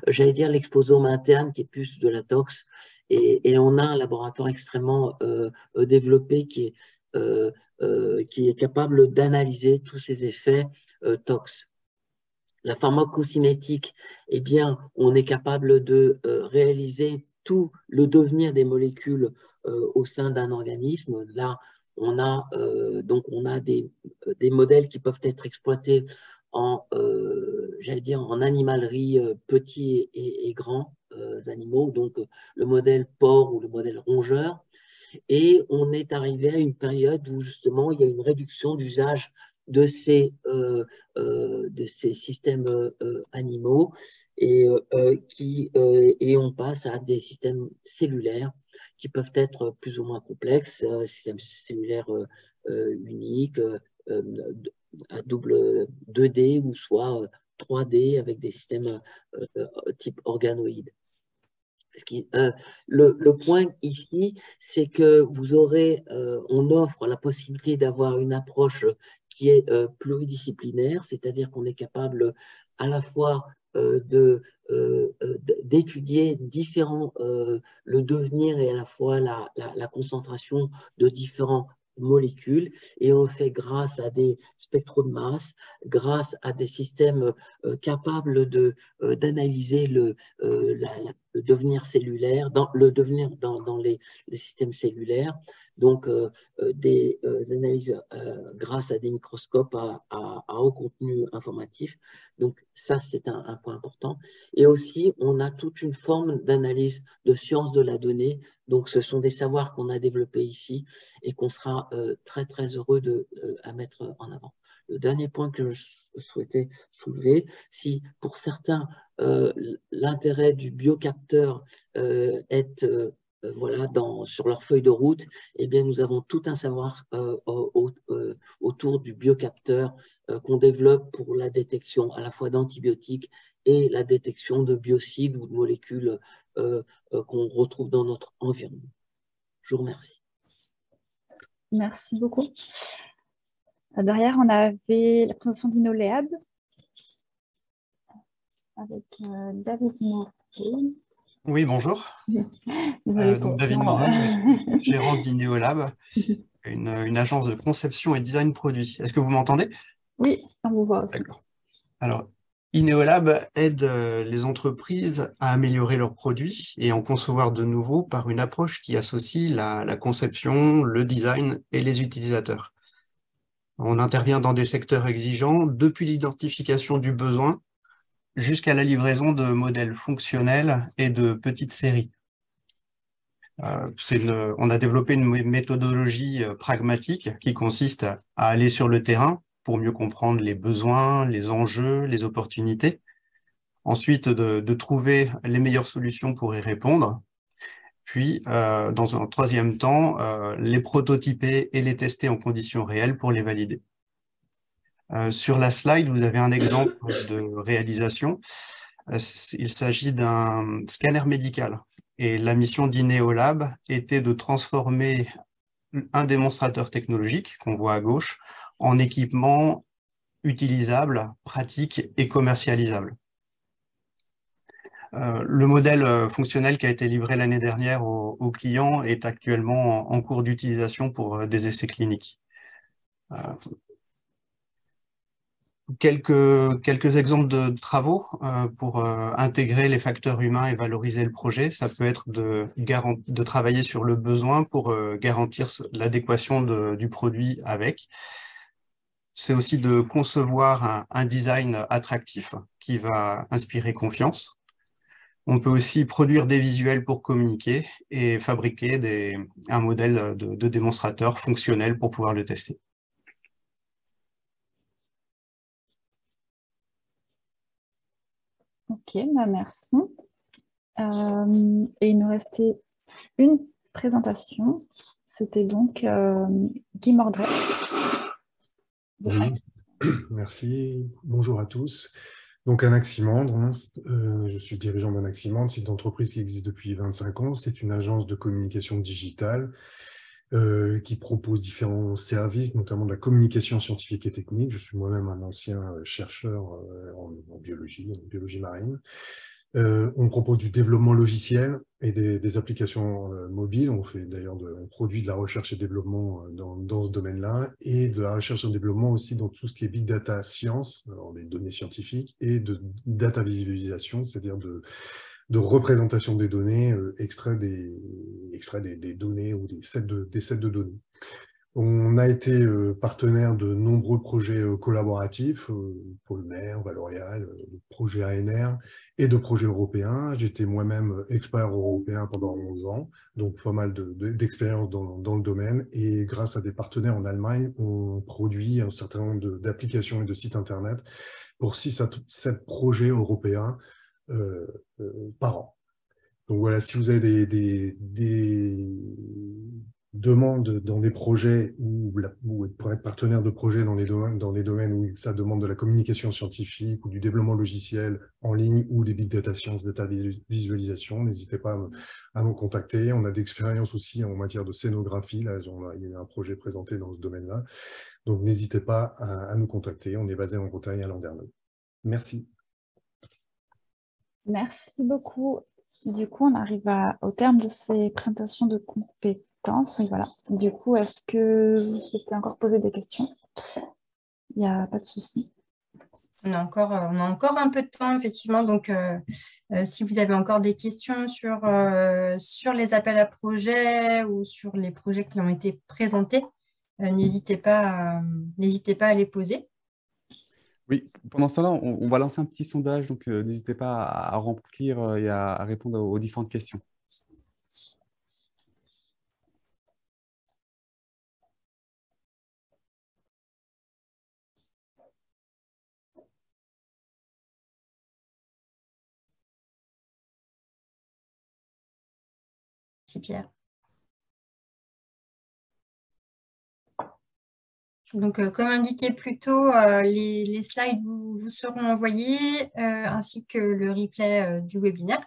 j'allais dire, l'exposome interne qui est plus de la tox. Et on a un laboratoire extrêmement développé qui est capable d'analyser tous ces effets tox. La pharmacocinétique, eh bien, on est capable de réaliser tout le devenir des molécules au sein d'un organisme. Là, on a des modèles qui peuvent être exploités j'allais dire, en animalerie, petits et grands animaux, donc le modèle porc ou le modèle rongeur. Et on est arrivé à une période où justement il y a une réduction d'usage de ces systèmes animaux et on passe à des systèmes cellulaires qui peuvent être plus ou moins complexes, systèmes cellulaires uniques, à double 2D ou soit 3D avec des systèmes type organoïdes. Le point ici, c'est que on offre la possibilité d'avoir une approche qui est pluridisciplinaire, c'est-à-dire qu'on est capable à la fois d'étudier le devenir et à la fois la concentration de différents molécules, et on le fait grâce à des spectros de masse, grâce à des systèmes capables d'analyser le devenir cellulaire, le devenir dans les systèmes cellulaires, donc des analyses grâce à des microscopes à haut contenu informatif. Donc ça, c'est un point important. Et aussi, on a toute une forme d'analyse de sciences de la donnée. Donc ce sont des savoirs qu'on a développés ici et qu'on sera très très heureux à mettre en avant. Le dernier point que je souhaitais soulever, si pour certains l'intérêt du biocapteur est sur leur feuille de route, eh bien nous avons tout un savoir autour du biocapteur qu'on développe pour la détection à la fois d'antibiotiques et la détection de biocides ou de molécules qu'on retrouve dans notre environnement. Je vous remercie. Merci beaucoup. Derrière, on avait la présentation d'InnoLab avec David Morel. Oui, bonjour. Désolée donc pour David Morel, gérant d'InnoLab, une agence de conception et design produit. Est-ce que vous m'entendez? Oui, on vous voit aussi. D'accord. Alors, InnoLab aide les entreprises à améliorer leurs produits et en concevoir de nouveaux par une approche qui associe la conception, le design et les utilisateurs. On intervient dans des secteurs exigeants, depuis l'identification du besoin jusqu'à la livraison de modèles fonctionnels et de petites séries. On a développé une méthodologie pragmatique qui consiste à aller sur le terrain pour mieux comprendre les besoins, les enjeux, les opportunités. Ensuite, de trouver les meilleures solutions pour y répondre. Puis, dans un troisième temps, les prototyper et les tester en conditions réelles pour les valider. Sur la slide, vous avez un exemple de réalisation. Il s'agit d'un scanner médical. Et la mission d'InnoLab était de transformer un démonstrateur technologique, qu'on voit à gauche, en équipement utilisable, pratique et commercialisable. Le modèle fonctionnel qui a été livré l'année dernière aux clients est actuellement en cours d'utilisation pour des essais cliniques. Quelques exemples de travaux pour intégrer les facteurs humains et valoriser le projet. Ça peut être de travailler sur le besoin pour garantir l'adéquation du produit avec. C'est aussi de concevoir un design attractif qui va inspirer confiance. On peut aussi produire des visuels pour communiquer et fabriquer un modèle de démonstrateur fonctionnel pour pouvoir le tester. Ok, merci. Et il nous restait une présentation. C'était donc Guy Mordret. Oui, merci. Bonjour à tous. Donc, Anaximandre, hein, je suis dirigeant d'Anaximandre, c'est une entreprise qui existe depuis 25 ans. C'est une agence de communication digitale qui propose différents services, notamment de la communication scientifique et technique. Je suis moi-même un ancien chercheur en biologie marine. On propose du développement logiciel et des applications mobiles. On fait d'ailleurs on produit de la recherche et développement dans ce domaine-là et de la recherche et développement aussi dans tout ce qui est big data science, alors des données scientifiques, et de data visualisation, c'est-à-dire de représentation des données, extrait des données ou des sets de données. On a été partenaire de nombreux projets collaboratifs, Polmer, Valorial, projet ANR et de projets européens. J'étais moi-même expert européen pendant 11 ans, donc pas mal d'expérience dans le domaine. Et grâce à des partenaires en Allemagne, on produit un certain nombre d'applications et de sites Internet pour 6 à 7 projets européens par an. Donc voilà, si vous avez des demandes dans des projets ou pour être partenaire de projets dans les domaines où ça demande de la communication scientifique ou du développement logiciel en ligne ou des big data science, data visualisation, n'hésitez pas à nous contacter. On a d'expérience aussi en matière de scénographie. Là, il y a eu un projet présenté dans ce domaine-là. Donc n'hésitez pas à nous contacter. On est basé en Bretagne à Landerneau. Merci. Merci beaucoup. Du coup, on arrive au terme de ces présentations de compétences. Oui, voilà. Du coup, est-ce que vous souhaitez encore poser des questions? Il n'y a pas de souci. On a encore un peu de temps, effectivement. Donc, si vous avez encore des questions sur les appels à projets ou sur les projets qui ont été présentés, n'hésitez pas à les poser. Oui, pendant ce temps-là, on va lancer un petit sondage, donc n'hésitez pas à remplir et à répondre aux différentes questions. Merci Pierre. Donc, comme indiqué plus tôt, les slides vous seront envoyés, ainsi que le replay du webinaire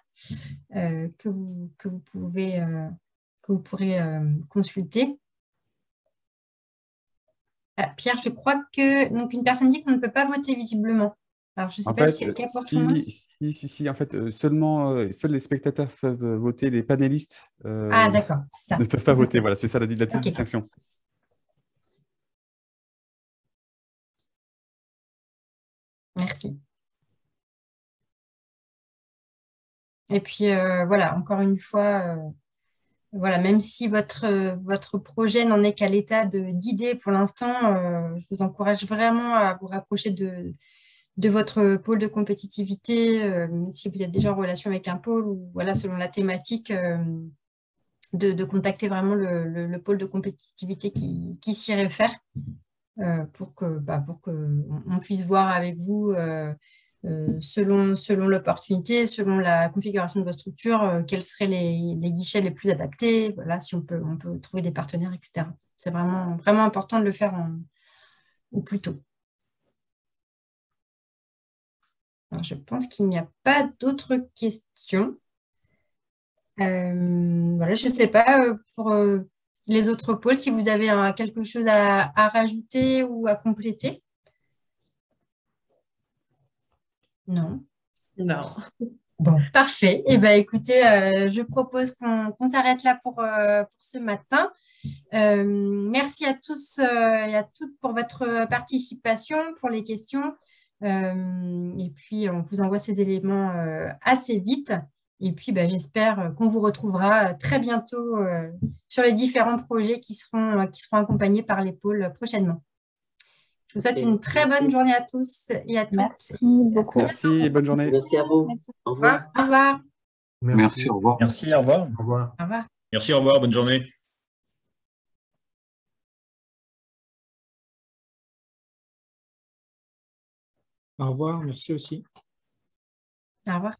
que vous pourrez consulter. Pierre, je crois que donc, une personne dit qu'on ne peut pas voter visiblement. Alors, je ne sais En pas fait, si c'est le cas pour tout le monde. en fait, seuls les spectateurs peuvent voter, les panélistes Ah, d'accord, c'est ça. ne peuvent pas voter. Voilà, c'est ça la petite Ok. distinction. Merci. Et puis, voilà, encore une fois, voilà, même si votre projet n'en est qu'à l'état d'idée pour l'instant, je vous encourage vraiment à vous rapprocher de votre pôle de compétitivité, si vous êtes déjà en relation avec un pôle ou voilà, selon la thématique, de contacter vraiment le pôle de compétitivité qui s'y réfère pour qu'on puisse voir avec vous selon l'opportunité, selon la configuration de votre structure, quels seraient les guichets les plus adaptés, voilà, si on peut trouver des partenaires, etc. C'est vraiment, vraiment important de le faire au plus tôt. Alors, je pense qu'il n'y a pas d'autres questions. Voilà, je ne sais pas pour les autres pôles, si vous avez quelque chose à rajouter ou à compléter. Non. Non. Bon, parfait. Eh bien, écoutez, je propose qu'on s'arrête là pour ce matin. Merci à tous et à toutes pour votre participation, pour les questions. Et puis, on vous envoie ces éléments assez vite. Et puis, j'espère qu'on vous retrouvera très bientôt sur les différents projets qui seront accompagnés par les pôles prochainement. Je vous souhaite une très bonne journée à tous et à toutes. Merci beaucoup. Merci et bonne journée. Merci à vous. Au revoir. Au revoir. Merci, au revoir. Merci, au revoir. Au revoir. Au revoir. Merci, au revoir, bonne journée. Au revoir, merci aussi. Au revoir.